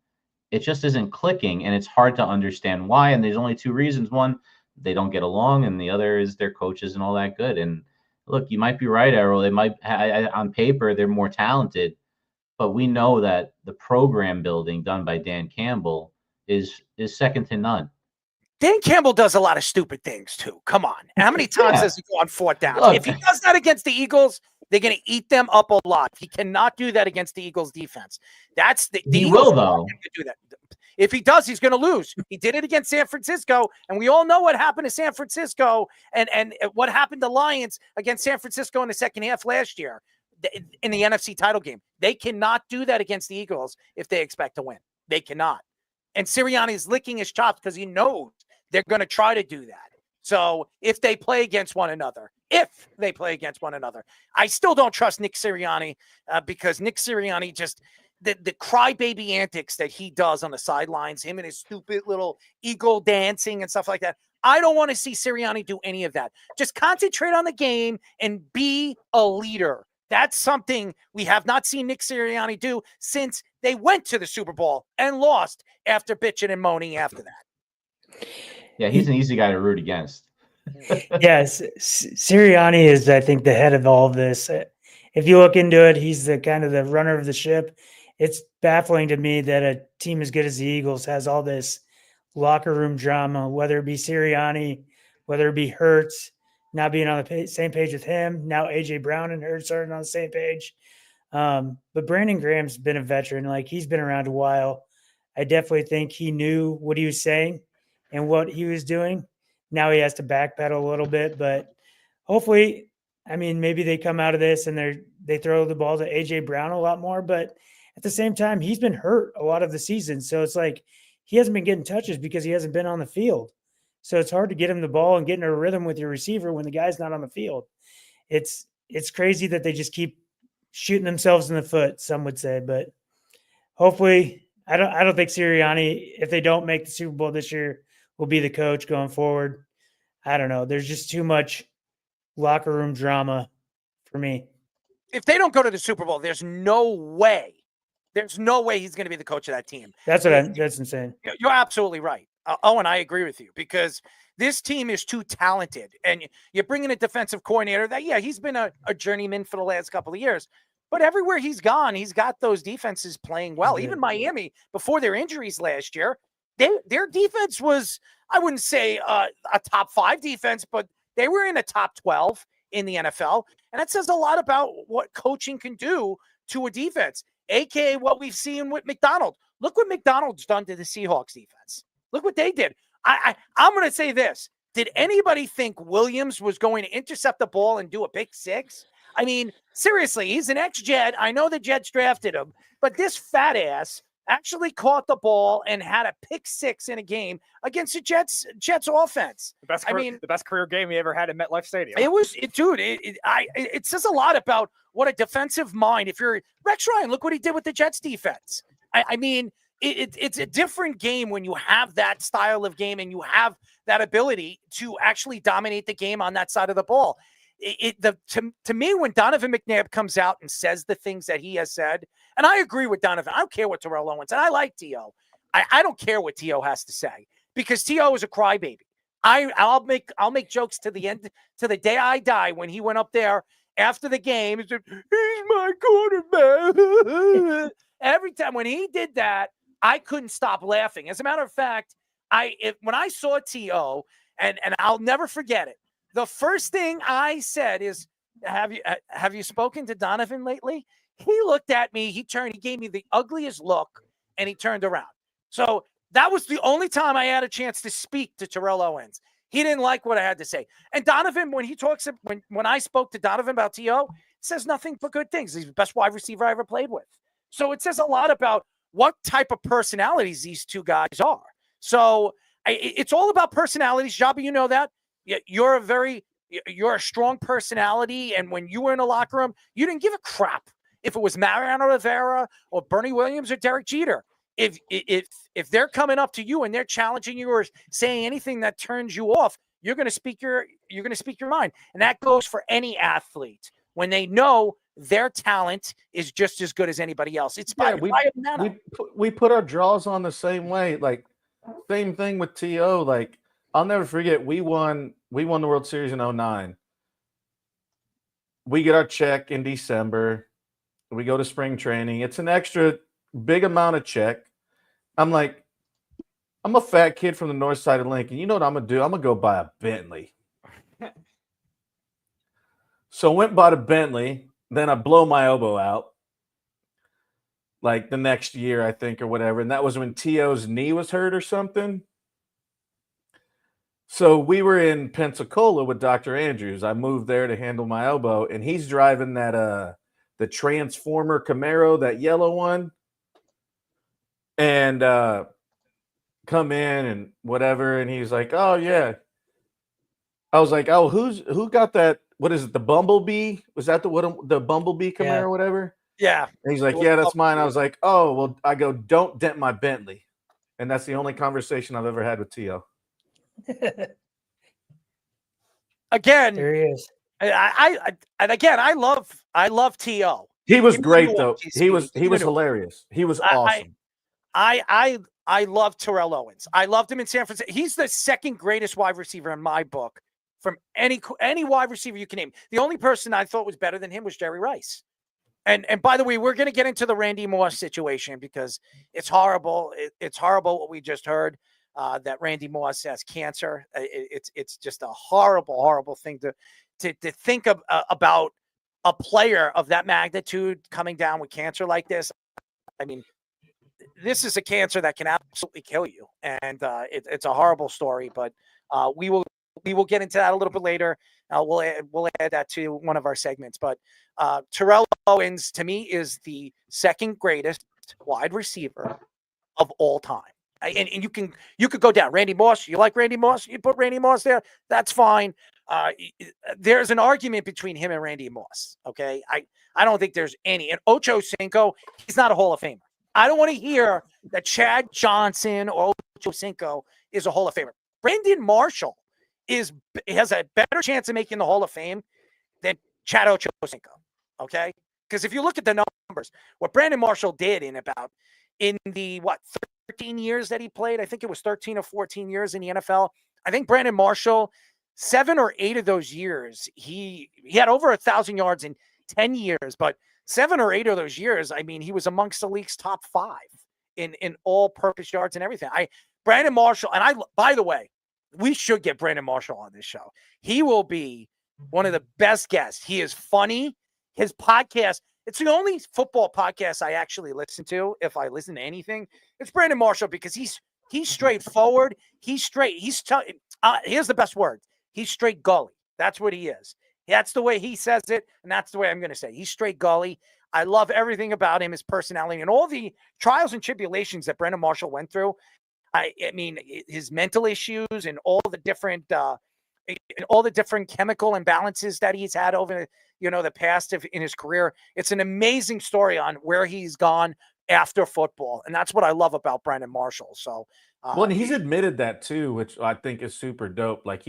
It just isn't clicking, and it's hard to understand why. And there's only two reasons. One, they don't get along, and the other is their coaches and all that good. And look, you might be right, Errol. They might, on paper, they're more talented. But we know that the program building done by Dan Campbell is second to none. Dan Campbell does a lot of stupid things too. Come on. How many times does he go on fourth down? Look, if he does that against the Eagles, they're going to eat them up a lot. He cannot do that against the Eagles defense. That's the he Eagles will, though. To do that. If he does, he's going to lose. He did it against San Francisco, and we all know what happened to San Francisco and what happened to Lions against San Francisco in the second half last year in the NFC title game. They cannot do that against the Eagles if they expect to win. They cannot. And Sirianni is licking his chops because he knows they're going to try to do that. So if they play against one another, I still don't trust Nick Sirianni because Nick Sirianni just the crybaby antics that he does on the sidelines, him and his stupid little eagle dancing and stuff like that. I don't want to see Sirianni do any of that. Just concentrate on the game and be a leader. That's something we have not seen Nick Sirianni do since they went to the Super Bowl and lost after bitching and moaning after that. Yeah, he's an easy guy to root against. Yes, Sirianni is, I think, the head of all of this. If you look into it, he's the kind of the runner of the ship. It's baffling to me that a team as good as the Eagles has all this locker room drama, whether it be Sirianni, whether it be Hurts, not being on the same page with him. Now A.J. Brown and Hurts aren't on the same page. But Brandon Graham's been a veteran. Like, he's been around a while. I definitely think he knew what he was saying and what he was doing. Now he has to backpedal a little bit, but hopefully, I mean, maybe they come out of this and they throw the ball to A.J. Brown a lot more, but at the same time, he's been hurt a lot of the season. So it's like he hasn't been getting touches because he hasn't been on the field. So it's hard to get him the ball and get in a rhythm with your receiver when the guy's not on the field. It's crazy that they just keep shooting themselves in the foot, some would say, but hopefully I don't think Sirianni, if they don't make the Super Bowl this year, will be the coach going forward. I don't know. There's just too much locker room drama for me. if they don't go to the Super Bowl, there's no way he's going to be the coach of that team. That's insane. You're absolutely right. Owen, I agree with you because this team is too talented. And you're bringing a defensive coordinator that, he's been a journeyman for the last couple of years. But everywhere he's gone, he's got those defenses playing well. Even Miami, before their injuries last year, their defense was, I wouldn't say a top 5 defense, but they were in the top 12 in the NFL. And that says a lot about what coaching can do to a defense, a.k.a. what we've seen with McDonald. Look what McDonald's done to the Seahawks defense. Look what they did. I'm going to say this. Did anybody think Williams was going to intercept the ball and do a pick six? I mean, seriously, he's an ex-Jet. I know the Jets drafted him, but this fat ass actually caught the ball and had a pick six in a game against the Jets offense. The best career game he ever had at MetLife Stadium. It says a lot about what a defensive mind. If you're Rex Ryan, look what he did with the Jets defense. It's a different game when you have that style of game and you have that ability to actually dominate the game on that side of the ball. To me, when Donovan McNabb comes out and says the things that he has said, and I agree with Donovan, I don't care what Terrell Owens, and I like T.O. I don't care what T.O. has to say because T.O. is a crybaby. I'll make jokes to the end, to the day I die. When he went up there after the game, he said, "He's my quarterback." Every time when he did that, I couldn't stop laughing. As a matter of fact, when I saw T.O., and I'll never forget it, the first thing I said is, have you spoken to Donovan lately? He looked at me, he gave me the ugliest look, and he turned around. So that was the only time I had a chance to speak to Terrell Owens. He didn't like what I had to say. And Donovan, when he talks, when I spoke to Donovan about T.O., says nothing but good things. He's the best wide receiver I ever played with. So it says a lot about what type of personalities these two guys are. So it's all about personalities. Jabi, you know that. You're a strong personality. And when you were in a locker room, you didn't give a crap if it was Mariano Rivera or Bernie Williams or Derek Jeter. If they're coming up to you and they're challenging you or saying anything that turns you off, you're going to speak your mind. And that goes for any athlete when they know their talent is just as good as anybody else. We put our draws on the same way. Like same thing with T.O. Like I'll never forget, we won the World Series in 2009. We get our check in December. We go to spring training. It's an extra big amount of check. I'm like, I'm a fat kid from the north side of Lincoln. You know what I'm going to do? I'm going to go buy a Bentley. So went bought a Bentley. Then I blow my elbow out. Like the next year, I think, or whatever. And that was when T.O.'s knee was hurt or something. So we were in Pensacola with Dr. Andrews. I moved there to handle my elbow. And he's driving that the Transformer Camaro, that yellow one. And come in and whatever. And he's like, "Oh, yeah." I was like, "Oh, who got that? What is it? The Bumblebee? Was that the Bumblebee Camaro or whatever?" Yeah. And he's like, "Yeah, that's mine." I was like, "Oh, well," I go, "Don't dent my Bentley." And that's the only conversation I've ever had with T.O. Again, there he is. I love T.O. He was great though. He was hilarious. He was awesome. I love Terrell Owens. I loved him in San Francisco. He's the second greatest wide receiver in my book from any wide receiver you can name. The only person I thought was better than him was Jerry Rice. And by the way, we're going to get into the Randy Moss situation because it's horrible. It's horrible what we just heard, that Randy Moss has cancer. It's just a horrible, horrible thing to think of, about a player of that magnitude coming down with cancer like this. I mean, this is a cancer that can absolutely kill you. And it's a horrible story, but we will get into that a little bit later. We'll add that to one of our segments. But Terrell Owens, to me, is the second greatest wide receiver of all time. And you could go down. Randy Moss, you like Randy Moss? You put Randy Moss there, that's fine. There's an argument between him and Randy Moss, okay? I don't think there's any. And Ocho Cinco, he's not a Hall of Famer. I don't want to hear that Chad Johnson or Ocho Cinco is a Hall of Famer. Brandon Marshall has a better chance of making the Hall of Fame than Chad Ocho Cinco. Okay. Because if you look at the numbers, what Brandon Marshall did in the 13 years that he played, I think it was 13 or 14 years in the NFL. I think Brandon Marshall, 7 or 8 of those years, he had over 1,000 yards in 10 years, but 7 or 8 of those years, I mean, he was amongst the league's top 5 in all-purpose yards and everything. Brandon Marshall, and by the way, we should get Brandon Marshall on this show. He will be one of the best guests. He is funny. His podcast, it's the only football podcast I actually listen to. If I listen to anything, it's Brandon Marshall because he's straightforward. He's straight. Here's the best word. He's straight gully. That's what he is. That's the way he says it, and that's the way I'm going to say it. He's straight gully. I love everything about him, his personality, and all the trials and tribulations that Brandon Marshall went through. I mean, his mental issues and all the different chemical imbalances that he's had over, the past in his career. It's an amazing story on where he's gone after football, and that's what I love about Brandon Marshall. So, well, and he's admitted that too, which I think is super dope. Like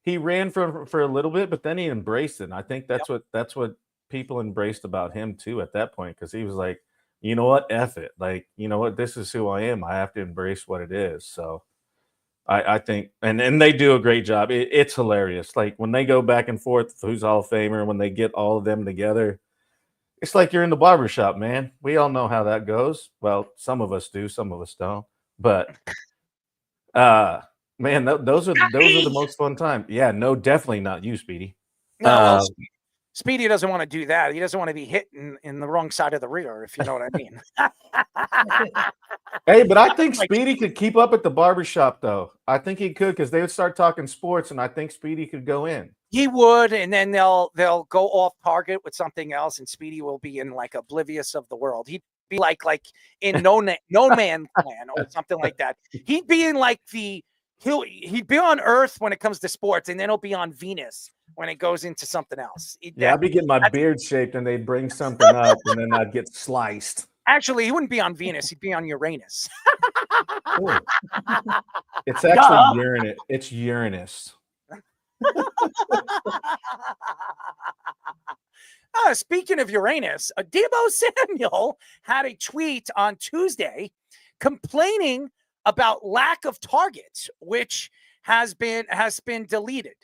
he ran for a little bit, but then he embraced it. And I think that's what people embraced about him too at that point, because he was like, you know what, F it. Like, you know what, this is who I am. I have to embrace what it is. So I think, and they do a great job. It's hilarious. Like when they go back and forth, who's Hall of Famer, when they get all of them together, it's like you're in the barbershop, man. We all know how that goes. Well, some of us do, some of us don't. But man, those are the most fun time. Yeah, no, definitely not you, Speedy. No, Speedy doesn't want to do that. He doesn't want to be hit in the wrong side of the rear, if you know what I mean. Hey, but I think Speedy could keep up at the barbershop, though. I think he could, because they would start talking sports, and I think Speedy could go in. He would, and then they'll go off target with something else, and Speedy will be in like oblivious of the world. He'd be like in no man's land or something like that. He'd be in like he'd be on Earth when it comes to sports, and then he'll be on Venus when it goes into something else. I'd be getting my beard shaped, and they'd bring something up, and then I'd get sliced. Actually, he wouldn't be on Venus. He'd be on Uranus. It's actually Uranus. It's Uranus. Speaking of Uranus, Deebo Samuel had a tweet on Tuesday complaining about lack of targets, which has been deleted.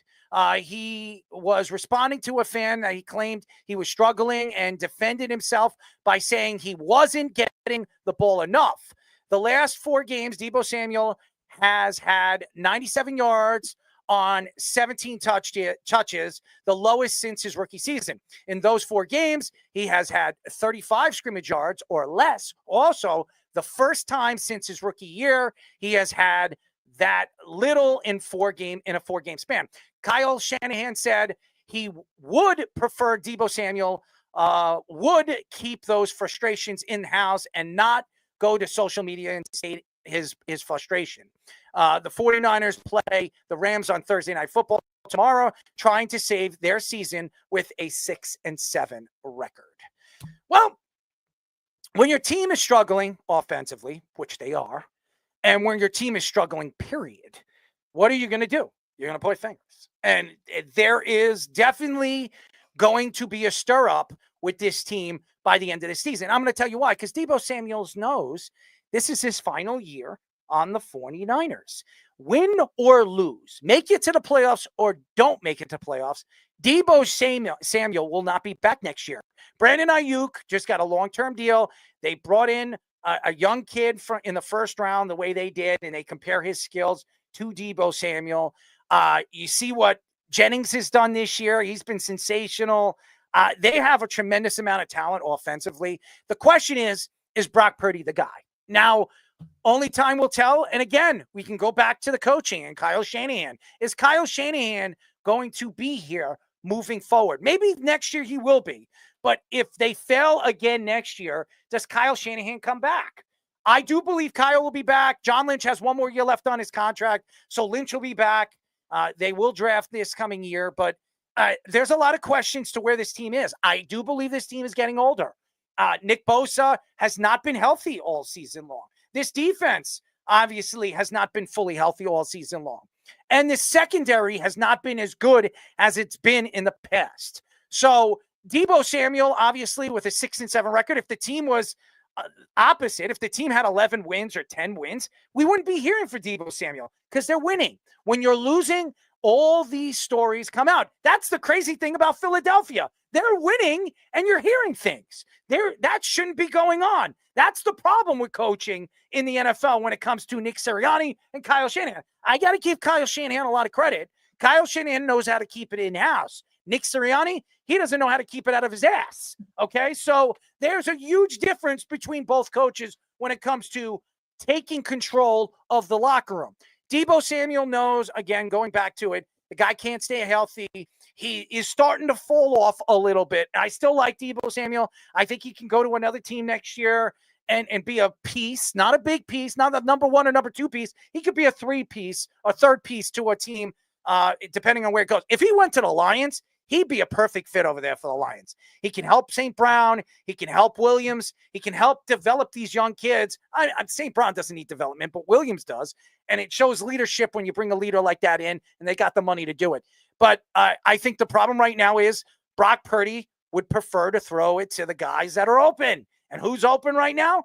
He was responding to a fan that he claimed he was struggling and defended himself by saying he wasn't getting the ball enough. The last 4 games, Deebo Samuel has had 97 yards on 17 touches, the lowest since his rookie season. In those 4 games, he has had 35 scrimmage yards or less. Also, the first time since his rookie year, he has had that little in a 4-game span. Kyle Shanahan said he would prefer Deebo Samuel would keep those frustrations in-house and not go to social media and state his frustration. The 49ers play the Rams on Thursday Night Football tomorrow, trying to save their season with a 6-7 record. Well, when your team is struggling offensively, which they are, and when your team is struggling, period, what are you going to do? You're going to point fingers. And there is definitely going to be a stir up with this team by the end of the season. I'm going to tell you why, because Deebo Samuel knows this is his final year on the 49ers. Win or lose, make it to the playoffs or don't make it to playoffs, Deebo Samuel will not be back next year. Brandon Ayuk just got a long-term deal. They brought in a young kid in the first round the way they did, and they compare his skills to Deebo Samuel. You see what Jennings has done this year. He's been sensational. They have a tremendous amount of talent offensively. The question is Brock Purdy the guy? Now, only time will tell. And again, we can go back to the coaching and Kyle Shanahan. Is Kyle Shanahan going to be here moving forward? Maybe next year he will be. But if they fail again next year, does Kyle Shanahan come back? I do believe Kyle will be back. John Lynch has 1 more year left on his contract, so Lynch will be back. They will draft this coming year, but there's a lot of questions to where this team is. I do believe this team is getting older. Nick Bosa has not been healthy all season long. This defense obviously has not been fully healthy all season long. And the secondary has not been as good as it's been in the past. So Deebo Samuel, obviously, with a 6-7 record, if the team was opposite, if the team had 11 wins or 10 wins, we wouldn't be hearing for Deebo Samuel because they're winning. When you're losing, all these stories come out. That's the crazy thing about Philadelphia. They're winning and you're hearing things. That shouldn't be going on. That's the problem with coaching in the NFL when it comes to Nick Sirianni and Kyle Shanahan. I got to give Kyle Shanahan a lot of credit. Kyle Shanahan knows how to keep it in-house. Nick Sirianni, he doesn't know how to keep it out of his ass. Okay, so there's a huge difference between both coaches when it comes to taking control of the locker room. Deebo Samuel knows, again, going back to it, the guy can't stay healthy. He is starting to fall off a little bit. I still like Deebo Samuel. I think he can go to another team next year and be a piece, not a big piece, not the number 1 or number 2 piece. He could be a 3-piece or 3rd piece to a team, depending on where it goes. If he went to the Lions, he'd be a perfect fit over there for the Lions. He can help St. Brown. He can help Williams. He can help develop these young kids. St. Brown doesn't need development, but Williams does. And it shows leadership when you bring a leader like that in, and they got the money to do it. But I think the problem right now is Brock Purdy would prefer to throw it to the guys that are open. And who's open right now?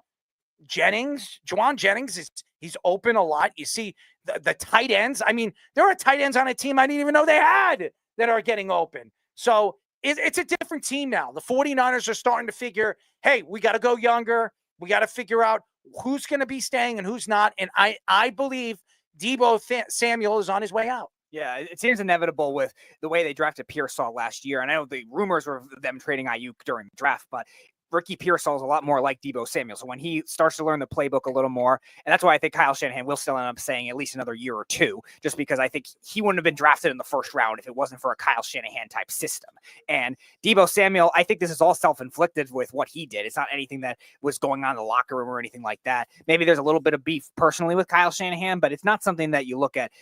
Juwan Jennings, he's open a lot. You see the tight ends. I mean, there are tight ends on a team I didn't even know they had that are getting open. So it's a different team now. The 49ers are starting to figure, hey, we got to go younger. We got to figure out who's going to be staying and who's not. And I believe Deebo Samuel is on his way out. Yeah, it seems inevitable with the way they drafted Pearsall last year. And I know the rumors were of them trading Ayuk during the draft, but Ricky Pearsall is a lot more like Deebo Samuel. So when he starts to learn the playbook a little more, and that's why I think Kyle Shanahan will still end up saying at least another year or two, just because I think he wouldn't have been drafted in the first round if it wasn't for a Kyle Shanahan type system. And Deebo Samuel, I think this is all self-inflicted with what he did. It's not anything that was going on in the locker room or anything like that. Maybe there's a little bit of beef personally with Kyle Shanahan, but it's not something that you look at.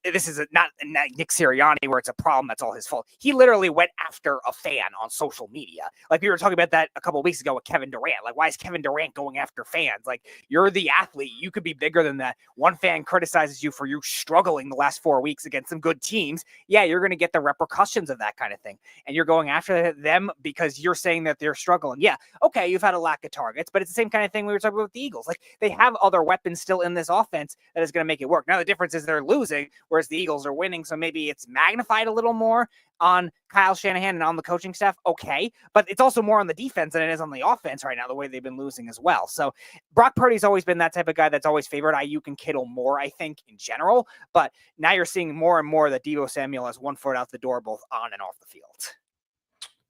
This is not Nick Sirianni where it's a problem that's all his fault. He literally went after a fan on social media. Like we were talking about that a couple of weeks ago with Kevin Durant. Like, why is Kevin Durant going after fans? Like, you're the athlete. You could be bigger than that. One fan criticizes you for you struggling the last 4 weeks against some good teams. Yeah, you're going to get the repercussions of that kind of thing. And you're going after them because you're saying that they're struggling. Yeah, okay, you've had a lack of targets, but it's the same kind of thing we were talking about with the Eagles. Like, they have other weapons still in this offense that is going to make it work. Now, the difference is they're losing, whereas the Eagles are winning. So maybe it's magnified a little more on Kyle Shanahan and on the coaching staff. Okay. But it's also more on the defense than it is on the offense right now, the way they've been losing as well. So Brock Purdy's always been that type of guy that's always favored Ayuk and Kittle more, I think, in general. But now you're seeing more and more that Deebo Samuel has 1 foot out the door, both on and off the field.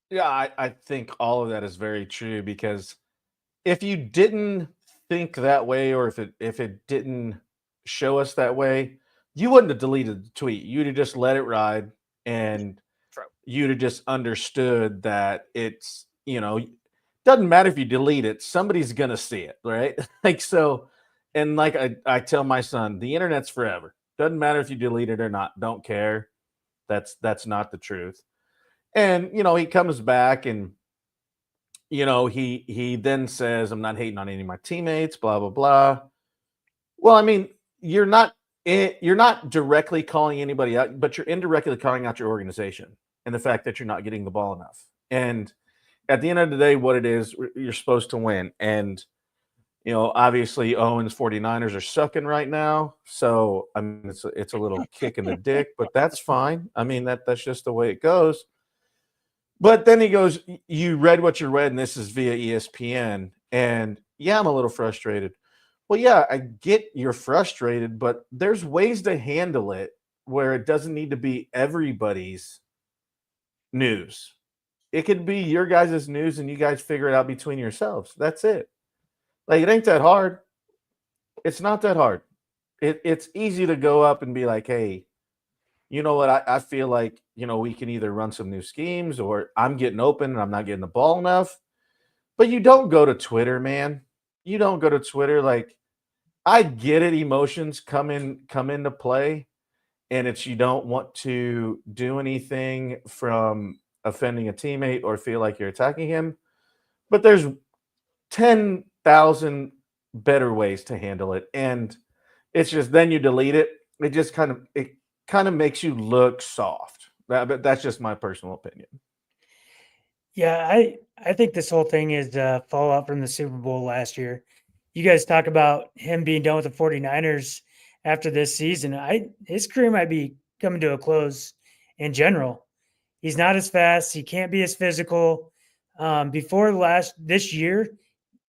Yeah, I think all of that is very true, because if you didn't think that way, or if it didn't show us that way, you wouldn't have deleted the tweet. You'd have just let it ride, and you'd have just understood that it's, doesn't matter if you delete it, somebody's going to see it, right? Like, so, and like I tell my son, the internet's forever. Doesn't matter if you delete it or not. Don't care. That's not the truth. And, he comes back and, he then says, I'm not hating on any of my teammates, blah, blah, blah. Well, I mean, you're not directly calling anybody out, but you're indirectly calling out your organization and the fact that you're not getting the ball enough. And at the end of the day, what it is, you're supposed to win. And, obviously Owen's 49ers are sucking right now. So, I mean, it's a little kick in the dick, but that's fine. I mean, that's just the way it goes. But then he goes, you read what you read, and this is via ESPN. And yeah, I'm a little frustrated. Well, yeah, I get you're frustrated, but there's ways to handle it where it doesn't need to be everybody's news. It could be your guys' news, and you guys figure it out between yourselves. That's it. Like, it ain't that hard. It's not that hard. It's easy to go up and be like, hey, you know what? I feel like, we can either run some new schemes, or I'm getting open and I'm not getting the ball enough. But you don't go to Twitter, man. You don't go to Twitter. Like, I get it. Emotions come into play, and it's, you don't want to do anything from offending a teammate or feel like you're attacking him. But there's 10,000 better ways to handle it. And it's just, then you delete it. It just kind of makes you look soft. But that's just my personal opinion. Yeah, I think this whole thing is fallout from the Super Bowl last year. You guys talk about him being done with the 49ers after this season. His career might be coming to a close in general. He's not as fast. He can't be as physical. Before this year,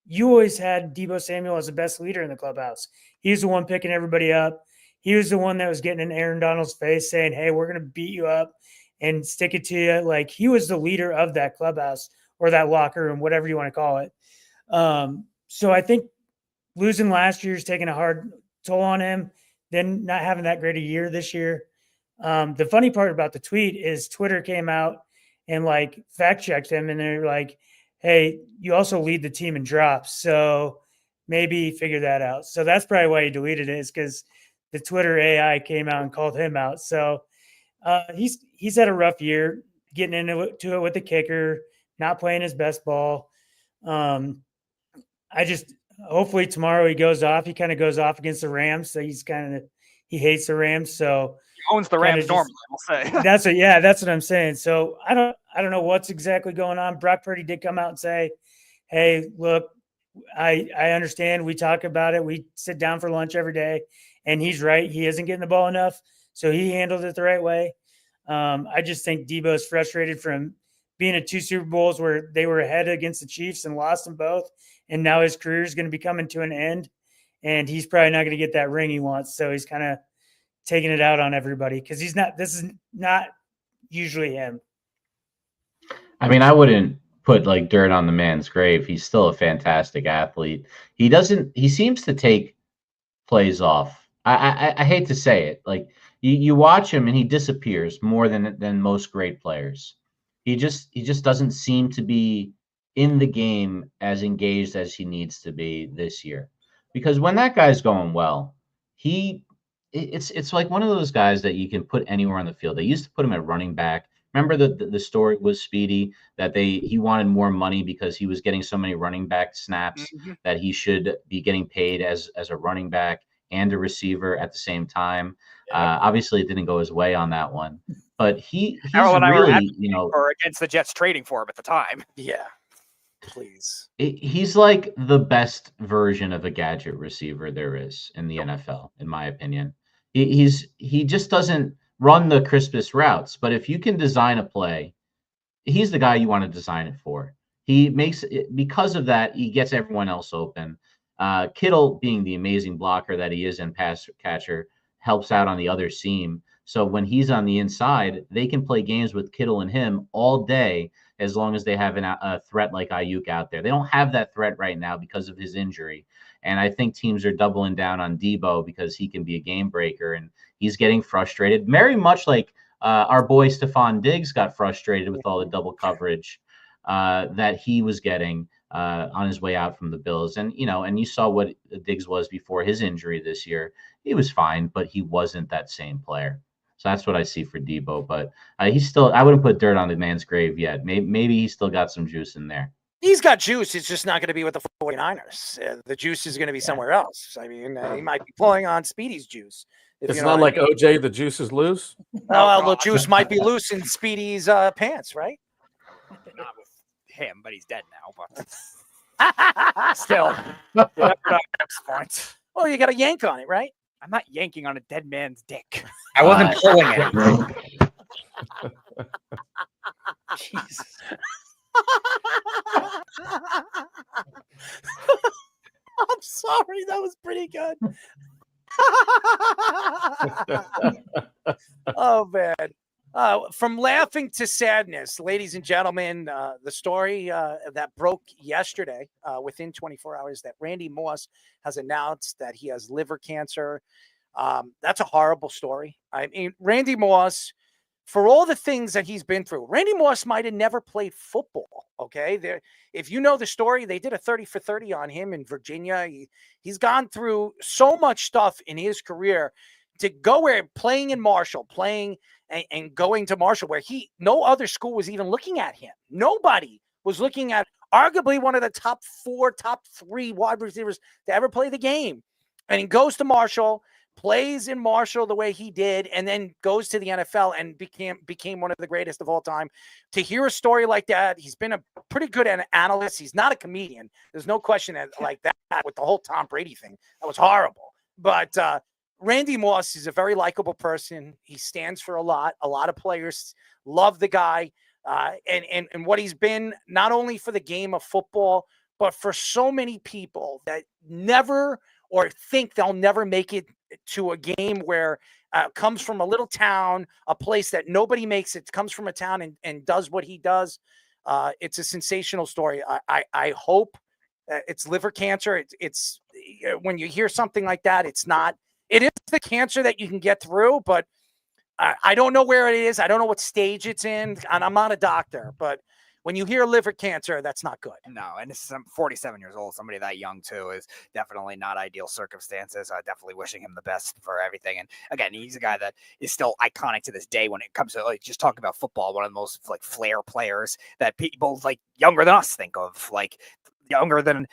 you always had Deebo Samuel as the best leader in the clubhouse. He was the one picking everybody up. He was the one that was getting in Aaron Donald's face saying, "Hey, we're going to beat you up and stick it to you." Like, he was the leader of that clubhouse or that locker room, whatever you want to call it. So I think losing last year is taking a hard toll on him. Then not having that great a year this year. The funny part about the tweet is Twitter came out and like fact checked him, and they're like, "Hey, you also lead the team in drops, so maybe figure that out." So that's probably why he deleted it, is because the Twitter AI came out and called him out. So he's had a rough year getting into it with the kicker, not playing his best ball. Hopefully tomorrow he goes off. He kind of goes off against the Rams. So he hates the Rams. So He owns the Rams normally, I'll say. that's what I'm saying. So I don't know what's exactly going on. Brock Purdy did come out and say, "Hey, look, I understand. We talk about it. We sit down for lunch every day." And he's right. He isn't getting the ball enough. So he handled it the right way. I just think Deebo is frustrated from being at 2 Super Bowls where they were ahead against the Chiefs and lost them both. And now his career is going to be coming to an end. And he's probably not going to get that ring he wants. So he's kind of taking it out on everybody because this is not usually him. I mean, I wouldn't put like dirt on the man's grave. He's still a fantastic athlete. He seems to take plays off. I hate to say it. Like you watch him and he disappears more than most great players. He just doesn't seem to be in the game as engaged as he needs to be this year. Because when that guy's going well, it's like one of those guys that you can put anywhere on the field. They used to put him at running back. Remember the story was Speedy that he wanted more money because he was getting so many running back snaps that he should be getting paid as a running back and a receiver at the same time. Obviously, it didn't go his way on that one, but he's really, or against the Jets trading for him at the time. Yeah, please. He's like the best version of a gadget receiver there is in the NFL, in my opinion. He just doesn't run the crispest routes, but if you can design a play, he's the guy you want to design it for. He makes it, because of that, he gets everyone else open. Kittle, being the amazing blocker that he is and pass catcher, helps out on the other seam. So when he's on the inside, they can play games with Kittle and him all day as long as they have a threat like Ayuk out there. They don't have that threat right now because of his injury. And I think teams are doubling down on Deebo because he can be a game breaker, and he's getting frustrated. Very much like our boy Stephon Diggs got frustrated with all the double coverage that he was getting on his way out from the Bills. And, and you saw what Diggs was before his injury this year. He was fine, but he wasn't that same player. So that's what I see for Deebo. But he's still, I wouldn't put dirt on the man's grave yet. Maybe he's still got some juice in there. He's got juice. It's just not going to be with the 49ers. The juice is going to be somewhere else. I mean, he might be pulling on Speedy's juice. It's not like OJ, the juice is loose? The juice might be loose in Speedy's pants, right? Not with him, but he's dead now. But still, point. Well, you got to yank on it, right? I'm not yanking on a dead man's dick. I wasn't pulling it. Jesus. I'm sorry, that was pretty good. Oh man. From laughing to sadness, ladies and gentlemen, the story that broke yesterday within 24 hours that Randy Moss has announced that he has liver cancer. That's a horrible story. I mean, Randy Moss, for all the things that he's been through, Randy Moss might have never played football. Okay. If you know the story, they did a 30 for 30 on him in Virginia. He's gone through so much stuff in his career to go where playing in Marshall, and going to Marshall, where no other school was even looking at him. Nobody was looking at arguably one of the top 3 wide receivers to ever play the game. And he goes to Marshall, plays in Marshall the way he did, and then goes to the NFL and became one of the greatest of all time. To hear a story like that, he's been a pretty good analyst. He's not a comedian. There's no question that like that with the whole Tom Brady thing. That was horrible. But Randy Moss is a very likable person. He stands for a lot. A lot of players love the guy. And what he's been, not only for the game of football, but for so many people that never or think they'll never make it to a game where comes from a little town, a place that nobody makes it, comes from a town and does what he does. It's a sensational story. I hope it's liver cancer. It's when you hear something like that, it is the cancer that you can get through, but I don't know where it is. I don't know what stage it's in, and I'm not a doctor, but when you hear liver cancer, that's not good. No, and this is 47 years old. Somebody that young, too, is definitely not ideal circumstances. Definitely wishing him the best for everything. And again, he's a guy that is still iconic to this day when it comes to just talking about football. One of the most flair players that people younger than us think of, younger than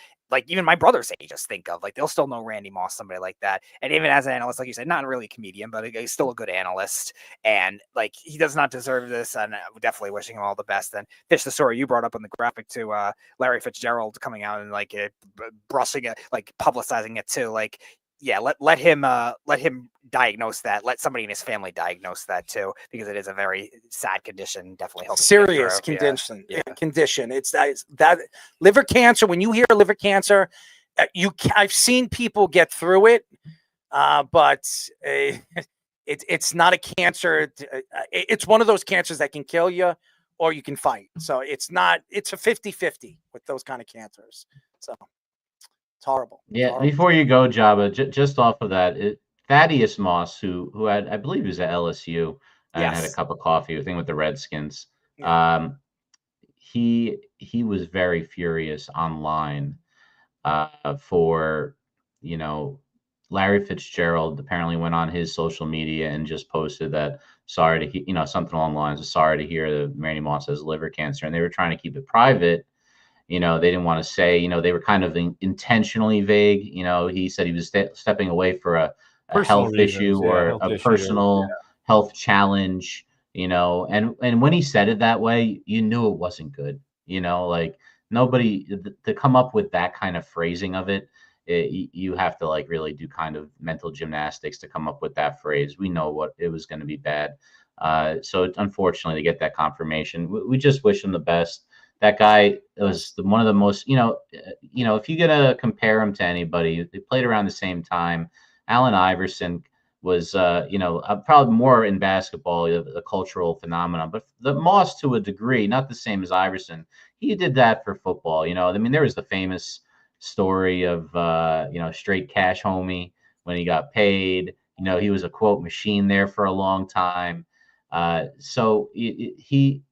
even my brother's ages think of. They'll still know Randy Moss, somebody like that. And even as an analyst, like you said, not really a comedian, but he's still a good analyst. And he does not deserve this. And I'm definitely wishing him all the best. And Fish, the story you brought up on the graphic to Larry Fitzgerald coming out and brushing it, publicizing it too. Let him diagnose that. Let somebody in his family diagnose that too, because it is a very sad condition. Definitely helps. Serious condition. Condition. It's that liver cancer. When you hear liver cancer, I've seen people get through it, but it's not a cancer. It's one of those cancers that can kill you or you can fight. So it's a 50-50 with those kind of cancers. So. It's horrible. Yeah. Horrible. Before you go, Jabba, just off of that, Thaddeus Moss, who had, I believe, he was at LSU and had a cup of coffee, I think, with the Redskins. Yeah. He was very furious online for, Larry Fitzgerald apparently went on his social media and just posted that sorry to something along the lines of sorry to hear that Randy Moss has liver cancer, and they were trying to keep it private. They didn't want to say, they were kind of intentionally vague. He said he was stepping away for a health issue or a personal health challenge, and when he said it that way, you knew it wasn't good, nobody to come up with that kind of phrasing of it. You have to really do kind of mental gymnastics to come up with that phrase. We know what it was going to be bad. So unfortunately to get that confirmation, we just wish him the best. That guy was one of the most, if you're going to compare him to anybody, they played around the same time. Allen Iverson was, probably more in basketball, a cultural phenomenon, but the Moss to a degree, not the same as Iverson. He did that for football. There was the famous story of, straight cash homie when he got paid. He was a quote machine there for a long time. So he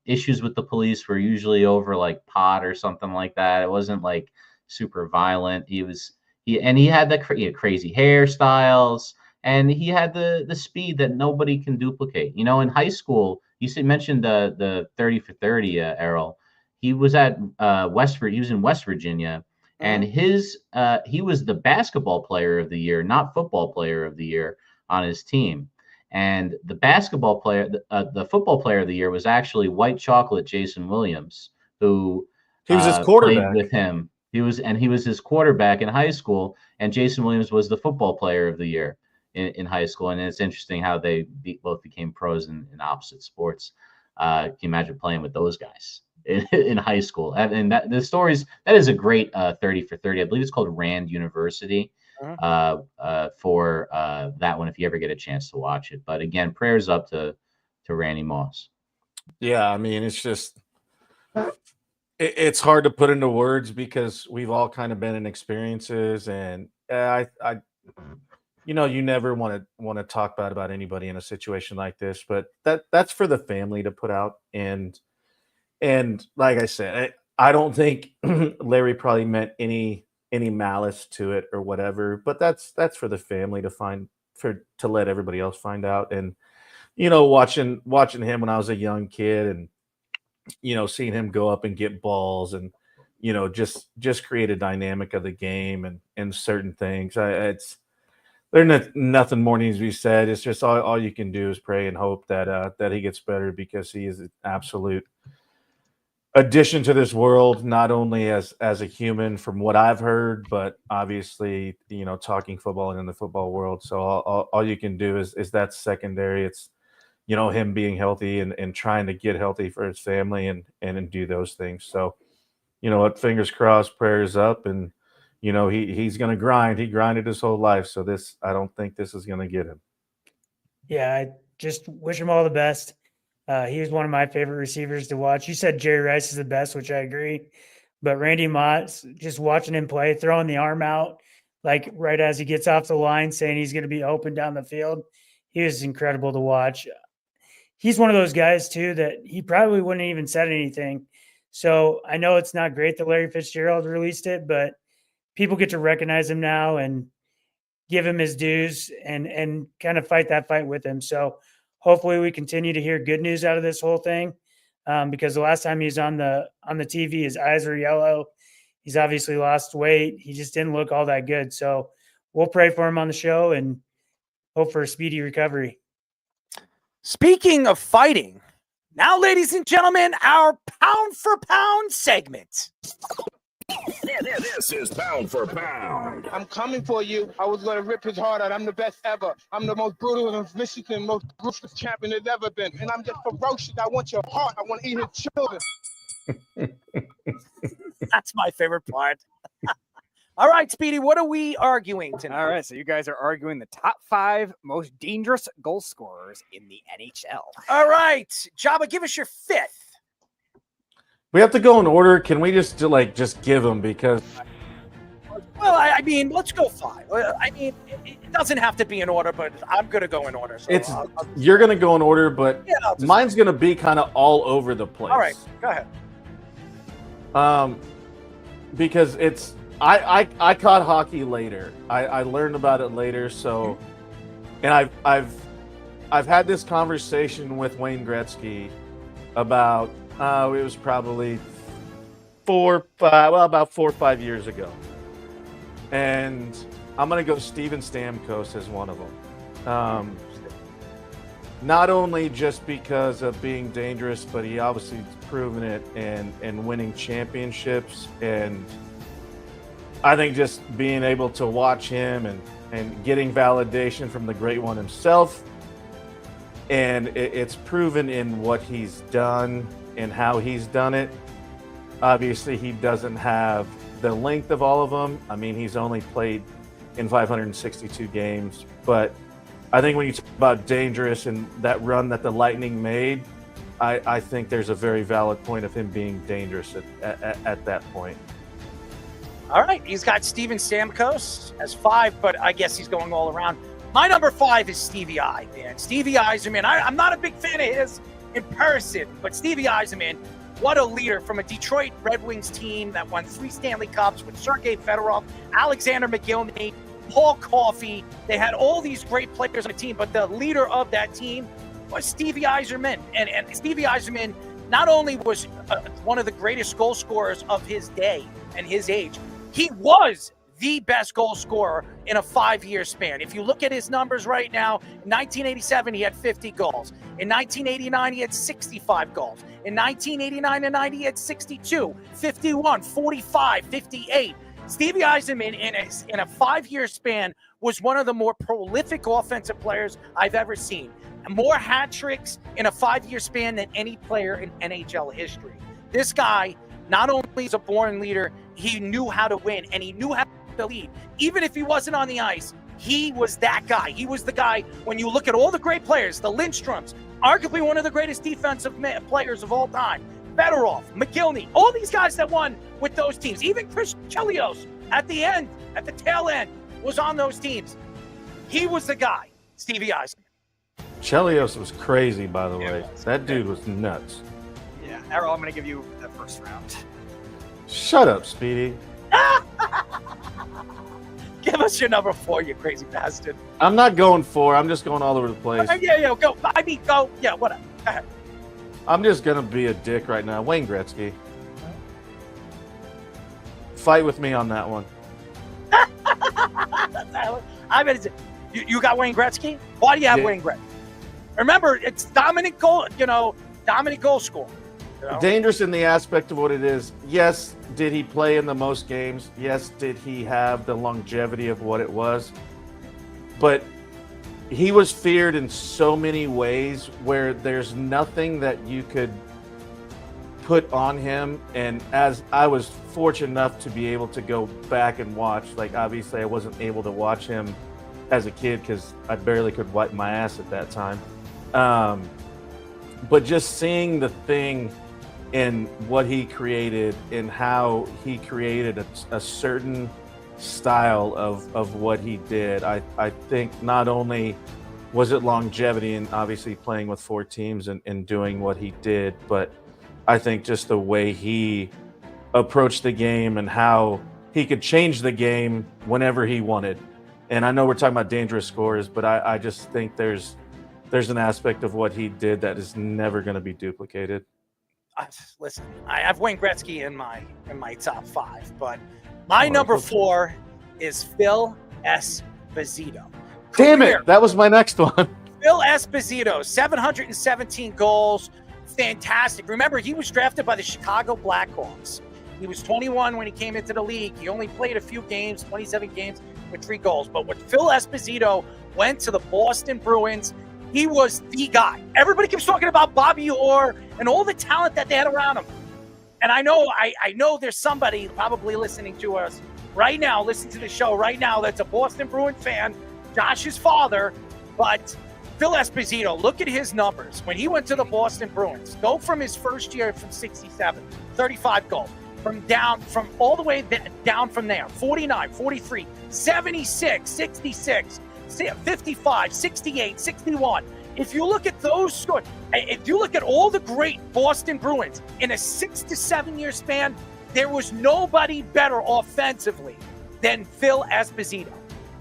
issues with the police were usually over pot or something like that. It wasn't super violent. He had the crazy hairstyles, and he had the speed that nobody can duplicate. In high school, you mentioned the 30 for 30, Errol. He was at He was in West Virginia, and he was the basketball player of the year, not football player of the year on his team. And the basketball player, the football player of the year was actually White Chocolate Jason Williams, who he was his quarterback played with him. He was his quarterback in high school, and Jason Williams was the football player of the year in high school. And it's interesting how they both became pros in opposite sports. Can you imagine playing with those guys in high school? And that is a great 30 for 30. I believe it's called Rand University. For that one, if you ever get a chance to watch it. But again, prayers up to Randy Moss. Yeah, it's just it's hard to put into words because we've all kind of been in experiences, and you never want to talk bad about anybody in a situation like this, but that's for the family to put out. And like I said, I don't think Larry probably meant any malice to it or whatever, but that's for the family to let everybody else find out. And watching him when I was a young kid, and seeing him go up and get balls, and just create a dynamic of the game and certain things. There's There's nothing more needs to be said. It's just all you can do is pray and hope that he gets better, because he is an absolute addition to this world, not only as a human from what I've heard, but obviously, talking football and in the football world. So all you can do is that secondary. It's, him being healthy and trying to get healthy for his family and do those things. So, fingers crossed, prayers up, and, he's going to grind. He grinded his whole life. So I don't think this is going to get him. Yeah, I just wish him all the best. He was one of my favorite receivers to watch. You said Jerry Rice is the best, which I agree. But Randy Moss, just watching him play, throwing the arm out, like right as he gets off the line, saying he's going to be open down the field, he was incredible to watch. He's one of those guys, too, that he probably wouldn't have even said anything. So I know it's not great that Larry Fitzgerald released it, but people get to recognize him now and give him his dues and kind of fight that fight with him. So hopefully we continue to hear good news out of this whole thing, because the last time he was on the TV, his eyes were yellow. He's obviously lost weight. He just didn't look all that good. So we'll pray for him on the show and hope for a speedy recovery. Speaking of fighting, now, ladies and gentlemen, our pound for pound segment. This is Pound for Pound. I'm coming for you. I was going to rip his heart out. I'm the best ever. I'm the most brutal of Michigan, most ruthless champion there's ever been. And I'm just ferocious. I want your heart. I want to eat his children. That's my favorite part. All right, Speedy, what are we arguing tonight? All right, so you guys are arguing the top 5 most dangerous goal scorers in the NHL. All right, Jabba, give us your 5th. We have to go in order. Can we just give them, because? Well, I mean, let's go 5. I mean, it doesn't have to be in order, but I'm going to go in order. So You're going to go in order, but Yeah, mine's going to be kind of all over the place. All right, go ahead. Because I caught hockey later. I learned about it later. So, and I've had this conversation with Wayne Gretzky about it was probably about 4 or 5 years ago, and I'm gonna go Steven Stamkos as one of them. Not only just because of being dangerous, but he obviously proven it and winning championships. And I think just being able to watch him and getting validation from the great one himself. And it's proven in what he's done and how he's done it. Obviously, he doesn't have the length of all of them. I mean, he's only played in 562 games. But I think when you talk about dangerous and that run that the Lightning made, I think there's a very valid point of him being dangerous at that point. All right, he's got Steven Stamkos as 5, but I guess he's going all around. My number 5 is Stevie I, man. Stevie Yzerman. I'm not a big fan of his in person, but Stevie Yzerman, what a leader from a Detroit Red Wings team that won 3 Stanley Cups with Sergei Fedorov, Alexander McGillney, Paul Coffey. They had all these great players on the team, but the leader of that team was Stevie Yzerman. And Stevie Yzerman not only was one of the greatest goal scorers of his day and his age, he was the best goal scorer in a 5-year span. If you look at his numbers right now, in 1987, he had 50 goals. In 1989, he had 65 goals. In 1989 and 90, he had 62, 51, 45, 58. Stevie Yzerman, in a 5-year span, was one of the more prolific offensive players I've ever seen. More hat tricks in a 5-year span than any player in NHL history. This guy not only is a born leader, he knew how to win, and he knew how to lead. Even if he wasn't on the ice, he was that guy. He was the guy, when you look at all the great players, the Lindstroms, arguably one of the greatest defensive players of all time, Fedorov, McGillney, all these guys that won with those teams, even Chris Chelios at the end, at the tail end, was on those teams. He was the guy, Stevie Yzerman. Chelios was crazy, by the way. That dude was nuts. Yeah, Errol, I'm going to give you the first round. Shut up, Speedy. Give us your number 4, you crazy bastard. I'm not going 4. I'm just going all over the place. Yeah, go. I mean, go. Yeah, whatever. Go ahead. I'm just going to be a dick right now. Wayne Gretzky. Fight with me on that one. I mean, You got Wayne Gretzky? Why do you have Wayne Gretzky? Remember, it's dominant goal scorer. You know? Dangerous in the aspect of what it is. Yes, did he play in the most games? Yes, did he have the longevity of what it was? But he was feared in so many ways where there's nothing that you could put on him. And as I was fortunate enough to be able to go back and watch, like obviously I wasn't able to watch him as a kid because I barely could wipe my ass at that time. But just seeing the thing and what he created and how he created a certain style of what he did, I think not only was it longevity and obviously playing with 4 teams and doing what he did, but I think just the way he approached the game and how he could change the game whenever he wanted. And I know we're talking about dangerous scores, but I just think there's an aspect of what he did that is never going to be duplicated. Listen, I have Wayne Gretzky in my top 5, but my number 4 is Phil Esposito. Damn it, that was my next one. Phil Esposito, 717 goals, fantastic. Remember, he was drafted by the Chicago Blackhawks. He was 21 when he came into the league. He only played a few games, 27 games with 3 goals. But when Phil Esposito went to the Boston Bruins, he was the guy. Everybody keeps talking about Bobby Orr and all the talent that they had around him. And I know there's somebody probably listening to us right now, listening to the show right now, that's a Boston Bruins fan, Josh's father. But Phil Esposito, look at his numbers. When he went to the Boston Bruins, go from his first year from 67, 35 goals. From all the way down from there, 49, 43, 76, 66, 55, 68, 61. If you look at those scores, if you look at all the great Boston Bruins in a 6 to 7 year span, there was nobody better offensively than Phil Esposito.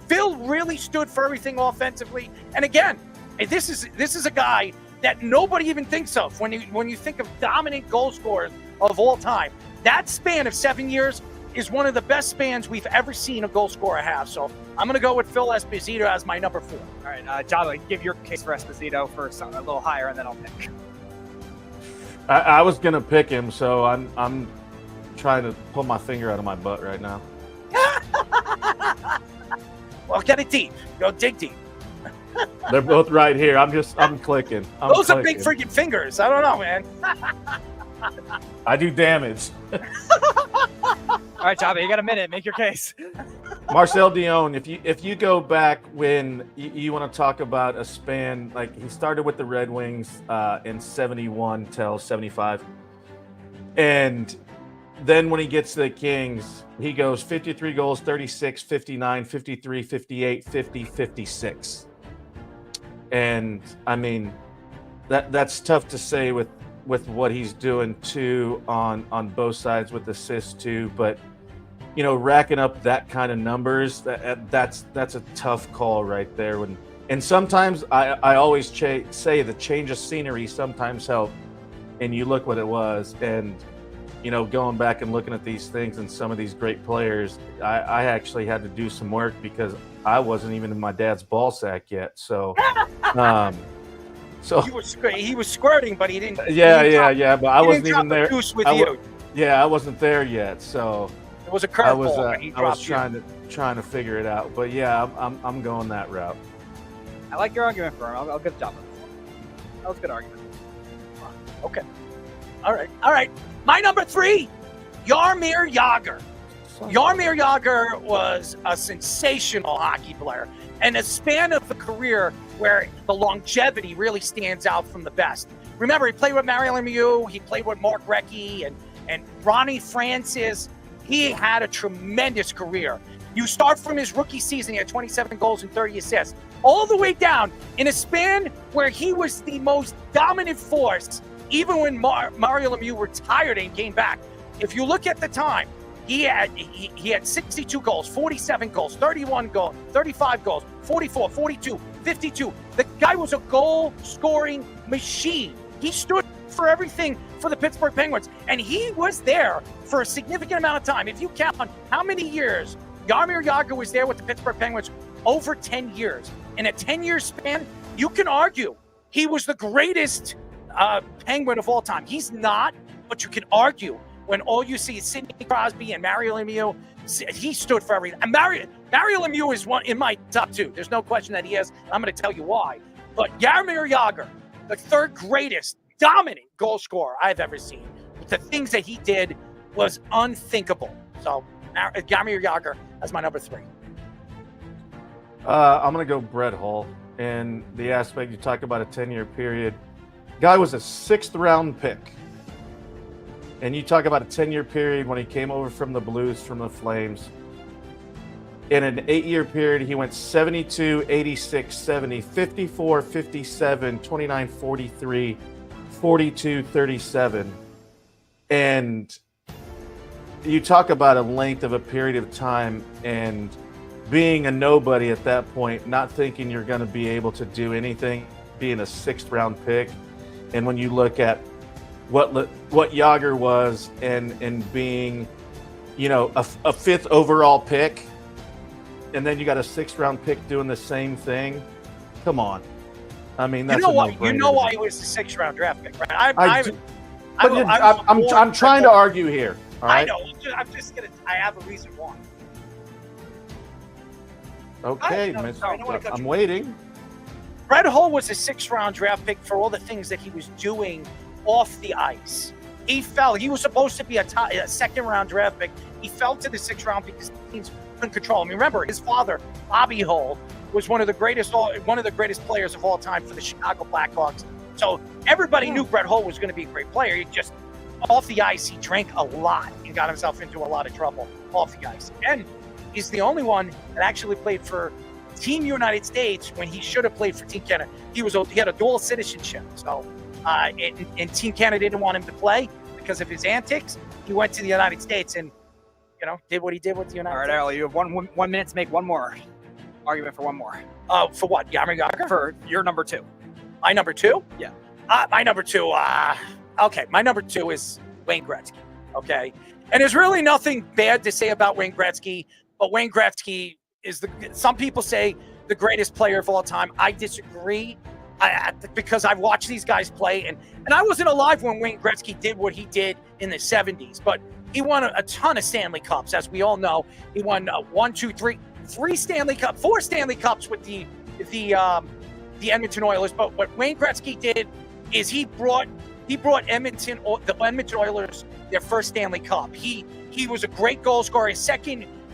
Phil really stood for everything offensively. And again, this is a guy that nobody even thinks of when you think of dominant goal scorers of all time. That span of 7 years is one of the best spans we've ever seen a goal scorer have. So I'm going to go with Phil Esposito as my number 4. All right, Java, give your case for Esposito for something a little higher, and then I'll pick. I was going to pick him, so I'm trying to pull my finger out of my butt right now. Well, get it deep. Go dig deep. They're both right here. I'm clicking. Those are big freaking fingers. I don't know, man. I do damage. All right, Java, you got a minute. Make your case. Marcel Dion, if you go back when you want to talk about a span, like he started with the Red Wings in 71 till 75. And then when he gets to the Kings, he goes 53 goals, 36, 59, 53, 58, 50, 56. And I mean, that's tough to say with what he's doing too on both sides with assists too, but you know, racking up that kind of numbers, that's a tough call right there. And sometimes I always say the change of scenery sometimes help, and you look what it was, and you know, going back and looking at these things and some of these great players, I actually had to do some work because I wasn't even in my dad's ball sack yet. So, he was squirting, but he didn't. Yeah. But I wasn't even there. Deuce with you. Yeah, I wasn't there yet. So it was a curveball. I was trying to figure it out. But yeah, I'm going that route. I like your argument, Firm. I'll give Java. That was a good argument. Okay. All right. My number 3, Jaromir Jagr. Jaromir Jagr was a sensational hockey player and a span of a career where the longevity really stands out from the best. Remember, he played with Mario Lemieux, he played with Mark Recchi and Ronnie Francis. He had a tremendous career. You start from his rookie season, he had 27 goals and 30 assists, all the way down in a span where he was the most dominant force, even when Mario Lemieux retired and came back. If you look at the time, he had 62 goals, 47 goals, 31 goals, 35 goals, 44, 42, 52. The guy was a goal-scoring machine. He stood for everything for the Pittsburgh Penguins, and he was there for a significant amount of time. If you count how many years Jaromir Jagr was there with the Pittsburgh Penguins, over 10 years. in a 10-year span, you can argue he was the greatest Penguin of all time. He's not, but you can argue when all you see is Sidney Crosby and Mario Lemieux. He stood for everything. And Mario Lemieux is one in my top 2. There's no question that he is. I'm going to tell you why. But Jaromir Jagr, the third greatest dominant goal scorer I've ever seen. The things that he did was unthinkable. So Jaromir Jagr as my number 3. I'm going to go Brett Hull. And the aspect you talk about a 10-year period, guy was a 6th round pick. And you talk about a 10-year period when he came over from the Blues, from the Flames. In an 8-year period, he went 72, 86, 70, 54, 57, 29, 43, 42, 37. And you talk about a length of a period of time and being a nobody at that point, not thinking you're going to be able to do anything, being a 6th round pick. And when you look at what Jagr was and being, you know, a 5th overall pick, and then you got a 6th round pick doing the same thing. Come on. I mean, that's you know why he was the 6th round draft pick, right? I'm trying to argue here. All right? I know. I have a reason why. Okay, I'm waiting. Brett Hull was a 6th round draft pick for all the things that he was doing off the ice. He fell. He was supposed to be a 2nd round draft pick. He fell to the 6th round because the teams couldn't control him. Remember, his father, Bobby Hull, was one of the greatest players of all time for the Chicago Blackhawks. So everybody knew Brett Hull was going to be a great player. He just, off the ice, he drank a lot and got himself into a lot of trouble off the ice. And he's the only one that actually played for Team United States when he should have played for Team Canada. He had a dual citizenship. So, and Team Canada didn't want him to play because of his antics. He went to the United States and, you know, did what he did with the United States. All right, Errol, you have one minute to make one more argument for one more. For what? Jaromir Jagr? For your number 2. My number 2? Yeah. My number 2, okay. My number 2 is Wayne Gretzky. Okay. And there's really nothing bad to say about Wayne Gretzky, but Wayne Gretzky is some people say the greatest player of all time. I disagree because I've watched these guys play, and I wasn't alive when Wayne Gretzky did what he did in the 70s, but he won a ton of Stanley Cups, as we all know. He won 4 Stanley Cups with the Edmonton Oilers. But what Wayne Gretzky did is he brought the Edmonton Oilers their first Stanley Cup. He was a great goal scorer.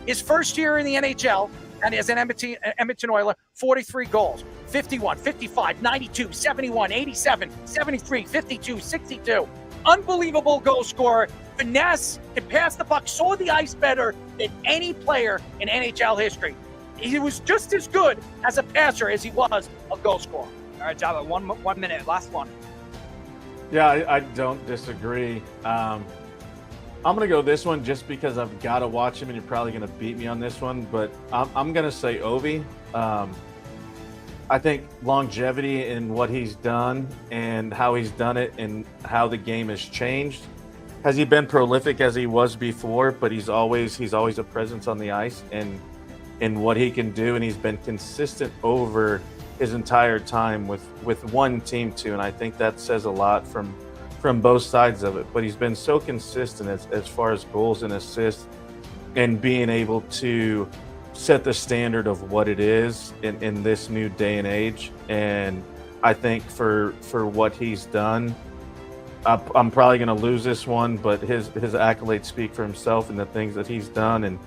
His first year in the NHL, and as an Edmonton Oiler, 43 goals, 51, 55, 92, 71, 87, 73, 52, 62. Unbelievable goal scorer. Finesse, can pass the puck, saw the ice better than any player in NHL history. He was just as good as a passer as he was a goal scorer. All right, Java, 1 minute, last one. Yeah, I don't disagree. I'm going to go this one just because I've got to watch him, and you're probably going to beat me on this one, but I'm going to say Ovi. I think longevity in what he's done and how he's done it and how the game has changed. Has he been prolific as he was before? But he's always a presence on the ice and what he can do, and he's been consistent over his entire time with one team too, and I think that says a lot from both sides of it. But he's been so consistent as far as goals and assists and being able to set the standard of what it is in this new day and age. And I think for what he's done, I'm probably going to lose this one, but his accolades speak for himself and the things that he's done and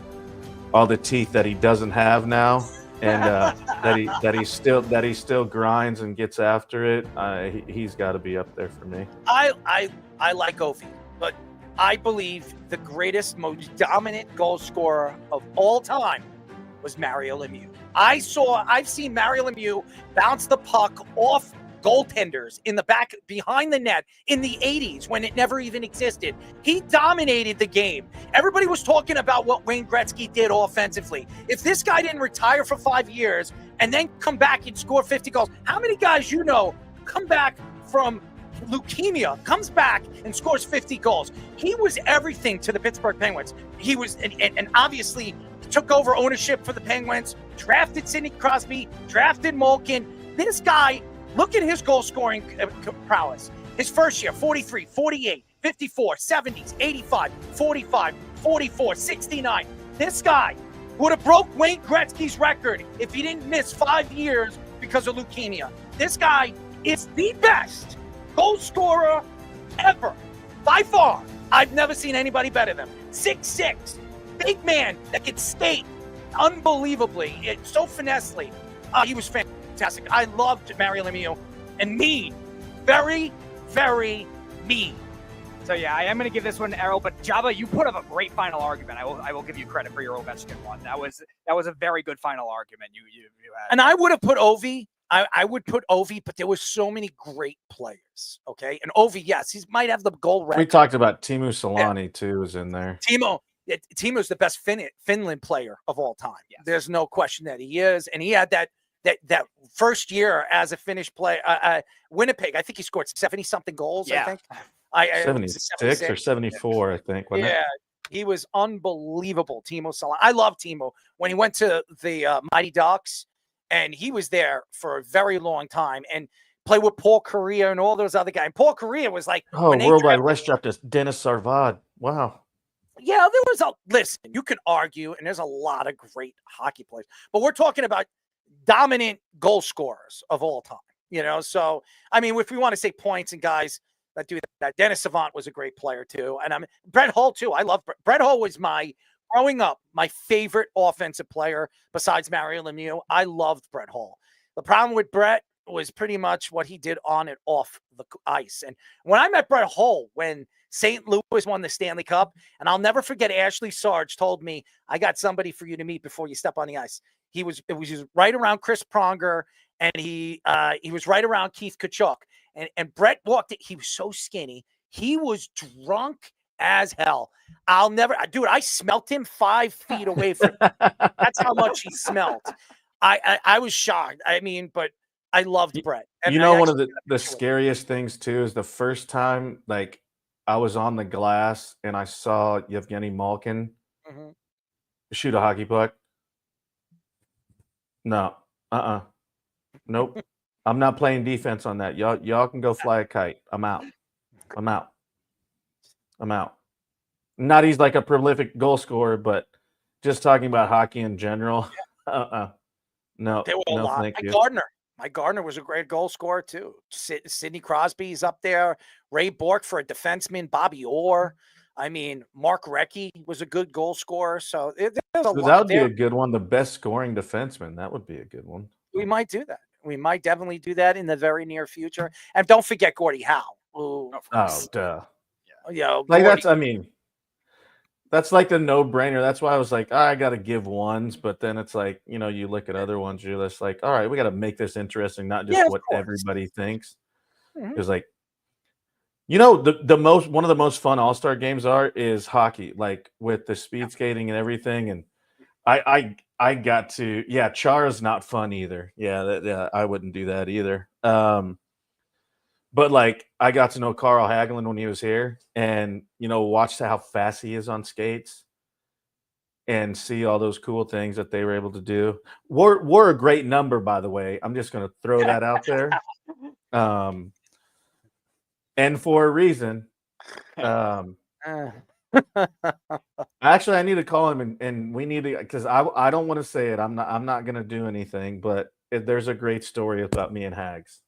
all the teeth that he doesn't have now, and that he still grinds and gets after it. He's got to be up there for me. I like Ovi, but I believe the greatest, most dominant goal scorer of all time was Mario Lemieux. I've seen Mario Lemieux bounce the puck off goaltenders in the back behind the net in the 80s when it never even existed. He dominated the game. Everybody was talking about what Wayne Gretzky did offensively. If this guy didn't retire for 5 years and then come back and score 50 goals, how many guys you know come back from leukemia, comes back and scores 50 goals? He was everything to the Pittsburgh Penguins. He was, and obviously took over ownership for the Penguins, drafted Sidney Crosby, drafted Malkin. This guy, look at his goal scoring prowess. His first year, 43, 48, 54, 70s, 85, 45, 44, 69. This guy would have broke Wayne Gretzky's record if he didn't miss 5 years because of leukemia. This guy is the best goal scorer ever, by far. I've never seen anybody better than him. 6'6", big man that can skate unbelievably. It's so finessely. He was fantastic. I loved Mario Lemieux. And mean. Very, very mean. So yeah, I am going to give this one an arrow, but Jabba, you put up a great final argument. I will give you credit for your Ovechkin one. That was a very good final argument you had. And I would have put Ovi. I would put Ovi, but there were so many great players. Okay, and Ovi, yes, he might have the goal record. We talked about Teemu Selanne too, is in there. Teemu's the best Finland player of all time. Yes. There's no question that he is, and he had that first year as a Finnish player. Winnipeg, I think he scored 70-something goals. Yeah. I think. 76 or 74, I think. Wasn't it? He was unbelievable, Teemu Selanne. I love Teemu. When he went to the Mighty Ducks, and he was there for a very long time, and played with Paul Kariya and all those other guys. And Paul Kariya was like, Worldwide West dropped us Dennis Sarvad. Wow. Yeah, there was listen, you can argue, and there's a lot of great hockey players, but we're talking about dominant goal scorers of all time, So, I mean, if we want to say points and guys that do that, Dennis Savant was a great player too. And Brett Hull too. I love Brett Hull was growing up, my favorite offensive player besides Mario Lemieux. I loved Brett Hull. The problem with Brett was pretty much what he did on and off the ice. And when I met Brett Hull, when St. Louis won the Stanley Cup, and I'll never forget, Ashley Sarge told me, I got somebody for you to meet before you step on the ice. It was right around Chris Pronger, and he was right around Keith Kachuk. And Brett walked it. He was so skinny. He was drunk as hell. I smelt him 5 feet away from him. That's how much he smelled. I was shocked. I mean, but I loved Brett. And one of the scariest things too is the first time like I was on the glass and I saw Yevgeny Malkin shoot a hockey puck. No. Nope. I'm not playing defense on that. Y'all can go fly a kite. I'm out. Not he's like a prolific goal scorer, but just talking about hockey in general. No, there were a lot. Thank you. Mike Gardner was a great goal scorer too. Sidney Crosby's up there. Ray Bourque for a defenseman. Bobby Orr. I mean, Mark Recchi was a good goal scorer. So there's a lot. That would be a good one. The best scoring defenseman. That would be a good one. We might do that. We might definitely do that in the very near future. And don't forget Gordie Howe. Ooh, duh. Yeah. That's like the no-brainer. That's why I was like, I got to give ones. But then it's like, you look at other ones, you're just like, all right, we got to make this interesting, not just what everybody thinks. It's like, one of the most fun All-Star games is hockey, like with the speed skating and everything. And I got to, Chara's not fun either. Yeah, I wouldn't do that either. But like I got to know Carl Hagelin when he was here, and watched how fast he is on skates, and see all those cool things that they were able to do. We're a great number, by the way. I'm just going to throw that out there, and for a reason. Actually, I need to call him, and we need to, because I don't want to say it. I'm not going to do anything, but there's a great story about me and Hags.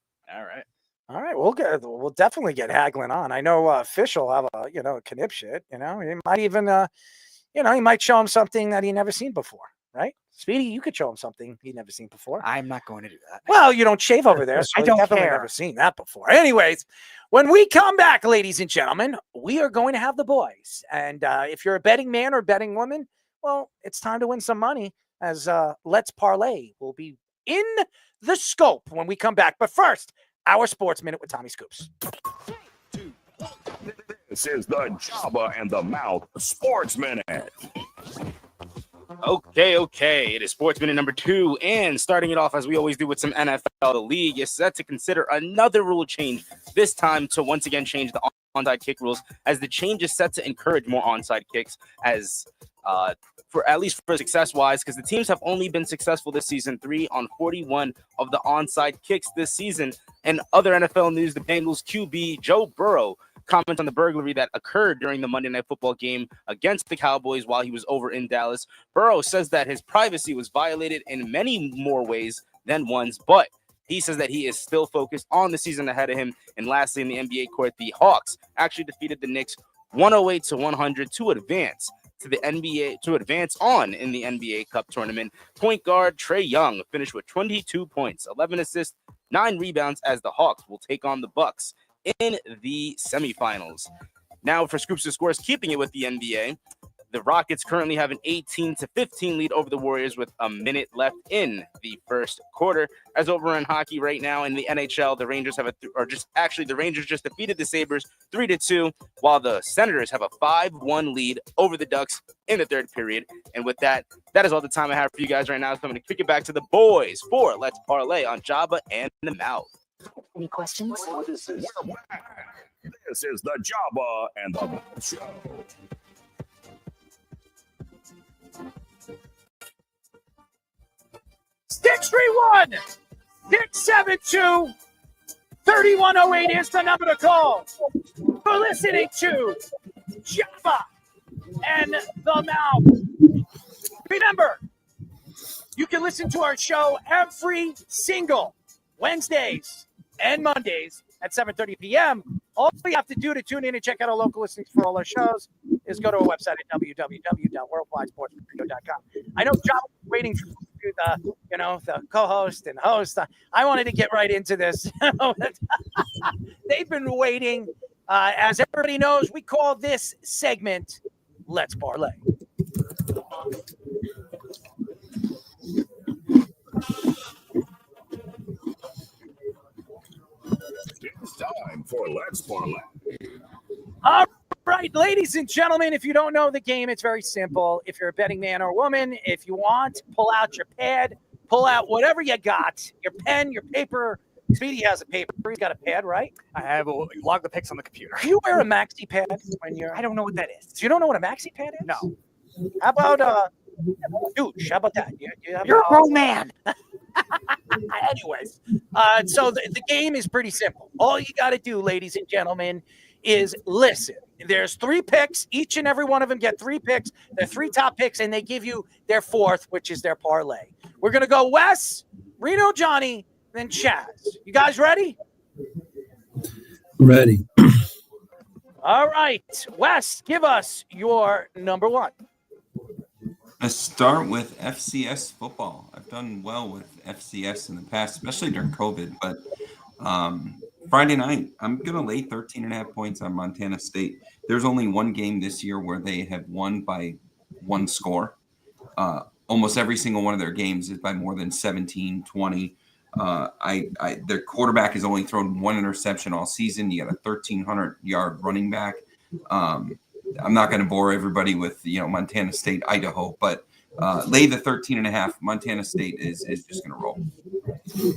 All right, we'll definitely get Hagelin on. I know Fish will have a Knip shit. He might even he might show him something that he never seen before, right? Speedy, you could show him something he'd never seen before. I'm not going to do that. Well, you don't shave over there, so I don't definitely care. Never seen that before. Anyways, when we come back, ladies and gentlemen, we are going to have the boys. And if you're a betting man or betting woman, well, it's time to win some money, as Let's Parlay will be in the scope when we come back. But first, our Sports Minute with Tommy Scoops. This is the Jabba and the Mouth Sports Minute. Okay. It is Sports Minute number 2, and starting it off as we always do with some NFL. The league is set to consider another rule change, this time to once again change the onside kick rules, as the change is set to encourage more onside kicks, as for at least for success-wise, because the teams have only been successful this season, 3 on 41 of the onside kicks this season. And other NFL news, the Bengals QB Joe Burrow comments on the burglary that occurred during the Monday Night Football game against the Cowboys while he was over in Dallas. Burrow says that his privacy was violated in many more ways than once, but he says that he is still focused on the season ahead of him. And lastly, in the NBA court, the Hawks actually defeated the Knicks 108-100 to advance to the NBA, to advance on in the NBA Cup tournament. Point guard Trae Young finished with 22 points, 11 assists, 9 rebounds as the Hawks will take on the Bucks in the semifinals. Now for Scoops and Scores, keeping it with the NBA, the Rockets currently have an 18-15 lead over the Warriors with a minute left in the first quarter. As over in hockey right now in the NHL, the Rangers have the Rangers just defeated the Sabres 3-2, while the Senators have a 5-1 lead over the Ducks in the third period. And with that, that is all the time I have for you guys right now. So I'm going to kick it back to the boys for Let's Parlay on Jabba and the Mouth. Any questions? This is the Jabba and the Mouth Show. 631-672-3108 is the number to call. You're listening to Jabba and the Mouth. Remember, you can listen to our show every single Wednesdays and Mondays at 7:30 p.m. All you have to do to tune in and check out our local listings for all our shows is go to our website at www.worldwidesportsradio.com. I know John was waiting for the co-host and host. I wanted to get right into this. They've been waiting. As everybody knows, we call this segment Let's Parlay. It's time for Let's Parlay. All right, ladies and gentlemen, if you don't know the game, it's very simple. If you're a betting man or woman, if you want, pull out your pad, pull out whatever you got, your pen, your paper. Speedy has a paper. He's got a pad, right? I have log the picks on the computer. Do you wear a maxi pad when you're? I don't know what that is. You don't know what a maxi pad is? No. How about Deuce? How about that? You're a grown man. Anyways, so the game is pretty simple. All you got to do, ladies and gentlemen, is listen. There's 3 picks. Each and every one of them get 3 picks. They're 3 top picks, and they give you their 4th, which is their parlay. We're going to go Wes, Reno, Johnny, then Chaz. You guys ready? Ready. All right. Wes, give us your number 1. Let's start with FCS football. I've done well with FCS in the past, especially during COVID. But Friday night, I'm going to lay 13.5 points on Montana State. There's only one game this year where they have won by 1 score. Almost every single one of their games is by more than 17, 20. Their quarterback has only thrown 1 interception all season. You got a 1,300-yard running back. I'm not going to bore everybody with Montana State, Idaho, but lay the 13.5. Montana State is just going to roll.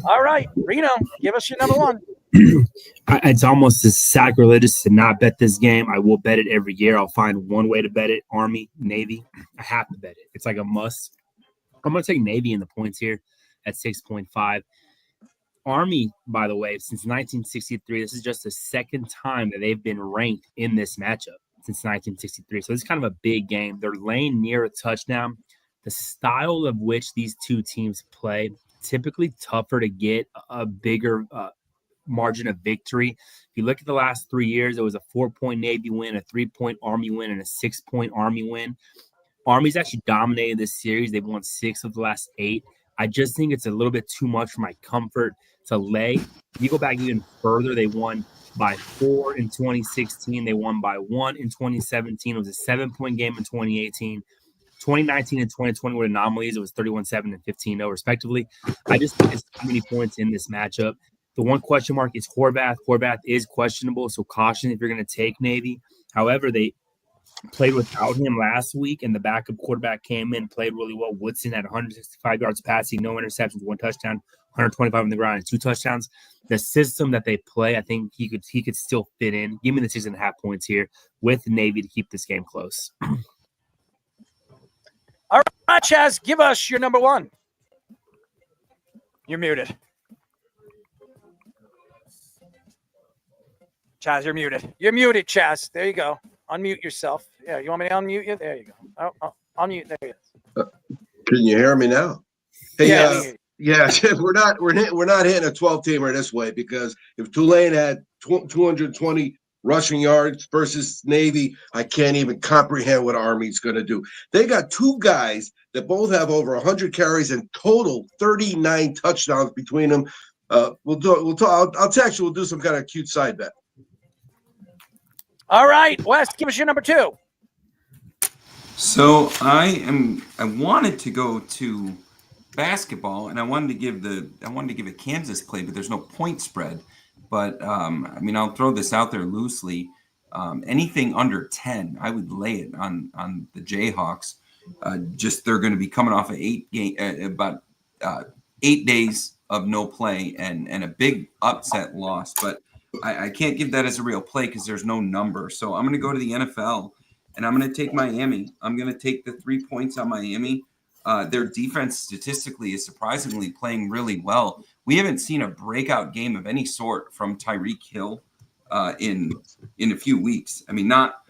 All right, Reno, give us your number 1. It's almost as sacrilegious to not bet this game. I will bet it every year. I'll find one way to bet it. Army, Navy. I have to bet it. It's like a must. I'm going to take Navy in the points here at 6.5. Army, by the way, since 1963, this is just the 2nd time that they've been ranked in this matchup since 1963. So this is kind of a big game. They're laying near a touchdown. The style of which these 2 teams play, typically tougher to get a bigger margin of victory. If you look at the last 3 years, it was a 4-point Navy win, a 3-point Army win, and a 6-point Army win. Army's actually dominated this series. They've won 6 of the last 8. I just think it's a little bit too much for my comfort to lay. If you go back even further, they won by 4 in 2016. They won by 1 in 2017. It was a 7-point game in 2018. 2019 and 2020 were anomalies. It was 31-7 and 15-0 respectively. I just think there's too many points in this matchup. The one question mark is Horvath. Horvath is questionable, so caution if you're going to take Navy. However, they played without him last week, and the backup quarterback came in, played really well. Woodson had 165 yards passing, no interceptions, 1 touchdown, 125 on the ground, and 2 touchdowns. The system that they play, I think he could still fit in. Give me the 6.5 points here with Navy to keep this game close. All right, Chaz, give us your number one. You're muted. Chaz, you're muted. You're muted, Chaz. There you go. Unmute yourself. Yeah, you want me to unmute you? There you go. Oh, unmute. There you go. Can you hear me now? Hey, Yeah, yeah, we're not hitting a 12-teamer this way, because if Tulane had 220 rushing yards versus Navy, I can't even comprehend what Army's going to do. They got two guys that both have over 100 carries and total 39 touchdowns between them. We'll talk. I'll text you. We'll do some kind of cute side bet. All right, Wes, give us your number two. So I wanted to go to basketball, and I wanted to give a Kansas play, but there's no point spread. But I mean, I'll throw this out there loosely. Anything under 10, I would lay it on the Jayhawks. Just they're going to be coming off of 8 days of no play and a big upset loss. But I can't give that as a real play because there's no number. So I'm going to go to the NFL, and I'm going to take Miami. I'm going to take the 3 points on Miami. Their defense statistically is surprisingly playing really well. We haven't seen a breakout game of any sort from Tyreek Hill in a few weeks. I mean, not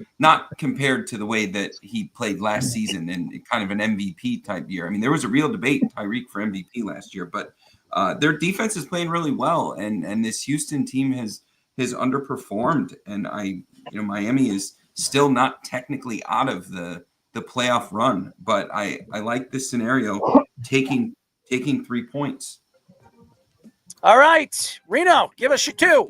compared to the way that he played last season in kind of an MVP type year. I mean, there was a real debate, Tyreek for MVP last year, but their defense is playing really well, and this Houston team has underperformed. And Miami is still not technically out of the playoff run, but I like this scenario, taking 3 points. All right, Reno, give us your two.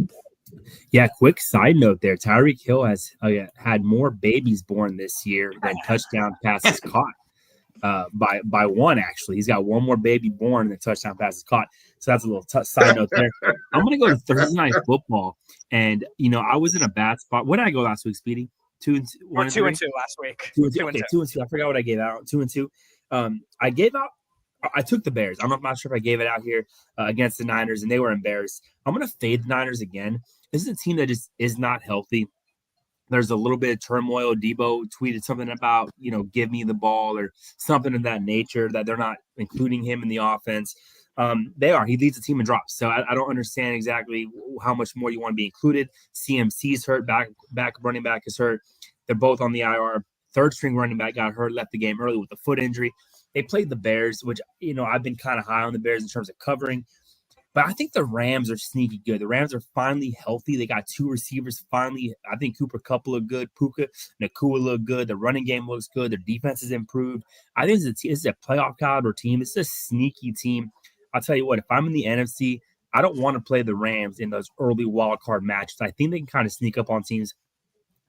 Yeah, quick side note there. Tyreek Hill has had more babies born this year than touchdown passes caught. By one, actually. He's got one more baby born than touchdown passes caught. So that's a little side note there. I'm going to go to Thursday Night Football. And, I was in a bad spot. When did I go last week, Speedy? 2 and 2. 2 and 2 last week. 2 and 2. Okay, 2 and 2. I forgot what I gave out. 2 and 2. I took the Bears. I'm not sure if I gave it out here against the Niners, and they were embarrassed. I'm going to fade the Niners again. This is a team that just is not healthy. There's a little bit of turmoil. Deebo tweeted something about, give me the ball or something of that nature, that they're not including him in the offense. They are. He leads the team in drops. So I don't understand exactly how much more you want to be included. CMC's hurt. Back running back is hurt. They're both on the IR. Third string running back got hurt, left the game early with a foot injury. They played the Bears, which, I've been kind of high on the Bears in terms of covering. But I think the Rams are sneaky good. The Rams are finally healthy. They got two receivers finally. I think Cooper Kupp look good. Puka Nacua look good. The running game looks good. Their defense is improved. I think this is a playoff caliber team. It's a sneaky team. I'll tell you what, if I'm in the NFC, I don't want to play the Rams in those early wild card matches. I think they can kind of sneak up on teams.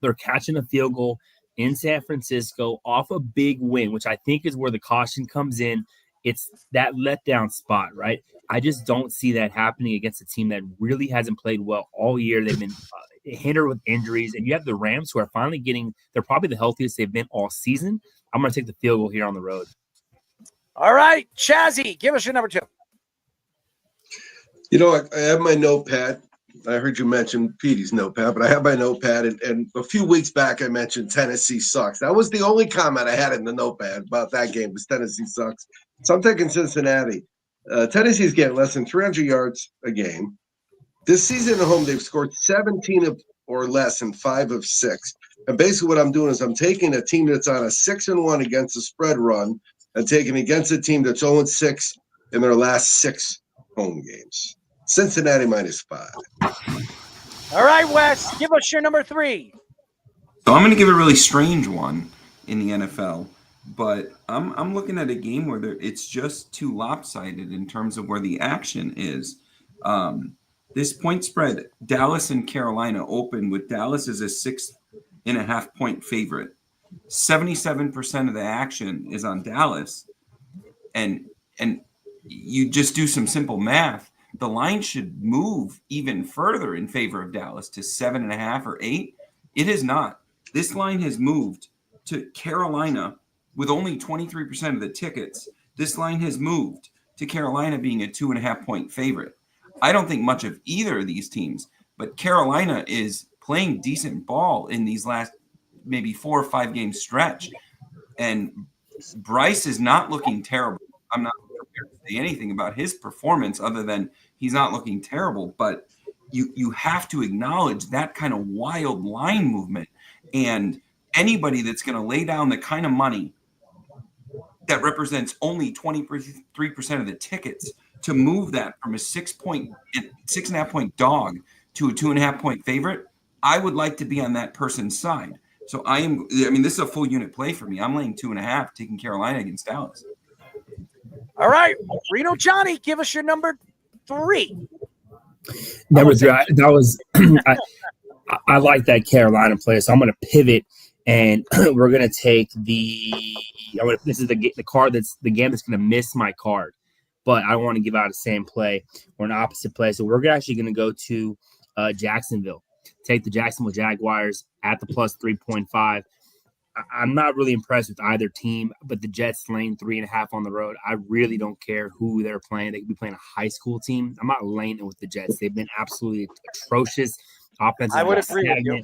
They're catching a field goal in San Francisco off a big win, which I think is where the caution comes in. It's that letdown spot, right? I just don't see that happening against a team that really hasn't played well all year. They've been hindered with injuries, and you have the Rams who are finally they're probably the healthiest they've been all season. I'm going to take the field goal here on the road. All right, Chazzy, give us your number two. I have my notepad. I heard you mention Petey's notepad, but I have my notepad. And a few weeks back, I mentioned Tennessee sucks. That was the only comment I had in the notepad about that game was Tennessee sucks. So I'm taking Cincinnati. Tennessee's getting less than 300 yards a game. This season at home, they've scored 17 or less in 5 of 6. And basically what I'm doing is I'm taking a team that's on a 6-1 against the spread run and taking against a team that's 0-6 in their last 6 home games. Cincinnati -5. All right, Wes, give us your number three. So I'm going to give a really strange one in the NFL, but I'm looking at a game where it's just too lopsided in terms of where the action is. This point spread, Dallas and Carolina open with Dallas as a 6.5 point favorite. 77% of the action is on Dallas, and you just do some simple math. The line should move even further in favor of Dallas to 7.5 or 8. It is not. This line has moved to Carolina with only 23% of the tickets. This line has moved to Carolina being a 2.5 point favorite. I don't think much of either of these teams, but Carolina is playing decent ball in these last maybe 4 or 5 game stretch. And Bryce is not looking terrible. I'm not prepared to say anything about his performance other than he's not looking terrible. But you have to acknowledge that kind of wild line movement. And anybody that's going to lay down the kind of money that represents only 23% of the tickets to move that from a 6.5 point dog to a 2.5 point favorite, I would like to be on that person's side. So this is a full unit play for me. I'm laying 2.5, taking Carolina against Dallas. All right, Reno Johnny, give us your number 3. Number 3, I like that Carolina play, so I'm going to pivot, and we're going to take this is the card that's the game that's going to miss my card, but I don't want to give out the same play or an opposite play. So we're actually going to go to Jacksonville. Take the Jacksonville Jaguars at the plus 3.5. I'm not really impressed with either team, but the Jets laying 3.5 on the road. I really don't care who they're playing. They could be playing a high school team. I'm not laying it with the Jets. They've been absolutely atrocious. Offenses I would agree with you.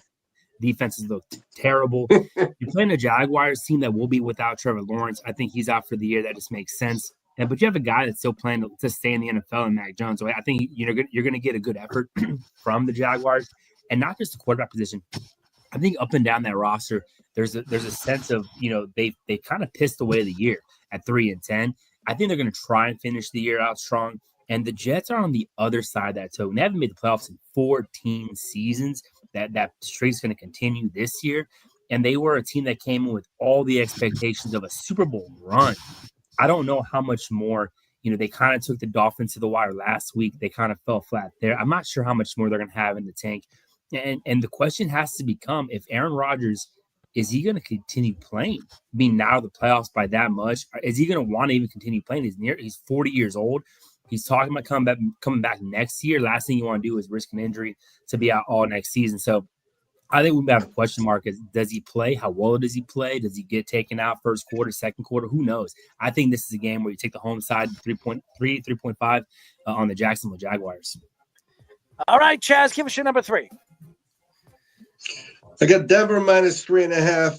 Defenses look terrible. You're playing a Jaguars team that will be without Trevor Lawrence. I think he's out for the year. That just makes sense. But you have a guy that's still playing to stay in the NFL in Mac Jones. So I think you're going to get a good effort from the Jaguars, and not just the quarterback position. I think up and down that roster, there's a sense of, they kind of pissed away the year at 3-10. I think they're going to try and finish the year out strong. And the Jets are on the other side of that token. They haven't made the playoffs in 14 seasons. That streak's going to continue this year. And they were a team that came in with all the expectations of a Super Bowl run. I don't know how much more, they kind of took the Dolphins to the wire last week. They kind of fell flat there. I'm not sure how much more they're going to have in the tank. And the question has to become, if Aaron Rodgers, is he going to continue playing, being out of the playoffs by that much? Is he going to want to even continue playing? He's 40 years old. He's talking about coming back next year. Last thing you want to do is risk an injury to be out all next season. So I think we have a question mark. Does he play? How well does he play? Does he get taken out first quarter, second quarter? Who knows? I think this is a game where you take the home side, 3.5 on the Jacksonville Jaguars. All right, Chaz, give us your number 3. I got Denver minus 3.5.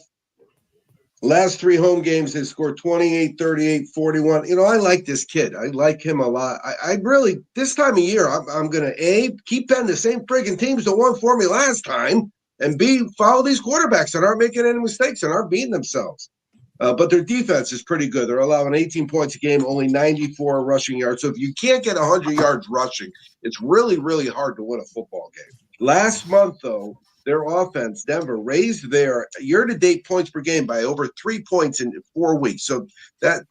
Last 3 home games, they scored 28, 38, 41. I like this kid. I like him a lot. I really, this time of year, I'm going to, A, keep betting the same friggin' teams that won for me last time, and B, follow these quarterbacks that aren't making any mistakes and aren't beating themselves. But their defense is pretty good. They're allowing 18 points a game, only 94 rushing yards. So if you can't get 100 yards rushing, it's really, really hard to win a football game. Last month, though, their offense, Denver, raised their year-to-date points per game by over 3 points in 4 weeks. So that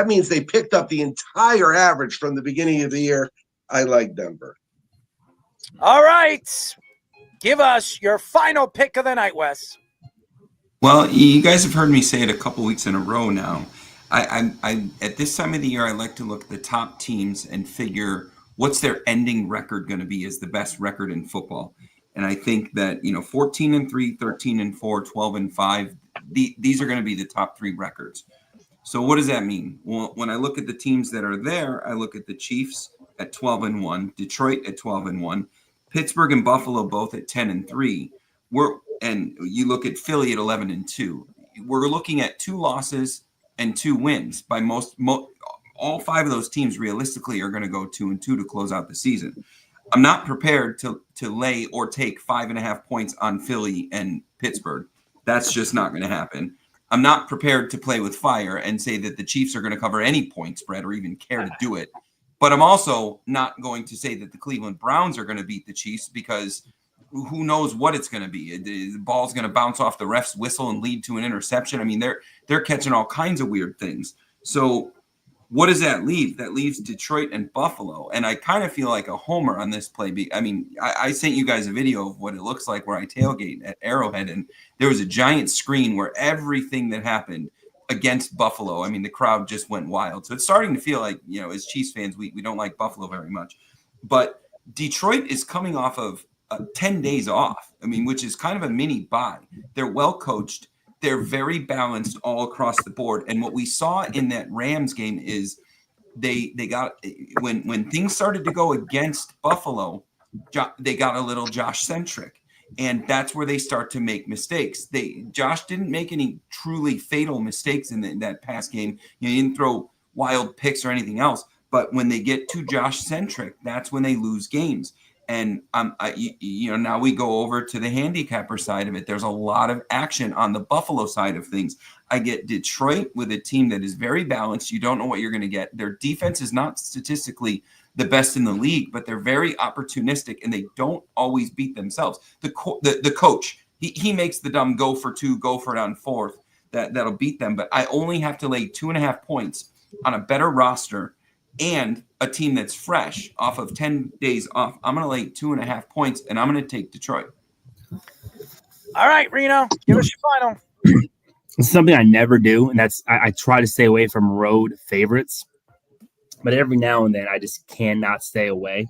means they picked up the entire average from the beginning of the year. I like Denver. All right. Give us your final pick of the night, Wes. Well, you guys have heard me say it a couple weeks in a row now. I at this time of the year, I like to look at the top teams and figure what's their ending record going to be as the best record in football. And I think that, 14-3, 13-4, 12-5, these are going to be the top 3 records. So what does that mean? Well, when I look at the teams that are there, I look at the Chiefs at 12-1, Detroit at 12-1, Pittsburgh and Buffalo both at 10-3. And you look at Philly at 11-2. We're looking at 2 losses and 2 wins. By all 5 of those teams realistically are going to go 2-2 to close out the season. I'm not prepared to lay or take 5.5 points on Philly and Pittsburgh. That's just not going to happen. I'm not prepared to play with fire and say that the Chiefs are going to cover any point spread or even care to do it. But I'm also not going to say that the Cleveland Browns are going to beat the Chiefs, because who knows what it's going to be. The ball's going to bounce off the ref's whistle and lead to an interception. I mean, they're catching all kinds of weird things. So what does that leave? That leaves Detroit and Buffalo. And I kind of feel like a homer on this play. I mean, I sent you guys a video of what it looks like where I tailgate at Arrowhead, and there was a giant screen where everything that happened against Buffalo, I mean, the crowd just went wild. So it's starting to feel like, as Chiefs fans, we don't like Buffalo very much. But Detroit is coming off of 10 days off, which is kind of a mini bye. They're well coached. They're very balanced all across the board. And what we saw in that Rams game is they got, when things started to go against Buffalo, they got a little Josh-centric. And that's where they start to make mistakes. Josh didn't make any truly fatal mistakes in that pass game. He didn't throw wild picks or anything else. But when they get too Josh-centric, that's when they lose games. And now we go over to the handicapper side of it. There's a lot of action on the Buffalo side of things. I get Detroit with a team that is very balanced. You don't know what you're going to get. Their defense is not statistically the best in the league, but they're very opportunistic and they don't always beat themselves. The coach, he makes the dumb go for two, go for it on fourth. That'll beat them. But I only have to lay 2.5 points on a better roster and a team that's fresh off of 10 days off. I'm going to lay 2.5 points, and I'm going to take Detroit. All right, Reno, give us your final. It's something I never do, and that's I try to stay away from road favorites. But every now and then, I just cannot stay away.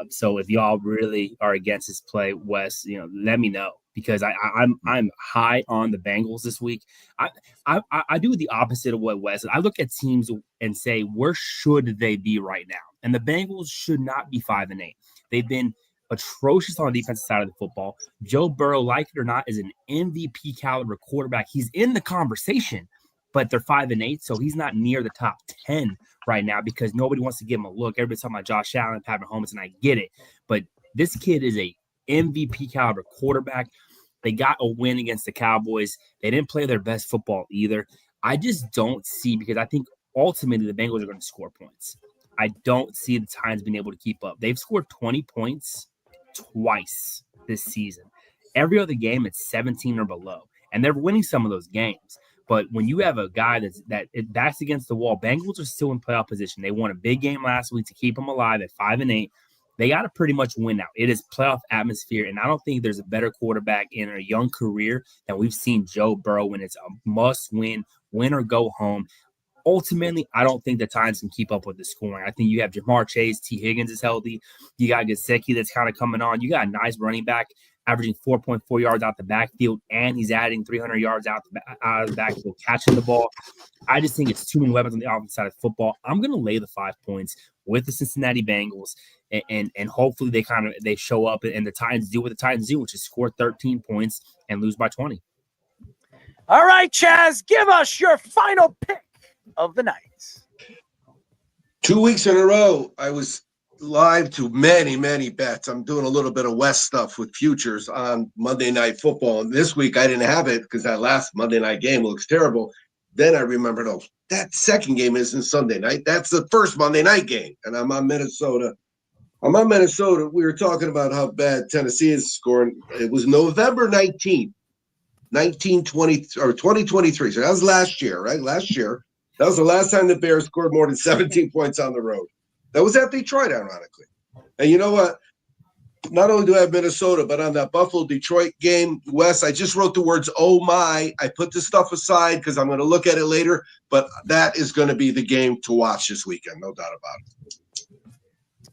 So if y'all really are against this play, Wes, let me know. Because I'm high on the Bengals this week. I do the opposite of what Wes said. I look at teams and say, where should they be right now? And the Bengals should not be 5-8. They've been atrocious on the defensive side of the football. Joe Burrow, like it or not, is an MVP caliber quarterback. He's in the conversation, but they're 5-8, so he's not near the top 10 right now because nobody wants to give him a look. Everybody's talking about Josh Allen, Patrick Mahomes, and I get it. But this kid is a MVP caliber quarterback. They got a win against the Cowboys. They didn't play their best football either. I just don't see, because I think ultimately the Bengals are going to score points. I don't see the Titans being able to keep up. They've scored 20 points twice this season. Every other game, it's 17 or below. And they're winning some of those games. But when you have a guy that's against the wall, Bengals are still in playoff position. They won a big game last week to keep them alive at 5-8. They got to pretty much win now. It is playoff atmosphere, and I don't think there's a better quarterback in a young career than we've seen Joe Burrow when it's a must-win, win or go home. Ultimately, I don't think the Titans can keep up with the scoring. I think you have Jamar Chase, T. Higgins is healthy. You got Gesicki that's kind of coming on. You got a nice running back averaging 4.4 yards out the backfield, and he's adding 300 yards out of the backfield, catching the ball. I just think it's too many weapons on the offensive side of football. I'm going to lay the 5 points with the Cincinnati Bengals, and hopefully they show up and the Titans do what the Titans do, which is score 13 points and lose by 20. All right, Chaz, give us your final pick of the night. 2 weeks in a row, I was live to many bets. I'm doing a little bit of West stuff with futures on Monday Night Football. And this week I didn't have it because that last Monday night game looks terrible. Then I remembered, that second game isn't Sunday night. That's the first Monday night game. And I'm on Minnesota. We were talking about how bad Tennessee is scoring. It was November 19th, 2023. So that was last year, right? Last year. That was the last time the Bears scored more than 17 points on the road. That was at Detroit, ironically. And you know what? Not only do I have Minnesota, but on that Buffalo-Detroit game, Wes, I just wrote the words, oh my. I put this stuff aside because I'm going to look at it later, but that is going to be the game to watch this weekend, no doubt about it.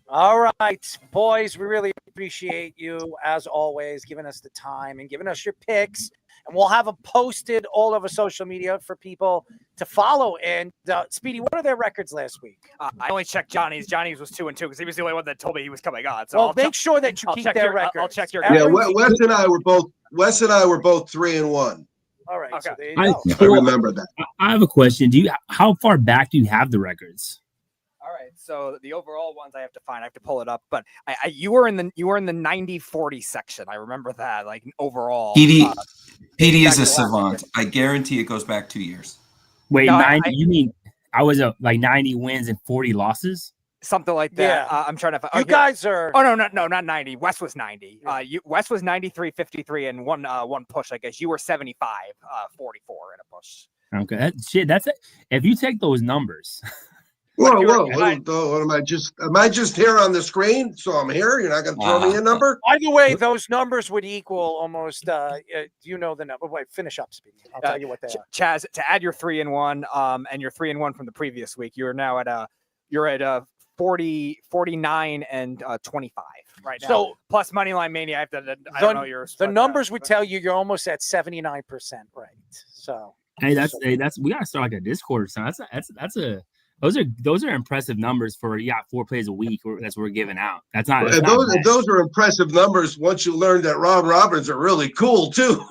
All right, boys, we really appreciate you, as always, giving us the time and giving us your picks. And we'll have them posted all over social media for people to follow. And Speedy, what are their records last week? I only checked Johnny's. Johnny's was 2-2 because he was the only one that told me he was coming on. So well, make sure that you keep their records. I'll check your. Yeah, Wes and I were both 3-1. All right, okay. so there you go. I remember that. I have a question. How far back do you have the records? All right, so the overall ones I have to find. I have to pull it up. But you were in the 90-40 section. I remember that, like overall. PD is a savant. I guarantee it goes back 2 years. Wait, no, 90? You mean I was like 90 wins and 40 losses? Something like that. Yeah. I'm trying to find. You guys are. Oh no, not 90. Wes was 90. Wes was 93-53 and one push. I guess you were 75-44 in a push. Okay, that's it. If you take those numbers. Whoa! What am I just here on the screen? So I'm here. You're not going to throw me a number. By the way, those numbers would equal almost. You know the number. Wait, finish up, Speedy. I'll tell you what they are. Chaz, to add your 3-1, and your 3-1 from the previous week, you're now at 40, 49, and 25 right now. So plus Moneyline Mania, I don't know yours. The numbers would tell you you're almost at 79%, right? So hey, that's we gotta start like a Discord or something. That's Those are impressive numbers for 4 plays a week. That's what we're giving out. That's not. And those are impressive numbers once you learn that Rob Roberts are really cool too.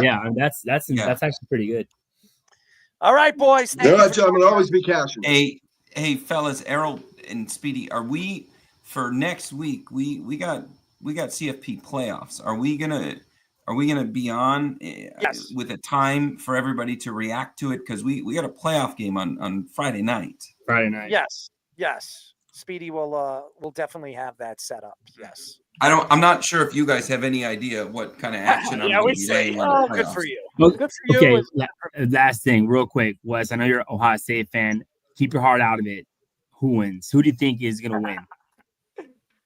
Yeah, that's actually pretty good. All right, boys. All right, gentlemen, always be cashing. Hey, fellas, Errol and Speedy, are we for next week? We got CFP playoffs. Are we gonna be on with a time for everybody to react to it? Because we got a playoff game on Friday night. Yes. Speedy will definitely have that set up. Yes. I'm not sure if you guys have any idea what kind of action I'm going to be laying on the good playoffs. for you. Well, Good for you. okay, last thing, real quick, Wes. I know you're an Ohio State fan. Keep your heart out of it. Who wins? Who do you think is going to win?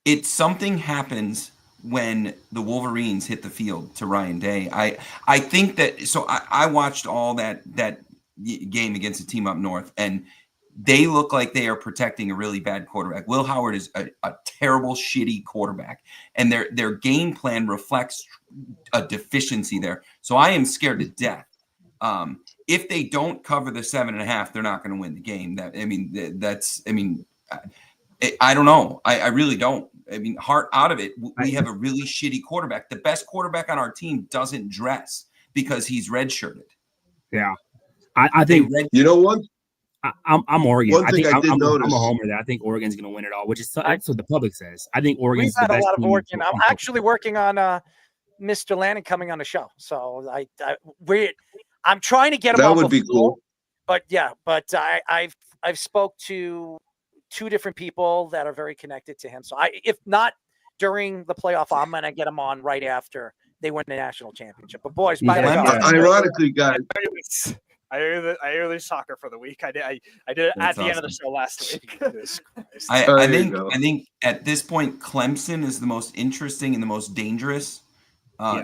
It's something happens when the Wolverines hit the field to Ryan Day. I think that. So I watched all that game against the team up north, and they look like they are protecting a really bad quarterback. Will Howard is a terrible, shitty quarterback, and their game plan reflects a deficiency there. So I am scared to death. If they don't cover the 7.5, they're not going to win the game. I don't know. I really don't. I mean, heart out of it. We have a really shitty quarterback. The best quarterback on our team doesn't dress because he's redshirted. Yeah, I think you know what. I'm Oregon. One thing I did notice. I'm a homer there. I think Oregon's going to win it all, which is that's what the public says. I think Oregon's We've had the a best lot of team. Oregon. I'm actually working on Mr. Lannon coming on the show, so I'm trying to get him. That would be cool. But I've spoke to 2 different people that are very connected to him. So if not during the playoff, I'm going to get him on right after they win the national championship. But boys, ironically, guys. I early soccer for the week. I did it at the end of the show last week. I think at this point, Clemson is the most interesting and the most dangerous,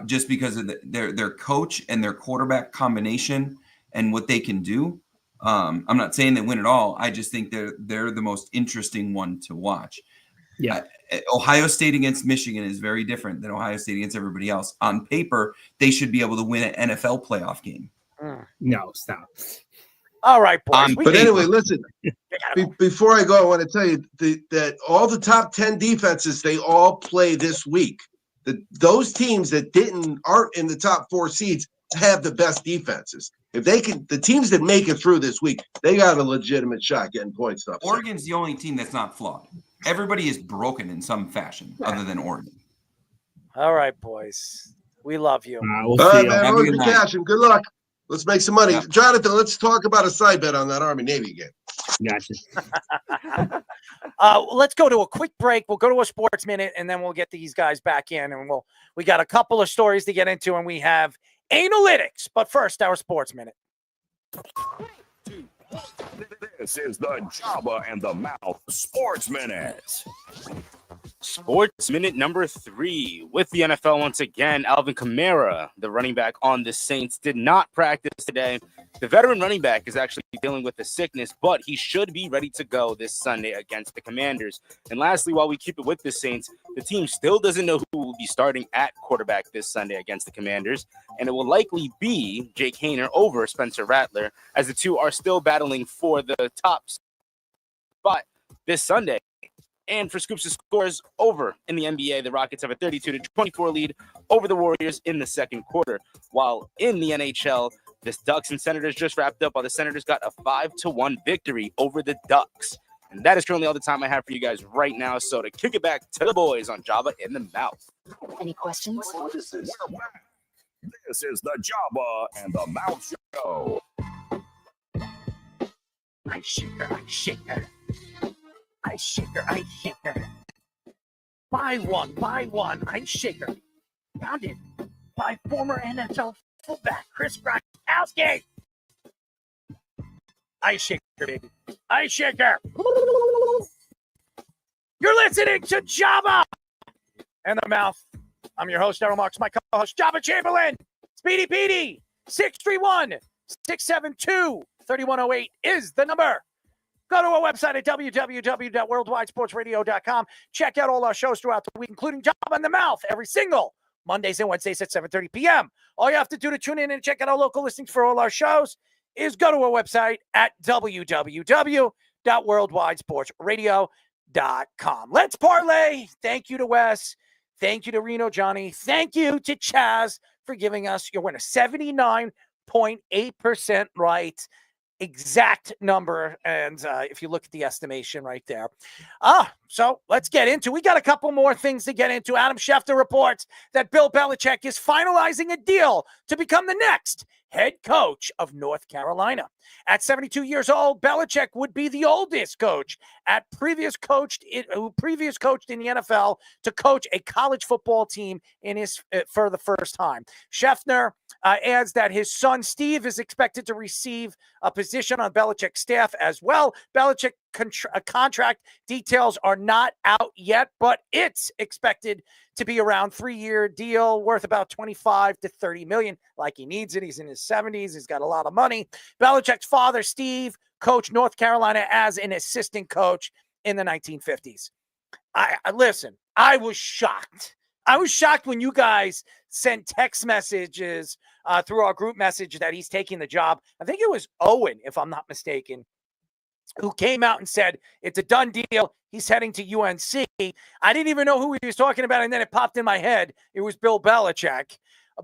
just because of their coach and their quarterback combination and what they can do. I'm not saying they win it all. I just think they're the most interesting one to watch. Yeah, Ohio State against Michigan is very different than Ohio State against everybody else. On paper, they should be able to win an NFL playoff game. No, stop. All right, boys. But anyway, listen. Before I go, I want to tell you that all the top 10 defenses, they all play this week. Those teams that aren't in the top 4 seeds have the best defenses. If they can, the teams that make it through this week, they got a legitimate shot getting points up. Oregon's the only team that's not flawed. Everybody is broken in some fashion, other than Oregon. All right, boys. We love you. All right, man. Always be cashing. Good luck. Let's make some money. Jonathan, let's talk about a side bet on that Army-Navy game. Gotcha. Let's go to a quick break. We'll go to a sports minute, and then we'll get these guys back in. And we got a couple of stories to get into, and we have analytics. But first, our sports minute. This is the Jabba and the Mouth Sports Minute. Sports Minute number 3 with the NFL once again. Alvin Kamara, the running back on the Saints, did not practice today. The veteran running back is actually dealing with a sickness, but he should be ready to go this Sunday against the Commanders. And lastly, while we keep it with the Saints, the team still doesn't know who will be starting at quarterback this Sunday against the Commanders, and it will likely be Jake Haener over Spencer Rattler, as the two are still battling for the top spot this Sunday. And for Scoops' scores over in the NBA, the Rockets have a 32-24 lead over the Warriors in the second quarter. While in the NHL, the Ducks and Senators just wrapped up, while the Senators got a 5-1 victory over the Ducks. And that is currently all the time I have for you guys right now. So to kick it back to the boys on Jabba in the Mouth. Any questions? This is the Jabba and the Mouth Show. I shake her, I shake her. I shake her, I shake her. Buy one, I shake her. Founded by former NFL fullback Chris Gronkowski. I shake her, baby. I shake her. You're listening to Jabba and the Mouth. I'm your host, Daryl Marks. My co-host, Jabba Chamberlain. Speedy Petey. 631-672-3108 is the number. Go to our website at www.worldwidesportsradio.com. Check out all our shows throughout the week, including Jabba in the Mouth, every single Mondays and Wednesdays at 7:30 p.m. All you have to do to tune in and check out our local listings for all our shows is go to our website at www.worldwidesportsradio.com. Let's parlay. Thank you to Wes. Thank you to Reno Johnny. Thank you to Chaz for giving us your winner. 79.8% right. Exact number. And if you look at the estimation right there. So let's get into. We got a couple more things to get into. Adam Schefter reports that Bill Belichick is finalizing a deal to become the next head coach of North Carolina. At 72 years old, Belichick would be the oldest coach who previous coached in the NFL to coach a college football team for the first time. Schefter adds that his son Steve is expected to receive a position on Belichick's staff as well. Belichick contract details are not out yet, but it's expected to be around 3-year deal worth about 25 to 30 million. Like he needs it. He's in his 70s. He's got a lot of money. Belichick's father, Steve, coached North Carolina as an assistant coach in the 1950s. Listen, I was shocked. I was shocked when you guys sent text messages through our group message that he's taking the job. I think it was Owen, if I'm not mistaken, who came out and said, it's a done deal. He's heading to UNC. I didn't even know who he was talking about, and then it popped in my head. It was Bill Belichick.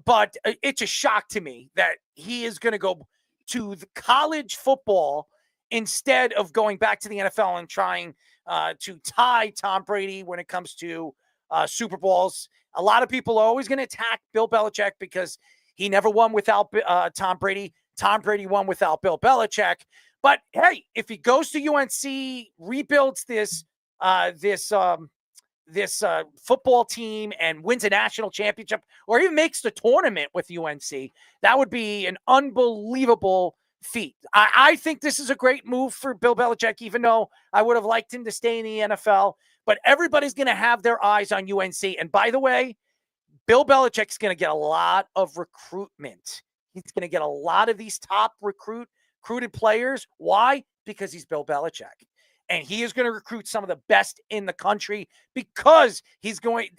But it's a shock to me that he is going to go to the college football instead of going back to the NFL and trying to tie Tom Brady when it comes to Super Bowls. A lot of people are always going to attack Bill Belichick because he never won without Tom Brady. Tom Brady won without Bill Belichick. But hey, if he goes to UNC, rebuilds this football team and wins a national championship, or even makes the tournament with UNC, that would be an unbelievable feat. I think this is a great move for Bill Belichick, even though I would have liked him to stay in the NFL. But everybody's going to have their eyes on UNC. And by the way, Bill Belichick's going to get a lot of recruitment. He's going to get a lot of these top recruited players. Why? Because he's Bill Belichick. And he is going to recruit some of the best in the country because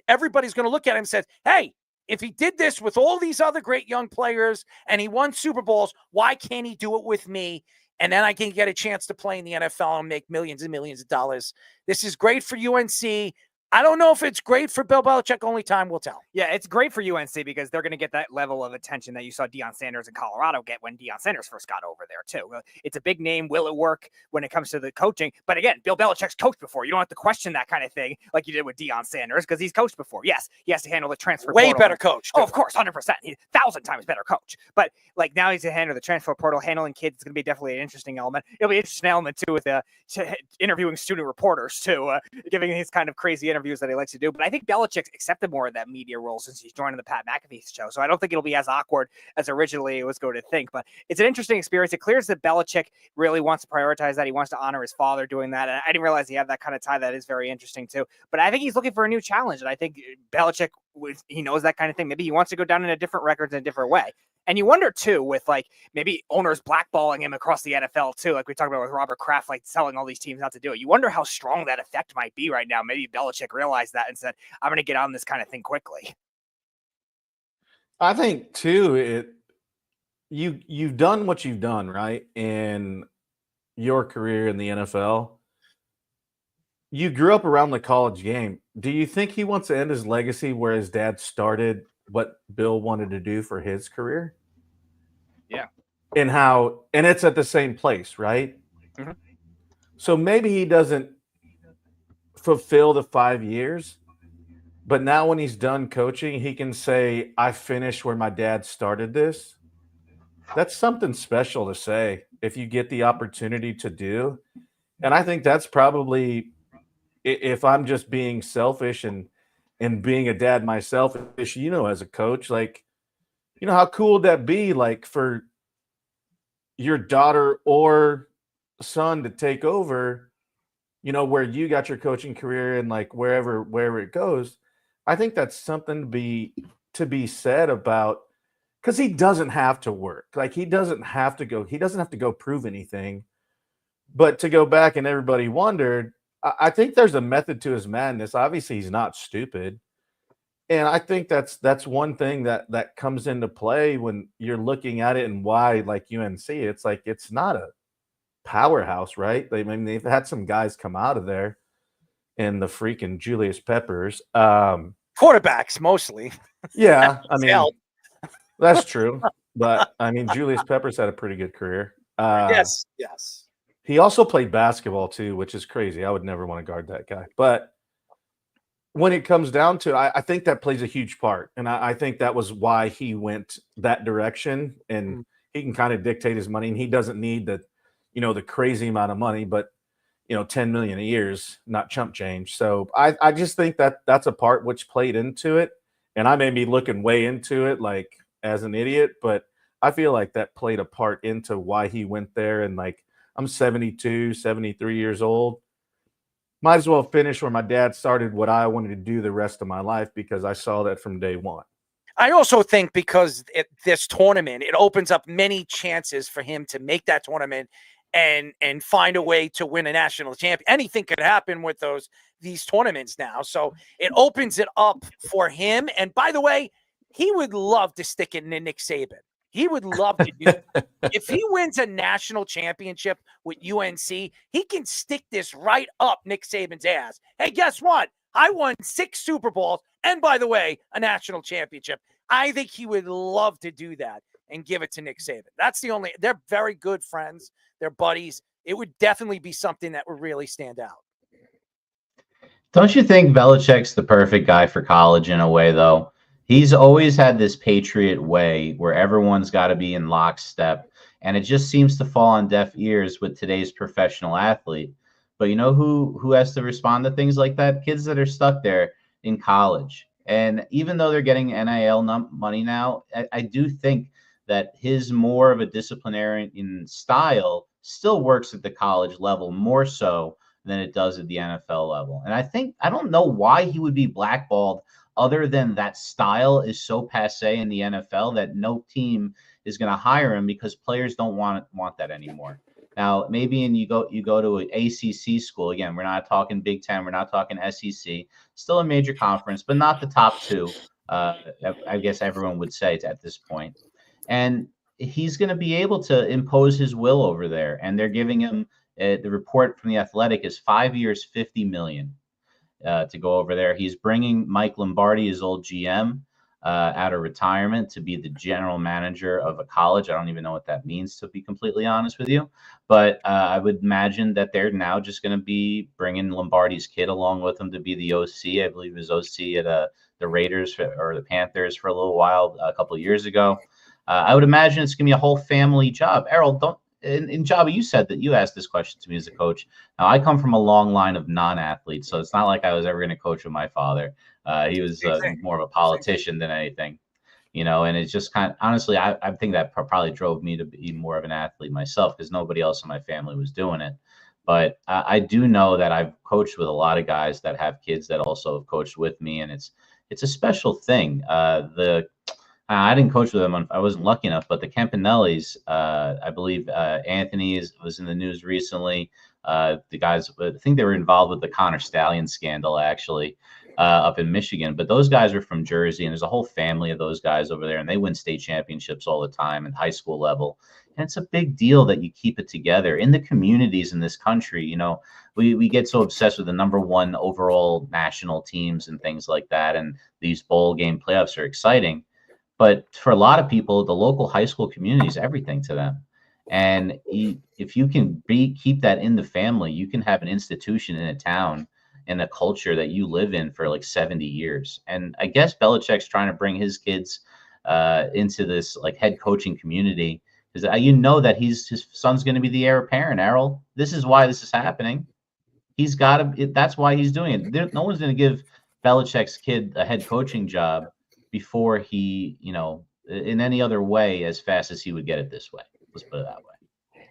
everybody's going to look at him and say, hey, if he did this with all these other great young players and he won Super Bowls, why can't he do it with me? And then I can get a chance to play in the NFL and make millions and millions of dollars. This is great for UNC. I don't know if it's great for Bill Belichick. Only time will tell. Yeah, it's great for UNC because they're going to get that level of attention that you saw Deion Sanders in Colorado get when Deion Sanders first got over there, too. It's a big name. Will it work when it comes to the coaching? But again, Bill Belichick's coached before. You don't have to question that kind of thing like you did with Deion Sanders because he's coached before. Yes, he has to handle the transfer Way portal. better coach. Oh, of course, 100%. He's 1,000 times better coach. But like now he's to handle the transfer portal, handling kids. It's going to be definitely an interesting element. It'll be an interesting element, too, with interviewing student reporters, too, giving these kind of crazy interviews that he likes to do. But I think Belichick's accepted more of that media role since he's joining the Pat McAfee show. So I don't think it'll be as awkward as originally it was going to think. But it's an interesting experience. It clears that Belichick really wants to prioritize that. He wants to honor his father doing that. And I didn't realize he had that kind of tie. That is very interesting, too. But I think he's looking for a new challenge. And I think Belichick, he knows that kind of thing. Maybe he wants to go down in a different record in a different way. And you wonder, too, with like maybe owners blackballing him across the NFL, too, like we talked about with Robert Kraft, like selling all these teams not to do it. You wonder how strong that effect might be right now. Maybe Belichick realized that and said, I'm going to get on this kind of thing quickly. I think, too, you've done what you've done, right, in your career in the NFL. You grew up around the college game. Do you think he wants to end his legacy where his dad started what Bill wanted to do for his career? Yeah. And it's at the same place, right? Mm-hmm. So maybe he doesn't fulfill the 5 years, but now when he's done coaching, he can say, I finished where my dad started this. That's something special to say if you get the opportunity to do. And I think that's probably, if I'm just being selfish and being a dad myself, as a coach, like, how cool would that be, like, for your daughter or son to take over, where you got your coaching career and like wherever it goes. I think that's something to be said about, because he doesn't have to work. Like, he doesn't have to go prove anything. But to go back and everybody wondered, I think there's a method to his madness. Obviously, he's not stupid. And I think that's one thing that comes into play when you're looking at it, and why, like UNC, it's like it's not a powerhouse, right? I mean, they've had some guys come out of there, and the freaking Julius Peppers, quarterbacks mostly. Yeah, I mean, Hell. that's true. But I mean, Julius Peppers had a pretty good career. Yes. He also played basketball too, which is crazy. I would never want to guard that guy. But when it comes down to it, I think that plays a huge part. And I think that was why he went that direction. And he can kind of dictate his money. And he doesn't need the crazy amount of money, but 10 million a year is not chump change. So I just think that that's a part which played into it. And I may be looking way into it like as an idiot, but I feel like that played a part into why he went there. And like, I'm 72, 73 years old. Might as well finish where my dad started, what I wanted to do the rest of my life, because I saw that from day one. I also think because this tournament, it opens up many chances for him to make that tournament and find a way to win a national champion. Anything could happen with these tournaments now. So it opens it up for him. And by the way, he would love to stick it in Nick Saban. He would love to do it. If he wins a national championship with UNC, he can stick this right up Nick Saban's ass. Hey, guess what? I won 6 Super Bowls and, by the way, a national championship. I think he would love to do that and give it to Nick Saban. That's the only – they're very good friends. They're buddies. It would definitely be something that would really stand out. Don't you think Belichick's the perfect guy for college in a way, though? He's always had this Patriot way where everyone's got to be in lockstep, and it just seems to fall on deaf ears with today's professional athlete. But you know who has to respond to things like that? Kids that are stuck there in college. And even though they're getting NIL money now, I do think that his more of a disciplinarian style still works at the college level more so than it does at the NFL level. And I don't know why he would be blackballed, other than that style is so passe in the NFL that no team is going to hire him because players don't want that anymore. Now, maybe you go to an ACC school. Again, we're not talking Big Ten. We're not talking SEC. Still a major conference, but not the top 2. I guess everyone would say at this point. And he's going to be able to impose his will over there. And they're giving him the report from The Athletic is 5 years, $50 million. To go over there. He's bringing Mike Lombardi, his old GM, out of retirement to be the general manager of a college. I don't even know what that means, to be completely honest with you. But I would imagine that they're now just going to be bringing Lombardi's kid along with him to be the OC. I believe he was OC at the Raiders or the Panthers for a little while a couple of years ago. I would imagine it's going to be a whole family job. Errol, in Java, you said that you asked this question to me as a coach. Now, I come from a long line of non-athletes, so it's not like I was ever going to coach with my father. He was more of a politician than anything, and it's just kind of, honestly, I think that probably drove me to be more of an athlete myself because nobody else in my family was doing it. But I do know that I've coached with a lot of guys that have kids that also have coached with me, and it's a special thing. I didn't coach with them. I wasn't lucky enough, but the Campanellis, I believe Anthony was in the news recently. The guys, I think they were involved with the Connor Stallion scandal, actually, up in Michigan. But those guys are from Jersey, and there's a whole family of those guys over there, and they win state championships all the time at high school level. And it's a big deal that you keep it together in the communities in this country. We get so obsessed with the #1 overall national teams and things like that, and these bowl game playoffs are exciting. But for a lot of people, the local high school community is everything to them. And if you can keep that in the family, you can have an institution in a town and a culture that you live in for like 70 years. And I guess Belichick's trying to bring his kids into this like head coaching community because that his son's going to be the heir apparent. Errol, this is why this is happening. He's got to. That's why he's doing it. No one's going to give Belichick's kid a head coaching job before he, in any other way, as fast as he would get it this way. Let's put it that way.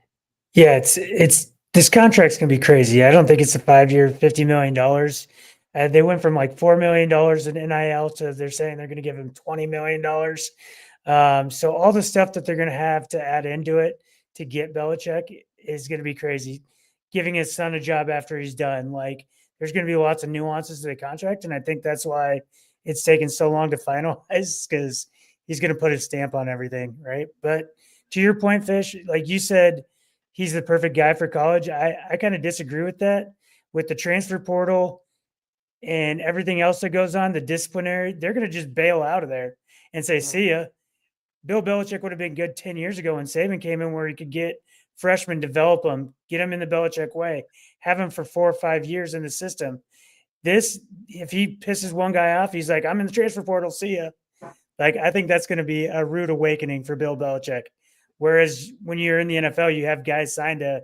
Yeah, it's this contract's gonna be crazy. I don't think it's a 5-year, $50 million. They went from like $4 million in NIL to they're saying they're gonna give him $20 million. So all the stuff that they're gonna have to add into it to get Belichick is gonna be crazy. Giving his son a job after he's done, like there's gonna be lots of nuances to the contract, and I think that's why it's taken so long to finalize because he's going to put his stamp on everything, right? But to your point, Fish, like you said, he's the perfect guy for college. I kind of disagree with that. With the transfer portal and everything else that goes on, the disciplinary, they're going to just bail out of there and say, see ya. Bill Belichick would have been good 10 years ago when Saban came in, where he could get freshmen, develop them, get them in the Belichick way, have them for 4 or 5 years in the system. This, if he pisses one guy off, he's like, I'm in the transfer portal, see ya. Like, I think that's going to be a rude awakening for Bill Belichick. Whereas when you're in the NFL, you have guys signed to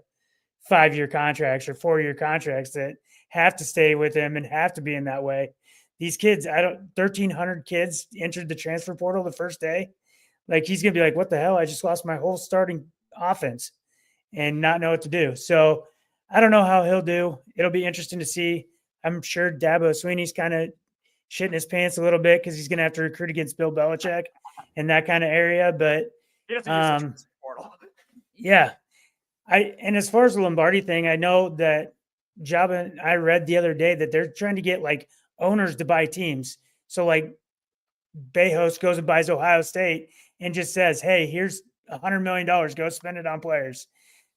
5-year contracts or 4-year contracts that have to stay with him and have to be in that way. These kids, 1,300 kids entered the transfer portal the first day. Like, he's going to be like, what the hell? I just lost my whole starting offense and not know what to do. So I don't know how he'll do. It'll be interesting to see. I'm sure Dabo Swinney's kind of shitting his pants a little bit because he's going to have to recruit against Bill Belichick in that kind of area. But yeah, and as far as the Lombardi thing, I know that Jabba, I read the other day that they're trying to get like owners to buy teams. So like Bayhost goes and buys Ohio State and just says, hey, here's $100 million, go spend it on players.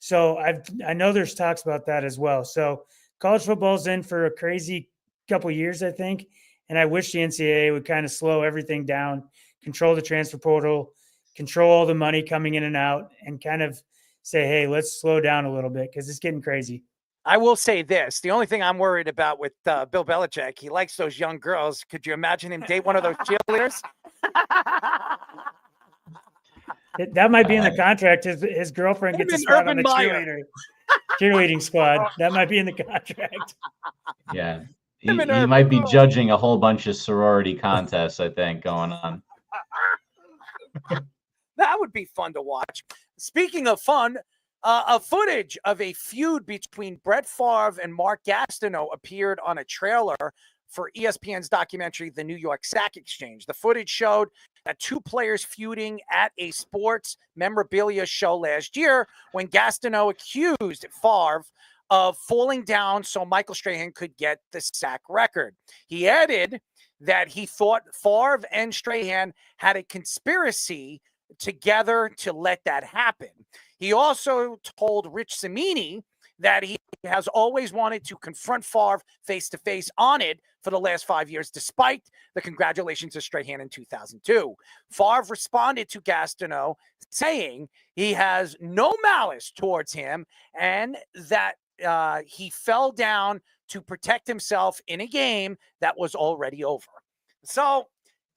So I know there's talks about that as well. So college football's in for a crazy couple of years, I think. And I wish the NCAA would kind of slow everything down, control the transfer portal, control all the money coming in and out, and kind of say, hey, let's slow down a little bit because it's getting crazy. I will say this. The only thing I'm worried about with Bill Belichick, he likes those young girls. Could you imagine him date one of those cheerleaders? That might be in the contract. His girlfriend gets a spot on the cheerleading squad. That might be in the contract. Yeah. He might be judging a whole bunch of sorority contests, I think, going on. That would be fun to watch. Speaking of fun, a footage of a feud between Brett Favre and Mark Gastineau appeared on a trailer for ESPN's documentary, The New York Sack Exchange. The footage showed that two players feuding at a sports memorabilia show last year when Gastineau accused Favre of falling down so Michael Strahan could get the sack record. He added that he thought Favre and Strahan had a conspiracy together to let that happen. He also told Rich Cimini that he has always wanted to confront Favre face-to-face on it for the last 5 years, despite the congratulations to Strahan in 2002. Favre responded to Gastineau saying he has no malice towards him and that he fell down to protect himself in a game that was already over. So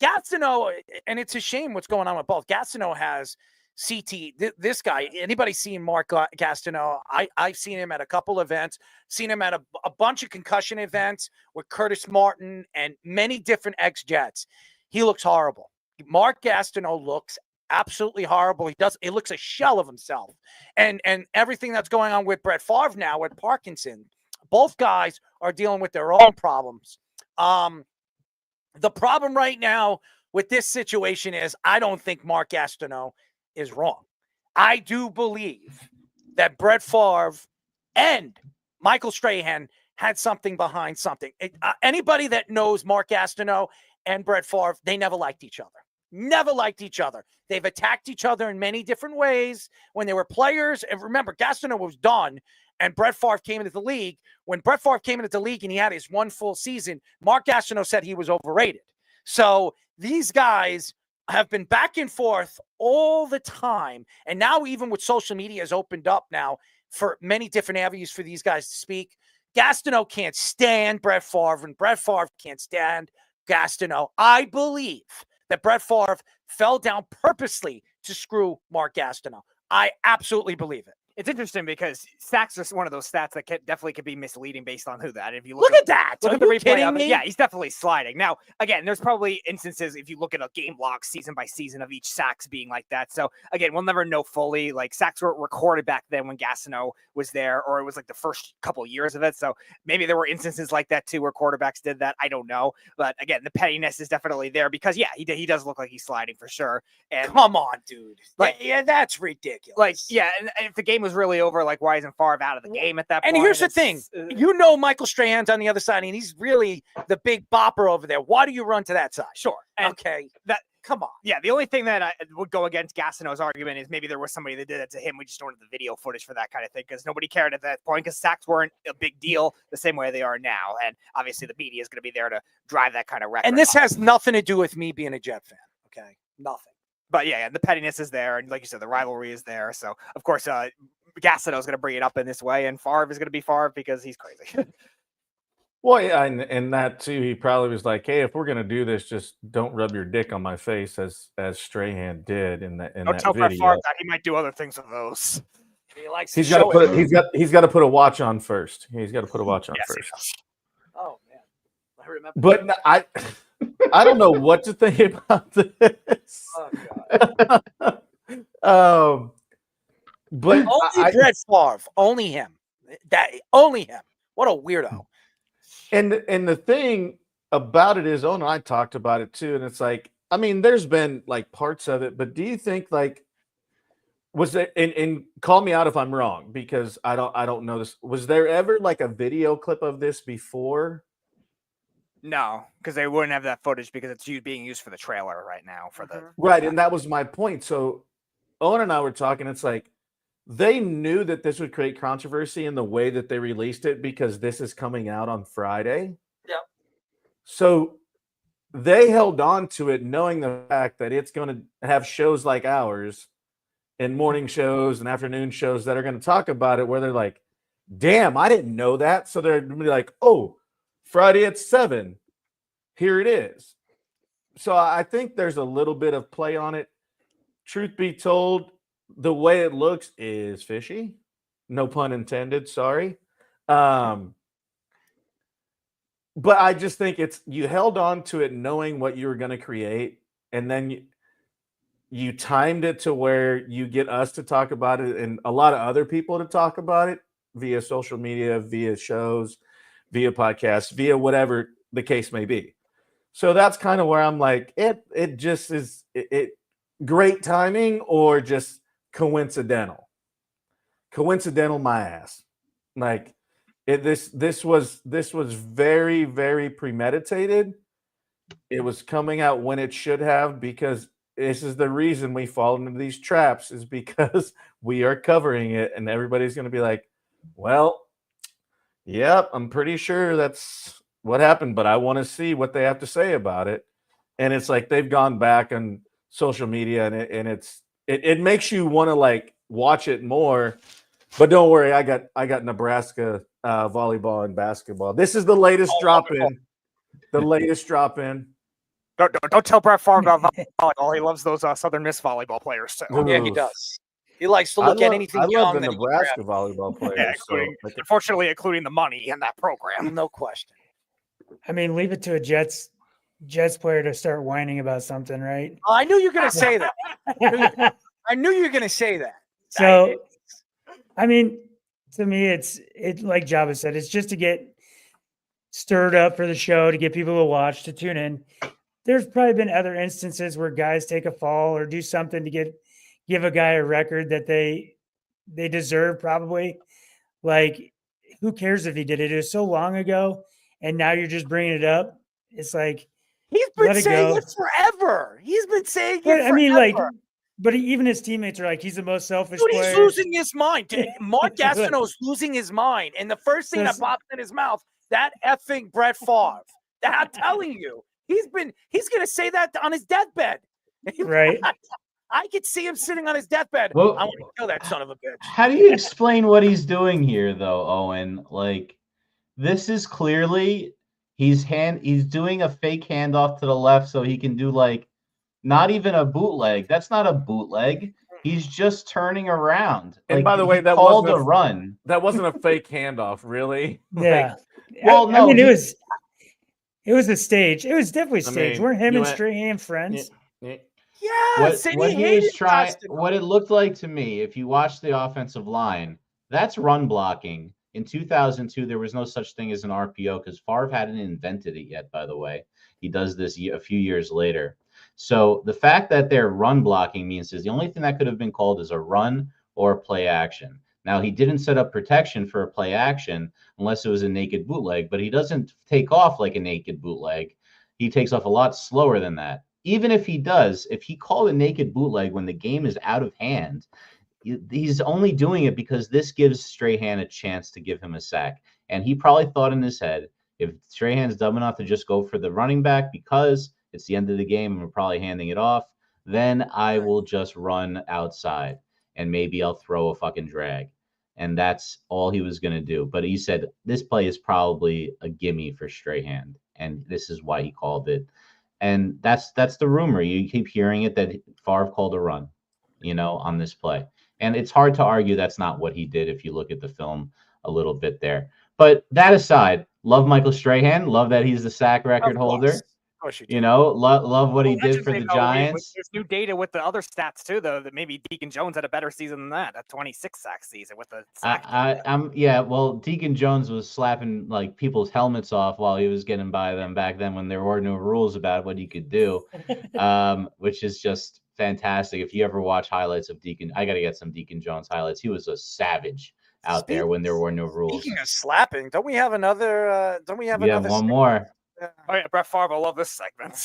Gastineau, and it's a shame what's going on with both. Gastineau has CT. This guy, anybody seen Mark Gastineau? I've seen him at a couple events, seen him at a bunch of concussion events with Curtis Martin and many different ex-Jets. He looks horrible. Mark Gastineau looks absolutely horrible. He looks a shell of himself. And everything that's going on with Brett Favre now with Parkinson, both guys are dealing with their own problems. The problem right now with this situation is I don't think Mark Gastineau is wrong. I do believe that Brett Favre and Michael Strahan had something behind something. Anybody that knows Mark Gastineau and Brett Favre, they never liked each other. Never liked each other. They've attacked each other in many different ways when they were players. And remember, Gastineau was done and Brett Favre came into the league. When Brett Favre came into the league and he had his one full season, Mark Gastineau said he was overrated. So these guys have been back and forth all the time. And now even with social media has opened up now for many different avenues for these guys to speak. Gastineau can't stand Brett Favre and Brett Favre can't stand Gastineau. I believe that Brett Favre fell down purposely to screw Mark Gastineau. I absolutely believe it. It's interesting because sacks are one of those stats that definitely could be misleading based on who that. If you look at that, look are at the you replay kidding of it. me? Yeah, he's definitely sliding. Now, again, there's probably instances if you look at a game log season by season of each sacks being like that. So again, we'll never know fully. Like sacks were recorded back then when Gastineau was there, or it was like the first couple of years of it. So maybe there were instances like that too where quarterbacks did that. I don't know, but again, the pettiness is definitely there because yeah, he does look like he's sliding for sure. And come on, dude. Like yeah, that's ridiculous. Like yeah, and if the game was really over like why isn't Favre out of the game at that point. And here's the thing. Michael Strahan's on the other side, and he's really the big bopper over there. Why do you run to that side? Sure. And okay. Come on. Yeah, the only thing that I would go against Gastineau's argument is maybe there was somebody that did it to him. We just don't have the video footage for that kind of thing because nobody cared at that point because sacks weren't a big deal the same way they are now. And obviously the media is going to be there to drive that kind of record. And this has nothing to do with me being a Jet fan. Okay. Nothing. But yeah, the pettiness is there. And like you said, the rivalry is there. So, of course, Gastineau is going to bring it up in this way. And Favre is going to be Favre because he's crazy. Well, yeah, and that too, he probably was like, "Hey, if we're gonna do this, just don't rub your dick on my face," as Strahan did in that Don't tell Brett Favre that he might do other things with those. He likes He's got to put a watch on first. He's got to put a watch on first. Oh man, I remember. But I don't know what to think about this. Oh God. But only Brett Favre, only him. Only him. What a weirdo. And the thing about it is, and I talked about it too, and it's like, I mean, there's been like parts of it, but do you think like was there and call me out if I'm wrong because I don't know this. Was there ever like a video clip of this before? No, because they wouldn't have that footage because it's being used for the trailer right now for the right, and that was my point. So Owen and I were talking, it's like they knew that this would create controversy in the way that they released it because this is coming out on Friday. Yep. So they held on to it knowing the fact that it's going to have shows like ours and morning shows and afternoon shows that are going to talk about it where they're like, damn, I didn't know that. So they're going to be like, oh, Friday at 7. Here it is. So I think there's a little bit of play on it. Truth be told, the way it looks is fishy. No pun intended. Sorry. But I just think you held on to it knowing what you were going to create. And then you timed it to where you get us to talk about it and a lot of other people to talk about it via social media, via shows, via podcasts, via whatever the case may be. So that's kind of where I'm like, it just is it great timing or just coincidental my ass. Like this was very, very premeditated. It was coming out when it should have, because this is the reason we fall into these traps, is because we are covering it and everybody's going to be like, well, yep, I'm pretty sure that's what happened, but I want to see what they have to say about it. And it's like they've gone back on social media and it makes you want to like watch it more. But don't worry, I got Nebraska volleyball and basketball. This is the latest drop in. The latest drop in. Don't tell Brett Favre about volleyball. He loves those Southern Miss volleyball players too. Yeah, he does. He likes to look at anything young. I love the Nebraska volleyball players. Yeah, unfortunately, including the money in that program. No question. I mean, leave it to a Jets player to start whining about something, right? Oh, I knew you were going to say that. I knew you were going to say that. So, I mean, to me, it's like Java said, it's just to get stirred up for the show, to get people to watch, to tune in. There's probably been other instances where guys take a fall or do something to give a guy a record that they deserve, probably. Like, who cares if he did it? It was so long ago, and now you're just bringing it up. It's like, he's been saying it forever. He's been saying it forever. I mean, like, but even his teammates are like, he's the most selfish player. He's losing his mind. Mark Gastineau's losing his mind. And the first thing that pops in his mouth, that effing Brett Favre. I'm telling you, he's going to say that on his deathbed. Right. I could see him sitting on his deathbed. Well, I want to kill that son of a bitch. How do you explain what he's doing here, though, Owen? Like, this is clearly he's doing a fake handoff to the left so he can do like not even a bootleg. That's not a bootleg. He's just turning around. And like, by the way, that called wasn't a run. That wasn't a fake handoff, really. Yeah. Well, no, I mean, it was a stage. It was definitely a stage. Weren't him and Strahan friends? What it looked like to me, if you watch the offensive line, that's run blocking. In 2002, there was no such thing as an RPO because Favre hadn't invented it yet, by the way. He does this a few years later. So the fact that they're run blocking means is the only thing that could have been called is a run or a play action. Now, he didn't set up protection for a play action unless it was a naked bootleg, but he doesn't take off like a naked bootleg. He takes off a lot slower than that. Even if he does, if he called a naked bootleg when the game is out of hand, he's only doing it because this gives Strahan a chance to give him a sack. And he probably thought in his head, if Strahan's dumb enough to just go for the running back because it's the end of the game and we're probably handing it off, then I will just run outside and maybe I'll throw a fucking drag. And that's all he was going to do. But he said this play is probably a gimme for Strahan, and this is why he called it. And that's the rumor. You keep hearing it that Favre called a run, on this play. And it's hard to argue that's not what he did if you look at the film a little bit there. But that aside, love Michael Strahan. Love that he's the sack record holder. Of course you do. Love what he did for the Giants. There's new data with the other stats too, though, that maybe Deacon Jones had a better season than that, a 26 sack season with the sack. Well, Deacon Jones was slapping like people's helmets off while he was getting by them back then when there were no rules about what he could do, which is just fantastic. If you ever watch highlights of Deacon, I got to get some Deacon Jones highlights. He was a savage out there when there were no rules. Speaking of slapping, don't we have another? We have one more. Oh yeah, Brett Favre. I love this segment.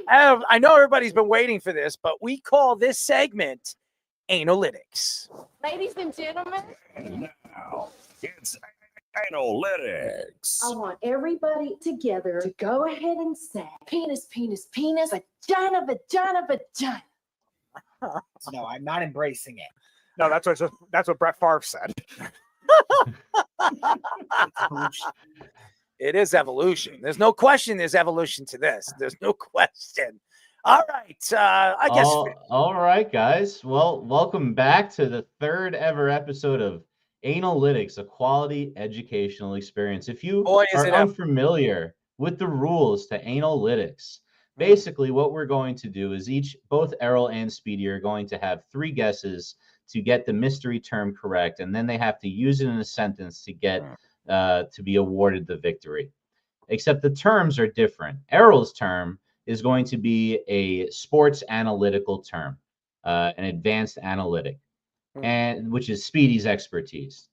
I know everybody's been waiting for this, but we call this segment Analytics. Ladies and gentlemen, Now, it's Analytics. I want everybody together to go ahead and say penis, penis, penis, vagina, vagina, vagina. No, I'm not embracing it. No, that's what Brett Favre said. It is evolution. There's no question there's evolution to this. There's no question. All right. I guess. All right, guys. Well, welcome back to the third ever episode of Analytics, a quality educational experience. If you are unfamiliar with the rules to Analytics, basically what we're going to do is both Errol and Speedy are going to have 3 guesses to get the mystery term correct, and then they have to use it in a sentence to get to be awarded the victory. Except the terms are different. Errol's term is going to be a sports analytical term, an advanced analytic, and which is Speedy's expertise.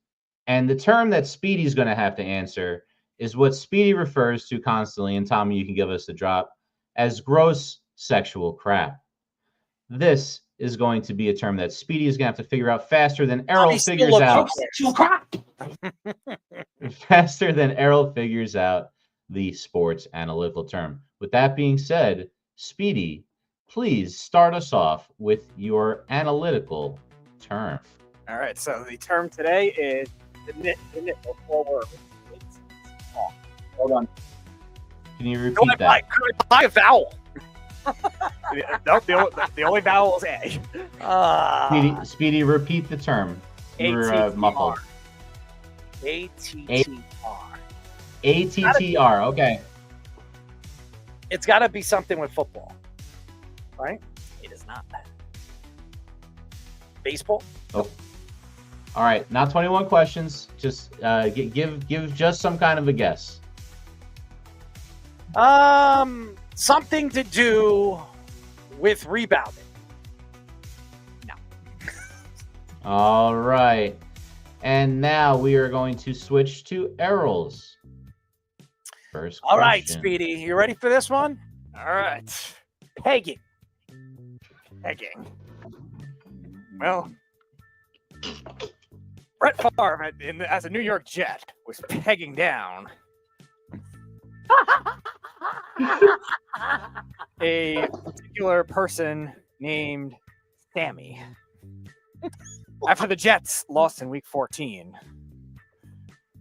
And the term that Speedy's going to have to answer is what Speedy refers to constantly, and Tommy, you can give us the drop, as gross sexual crap. This is going to be a term that Speedy is going to have to figure out faster than Errol figures out. Faster than Errol figures out the sports analytical term. With that being said, Speedy, please start us off with your analytical term. All right, so the term today is the knit or forward. Hold on. Can you repeat that? Could I buy a vowel? Nope, the only vowel is A. Speedy, repeat the term. You're muffled. ATTR. ATTR, okay. It's got to be something with football, right? It is not. Baseball? Oh. All right, not 21 questions. Just give just some kind of a guess. Something to do with rebounding. No. All right. And now we are going to switch to Errol's first question. All right, Speedy. You ready for this one? All right. Pegging. Well, Brett Favre, as a New York Jet, was pegging down a particular person named Sammy after the Jets lost in Week 14.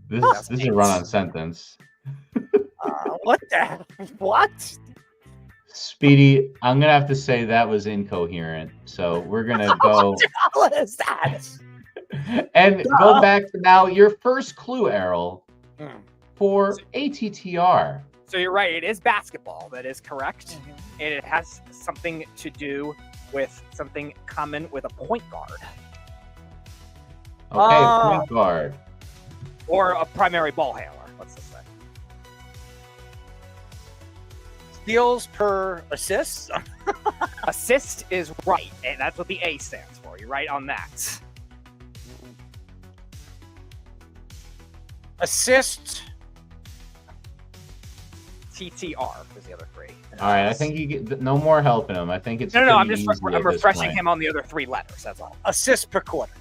This is a run-on sentence. What? Speedy, I'm gonna have to say that was incoherent. So we're gonna go. What is that? And go back to now your first clue, Errol, for ATTR. So you're right. It is basketball. That is correct. And it has something to do with something common with a point guard. Okay, point guard. Or a primary ball handler, let's just say. Steals per assist? Assist is right, and that's what the A stands for. for you, right? On that. Assist. TTR was the other three. All right, I think you get no more helping him. I think it's No. I'm pretty just easy I'm at this refreshing point. him on the other three letters. That's all. Assists per quarter.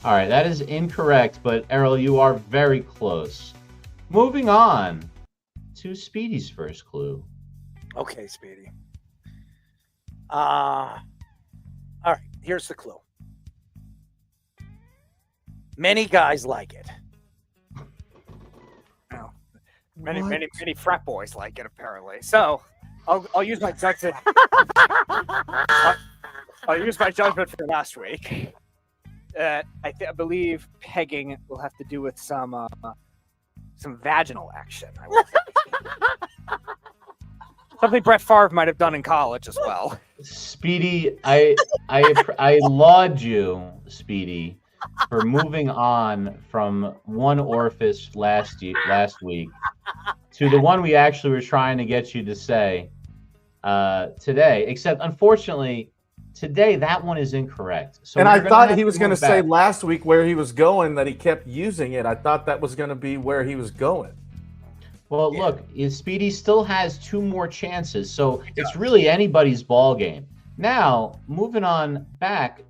All right, that is incorrect, but Errol, you are very close. Moving on to Speedy's first clue. Okay, Speedy. All right, here's the clue. Many guys like it. Oh. Many frat boys like it, apparently. So I'll use my judgment. I'll use my judgment for last week. I believe pegging will have to do with some vaginal action. I would say. Something Brett Favre might have done in college as well. Speedy, I laud you, Speedy, for moving on from one orifice last week to the one we actually were trying to get you to say today. Except, unfortunately, today that one is incorrect. So and I thought he was going to say last week where he was going, that he kept using it. I thought that was going to be where he was going. Well, look, Speedy still has two more chances, so it's really anybody's ball game. Now, moving on back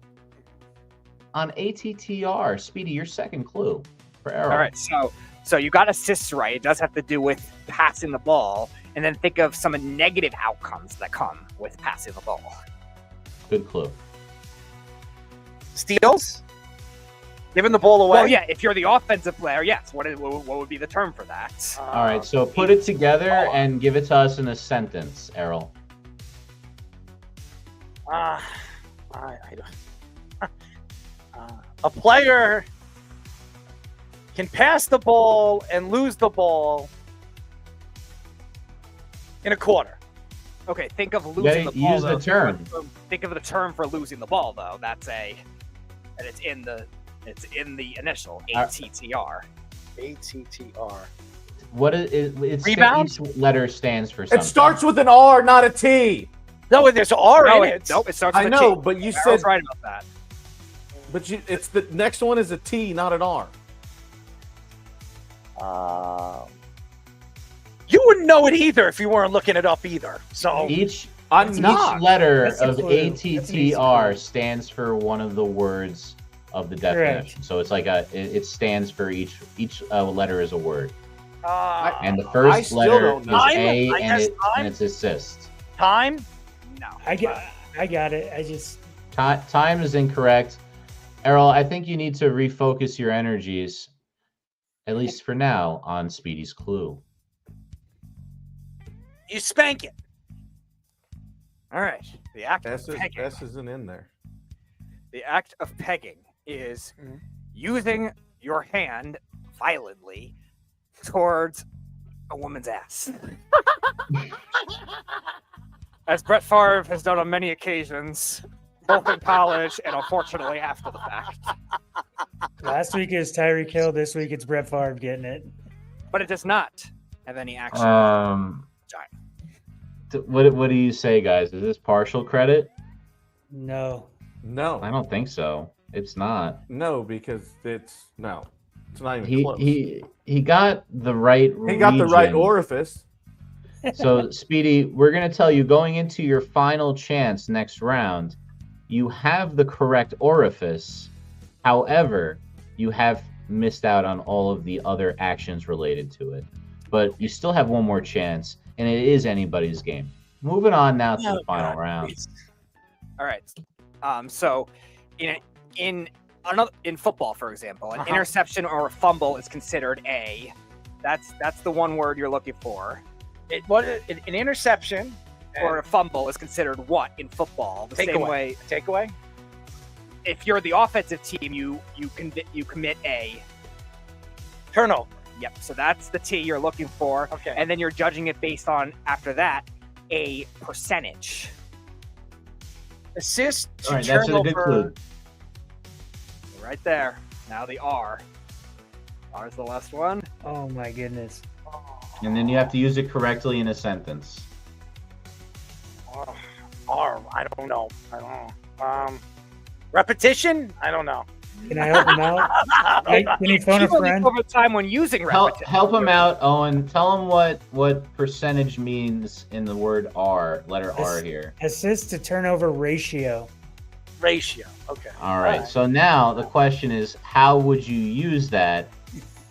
on ATTR, Speedy, your second clue for Errol. All right, so you got assists right. It does have to do with passing the ball, and then think of some negative outcomes that come with passing the ball. Good clue. Steals? Giving the ball away? Well, yeah, if you're the offensive player, yes. What would be the term for that? All right, so put it together and give it to us in a sentence, Errol. I don't. A player can pass the ball and lose the ball in a quarter. Okay, think of losing the ball. Use the term. Think of the term for losing the ball, though. It's in the initial ATTR. ATTR. What is Rebound? Each letter stands for something. It starts with an R, not a T. No, there's an R in it. Nope, it starts with I a know, T. but you Errol's said right about that. But it's the next one is a T, not an R. You wouldn't know it either if you weren't looking it up either. So Each I'm not. letter That's a of clue. ATTR stands for one of the words of the definition. So it's like it stands for each letter is a word. And the I first still letter don't is know. A, I and guess and it's assist. time? No. I got it. I just Time is incorrect. Errol, I think you need to refocus your energies, at least for now, on Speedy's clue. You spank it. All right. The act S of pegging. isn't in there. The act of pegging is using your hand violently towards a woman's ass. As Brett Favre has done on many occasions, both in college and unfortunately after the fact. last week is Tyreek Hill. This week it's Brett Favre getting it. But it does not have any action. What do you say, guys? Is this partial credit? No. No. I don't think so. It's not. No, because it's not even close. He got the right He got the right region. orifice. So, Speedy, we're going to tell you, going into your final chance next round, you have the correct orifice. However, you have missed out on all of the other actions related to it. But you still have one more chance, and it is anybody's game. Moving on now to the final round. All right. So in football, for example, an interception or a fumble is considered a. That's the one word you're looking for. An interception or a fumble is considered what in football? The same way. Takeaway. If you're the offensive team, you commit a turnover. Yep. So that's the T you're looking for. Okay. And then you're judging it based on, after that, a percentage. Assist to All right, that's a good turnover. clue. Right there. Now the R. R is the last one. Oh my goodness. And then you have to use it correctly in a sentence. R. I don't know. Repetition? I don't know. Can I help him out? Can he phone a friend? Over time when using repetition. Help him out, Owen. Tell him what percentage means in the word R, letter R here. Assist to turnover ratio. Ratio. Okay. All right. So now the question is, how would you use that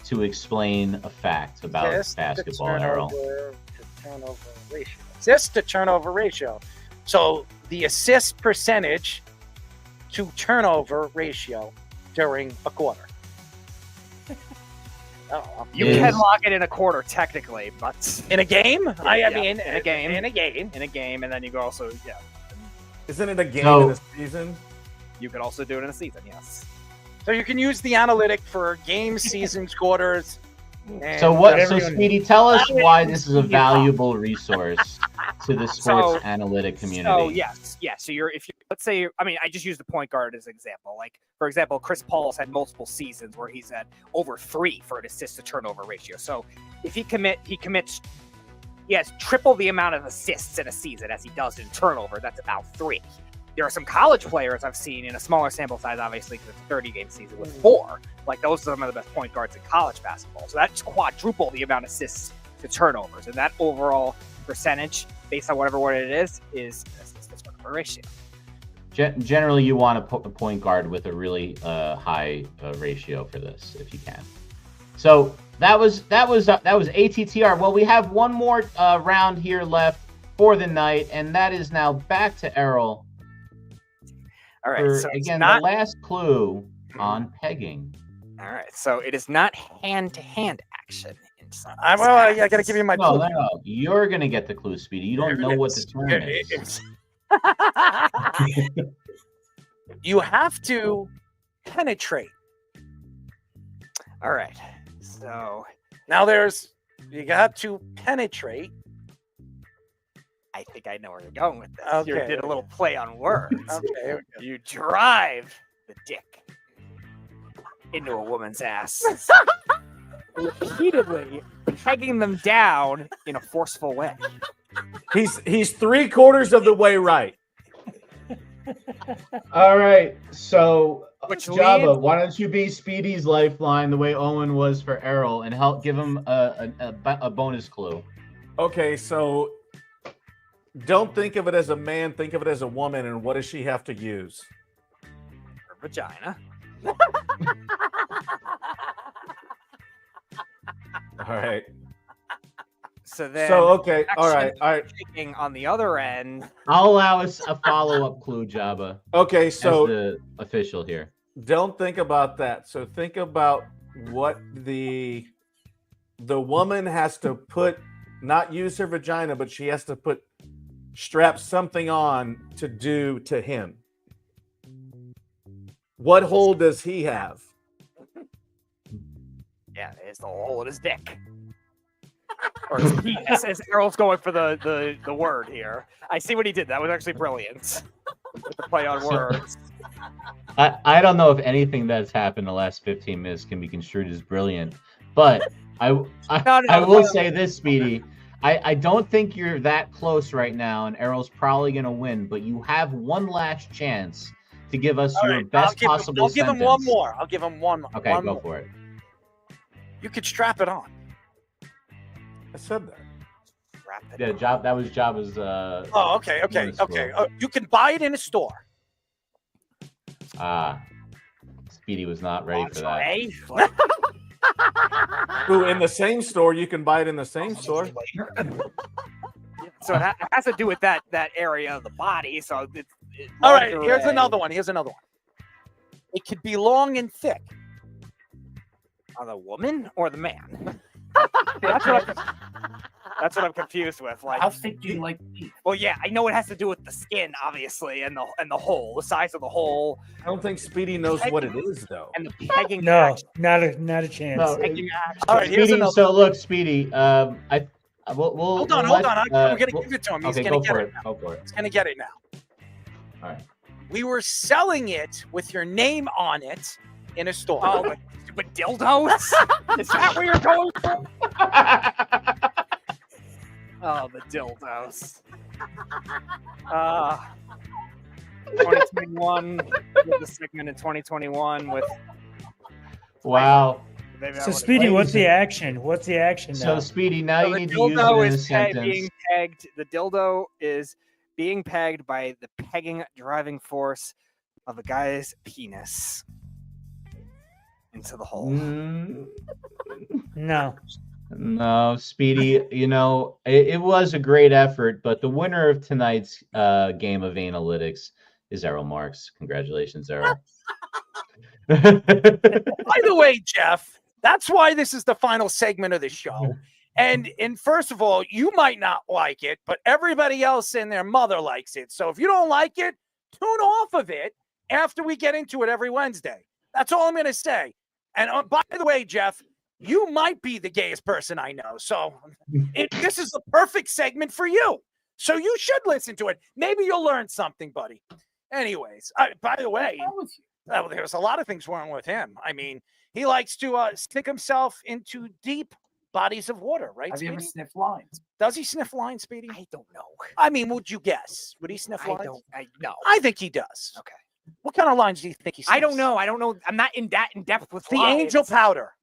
to explain a fact about basketball, Errol? Turnover ratio. Assist to turnover ratio. So the assist percentage to turnover ratio during a quarter. You can lock it in a quarter technically, but in a game? I mean, in a game, in a game, and then you go also Isn't it a game in a season? You could also do it in a season, yes. So you can use the analytic for games, seasons, quarters. So Speedy, tell us why this is a valuable resource to the sports analytic community. So yes. So let's say, I just use the point guard as an example. Like, for example, Chris Paul's had multiple seasons where he's at over 3 for an assist to turnover ratio. So if he has triple the amount of assists in a season as he does in turnover. That's about 3. There are some college players I've seen in a smaller sample size, obviously, because it's a 30-game season with 4. Like, those are some of the best point guards in college basketball. So that's quadruple the amount of assists to turnovers. And that overall percentage, based on whatever word it is assist to turnover ratio. Generally, you want to put a point guard with a really high ratio for this, if you can. So that was ATTR. Well, we have one more round here left for the night, and that is now back to Errol. All right. So again, the last clue on pegging. All right. So it is not hand-to-hand action. I got to give you my clue. No. You're going to get the clue, Speedy. You don't know what the term is. You have to penetrate. All right. So now you got to penetrate. I think I know where you're going with this. Okay. You did a little play on words. Okay. You drive the dick into a woman's ass, repeatedly pegging them down in a forceful way. He's 3/4 of the way right. All right, so Which Java, leads- why don't you be Speedy's lifeline the way Owen was for Errol and help give him a bonus clue? Okay, so don't think of it as a man, think of it as a woman, and what does she have to use? Her vagina. All right. So then, okay, all right. On the other end, I'll allow us a follow-up clue, Java. Okay, so as the official here. Don't think about that. So think about what the woman has to not use her vagina, but she has to strap something on to do to him. What hole does he have? yeah, it's the hole in his dick. Or his penis, as Errol's going for the word here. I see what he did. That was actually brilliant. With the play on words. I don't know if anything that's happened the last 15 minutes can be construed as brilliant, but I will say this, Speedy. I don't think you're that close right now, and Errol's probably going to win, but you have one last chance to give us your best possible I'll give him one more. I'll give him one. Okay, one go more. for it. You could strap it on. I said that. Yeah, that was Java's. Oh, okay. You can buy it in a store. Speedy was not ready for that. Ooh, in the same store, you can buy it in the same store. So it has to do with that area of the body. So it's all right. Here's another one. It could be long and thick. On the woman or the man? That's what I'm confused with. Like, how thick do you like beef? Well, yeah, I know it has to do with the skin, obviously, and the hole, the size of the hole. I don't think Speedy knows what it is, though. And the pegging. No, not a chance. No. All right, here's Speedy, another. so look, Speedy. We'll Hold on. I'm gonna give it to him. He's okay, gonna go get for it. it. Go for it. He's gonna get it now. All right. We were selling it with your name on it in a store. Oh, but stupid dildos? Is that where you're going for? Oh, the dildos. 2021. Did the segment in 2021 with. Wow. So Speedy, what's the action? What's the action now? So Speedy, now you the need to use it dildo in a is sentence. being pegged. The dildo is being pegged by the pegging driving force of a guy's penis into the hole. No. No, Speedy, you know, it was a great effort, but the winner of tonight's game of analytics is Errol Marks. Congratulations, Errol. By the way, Jeff, that's why this is the final segment of the show. And first of all, you might not like it, but everybody else and their mother likes it. So if you don't like it, tune off of it after we get into it every Wednesday. That's all I'm going to say. And by the way, Jeff, you might be the gayest person I know. So this is the perfect segment for you. So you should listen to it. Maybe you'll learn something, buddy. Anyways, by the way, there's a lot of things wrong with him. I mean, he likes to stick himself into deep bodies of water, right? Have you ever Speedy? sniffed lines? Does he sniff lines, Speedy? I don't know. I mean, would you guess? Would he sniff lines? No. I think he does. Okay. What kind of lines do you think he sniffs? I don't know. I'm not in depth with The lines. angel powder.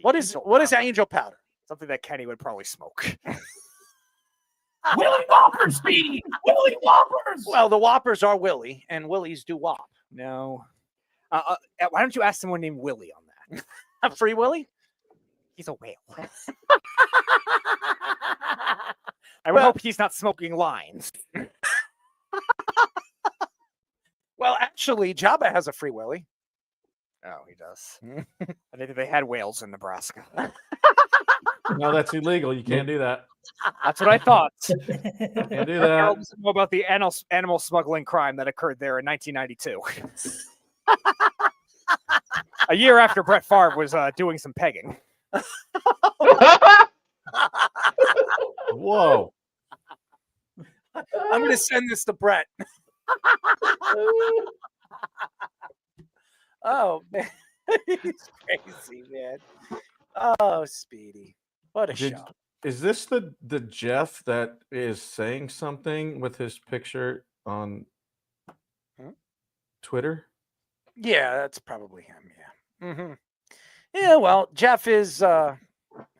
What is angel powder? Something that Kenny would probably smoke. Willy Whoppers, Speedy! Willy Whoppers! Well, the Whoppers are Willy, and Willies do whop. No. Why don't you ask someone named Willie on that? A Free Willy? He's a whale. I would hope he's not smoking lines. Well, actually, Jabba has a Free Willy. Oh, he does. I think they had whales in Nebraska. No, that's illegal. You can't do that. That's what I thought. Can't do that. Know about the animal smuggling crime that occurred there in 1992. A year after Brett Favre was doing some pegging. Whoa. I'm going to send this to Brett. Oh, man. He's crazy, man. Oh, Speedy. What a show. Is this the Jeff that is saying something with his picture on Twitter? Yeah, that's probably him. Yeah. Mm-hmm. Yeah, well, Jeff is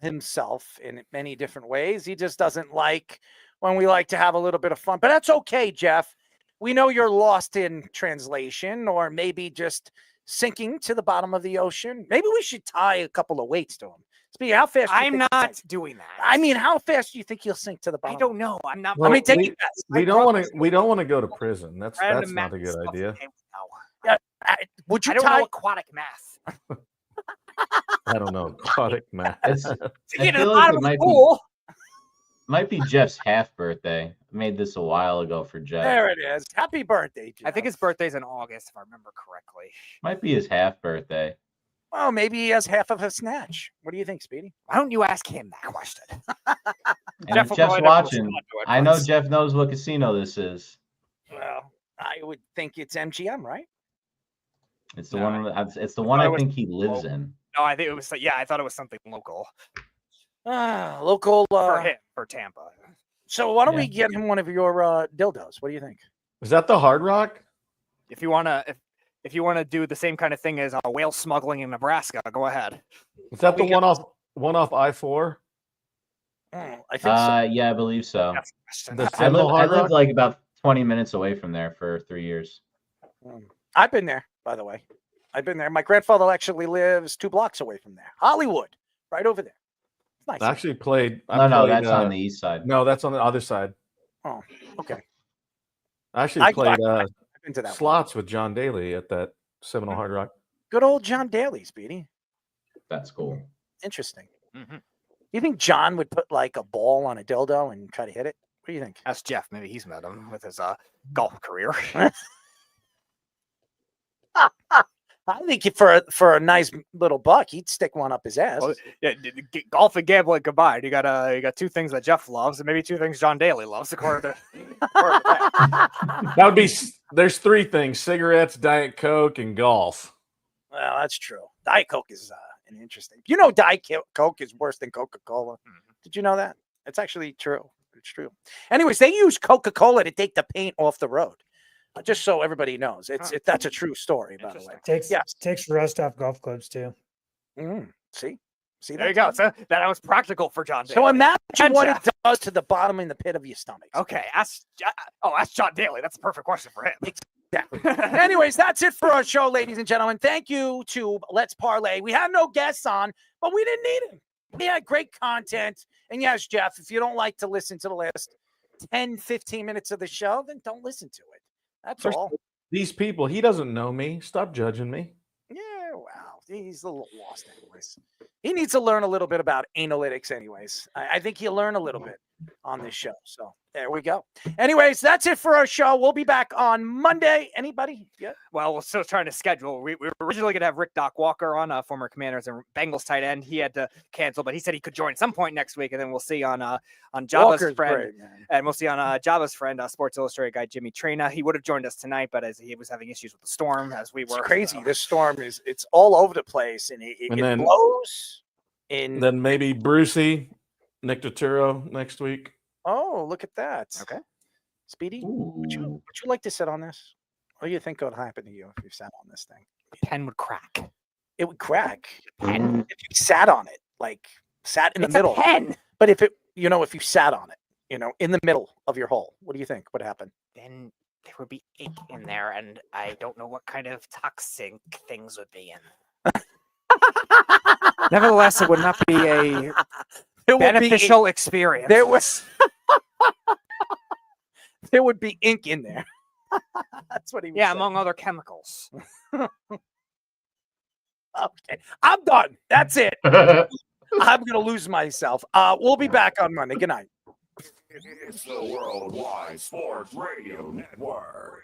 himself in many different ways. He just doesn't like when we like to have a little bit of fun. But that's okay, Jeff. We know you're lost in translation or maybe just sinking to the bottom of the ocean. Maybe we should tie a couple of weights to him. Speaking, how fast? I'm not doing that. I mean, how fast do you think you'll sink to the bottom? I don't know. I'm not. Well, I mean, take it fast. We don't want to go to prison. That's not a good idea. Would you I don't tie know aquatic math. I don't know aquatic math. I feel like it might be Jeff's half birthday. I made this a while ago for Jeff. There it is. Happy birthday, Jeff. I think his birthday's in August, if I remember correctly. Might be his half birthday. Well, maybe he has half of a snatch. What do you think, Speedy? Why don't you ask him that question? And if Jeff's watching, I know Jeff knows what casino this is. Well, I would think it's MGM, right? It's the one. It's the one I think he lives in. No, I think it was. Yeah, I thought it was something local. Local For him, for Tampa. So why don't we get him one of your dildos? What do you think? Is that the Hard Rock? If you wanna, if you wanna do the same kind of thing as whale smuggling in Nebraska, go ahead. Is that the one off I-4? I think so. Yeah, I believe so. The I lived Rock? like about 20 minutes away from there for 3 years. I've been there, by the way. I've been there. My grandfather actually lives 2 blocks away from there. Hollywood, right over there. It's nice. I actually played. No, that's on the east side. No, that's on the other side. Oh, okay. I actually played I've been to that slots with John Daly at that Seminole Hard Rock. Good old John Daly, Speedy. That's cool. Interesting. Mm-hmm. You think John would put like a ball on a dildo and try to hit it? What do you think? Ask Jeff. Maybe he's met him with his golf career. I think for a nice little buck, he'd stick one up his ass. Well, yeah, golf and gambling combined. You got 2 things that Jeff loves, and maybe 2 things John Daly loves. According to that would be. There's 3 things: cigarettes, Diet Coke, and golf. Well, that's true. Diet Coke is an interesting. You know, Diet Coke is worse than Coca-Cola. Did you know that? It's actually true. It's true. Anyways, they use Coca-Cola to take the paint off the road. Just so everybody knows, that's a true story, by the way. Takes rust off golf clubs too. See, there you go. So that was practical for John Daly. So imagine what it does to the bottom in the pit of your stomach. Okay, ask John Daly. That's a perfect question for him. Exactly. Anyways, that's it for our show, ladies and gentlemen. Thank you to Let's Parlay. We had no guests on, but we didn't need them. We had great content. And yes, Jeff, if you don't like to listen to the last 10, 15 minutes of the show, then don't listen to it. That's all. These people, he doesn't know me. Stop judging me. Yeah, wow. He's a little lost anyways. He needs to learn a little bit about analytics anyways. I think he'll learn a little bit on this show. So there we go. Anyways, that's it for our show. We'll be back on Monday. Anybody? Yeah. Well, we're still trying to schedule. We were originally going to have Rick Doc Walker on, former Commanders and Bengals tight end. He had to cancel, but he said he could join some point next week, and then we'll see on Jabba's Walker's friend, great, and we'll see on Jabba's friend, Sports Illustrated guy Jimmy Traina. He would have joined us tonight, but as he was having issues with the storm, as we were it's crazy. This storm it's all over the place, and it blows. Then maybe Brucey, Nick Turturro next week. Oh, look at that. Okay. Speedy, would you like to sit on this? What do you think would happen to you if you sat on this thing? The pen would crack. It would crack. Pen. If you sat on it, like sat in the middle. A pen. But if if you sat on it, in the middle of your hole, what do you think would happen? Then there would be ink in there, and I don't know what kind of toxic things would be in. Nevertheless, it would not be a beneficial experience. There would be ink in there. That's what he was saying. Among other chemicals. Okay, I'm done. That's it. I'm going to lose myself. We'll be back on Monday. Good night. It's the Worldwide Sports Radio Network.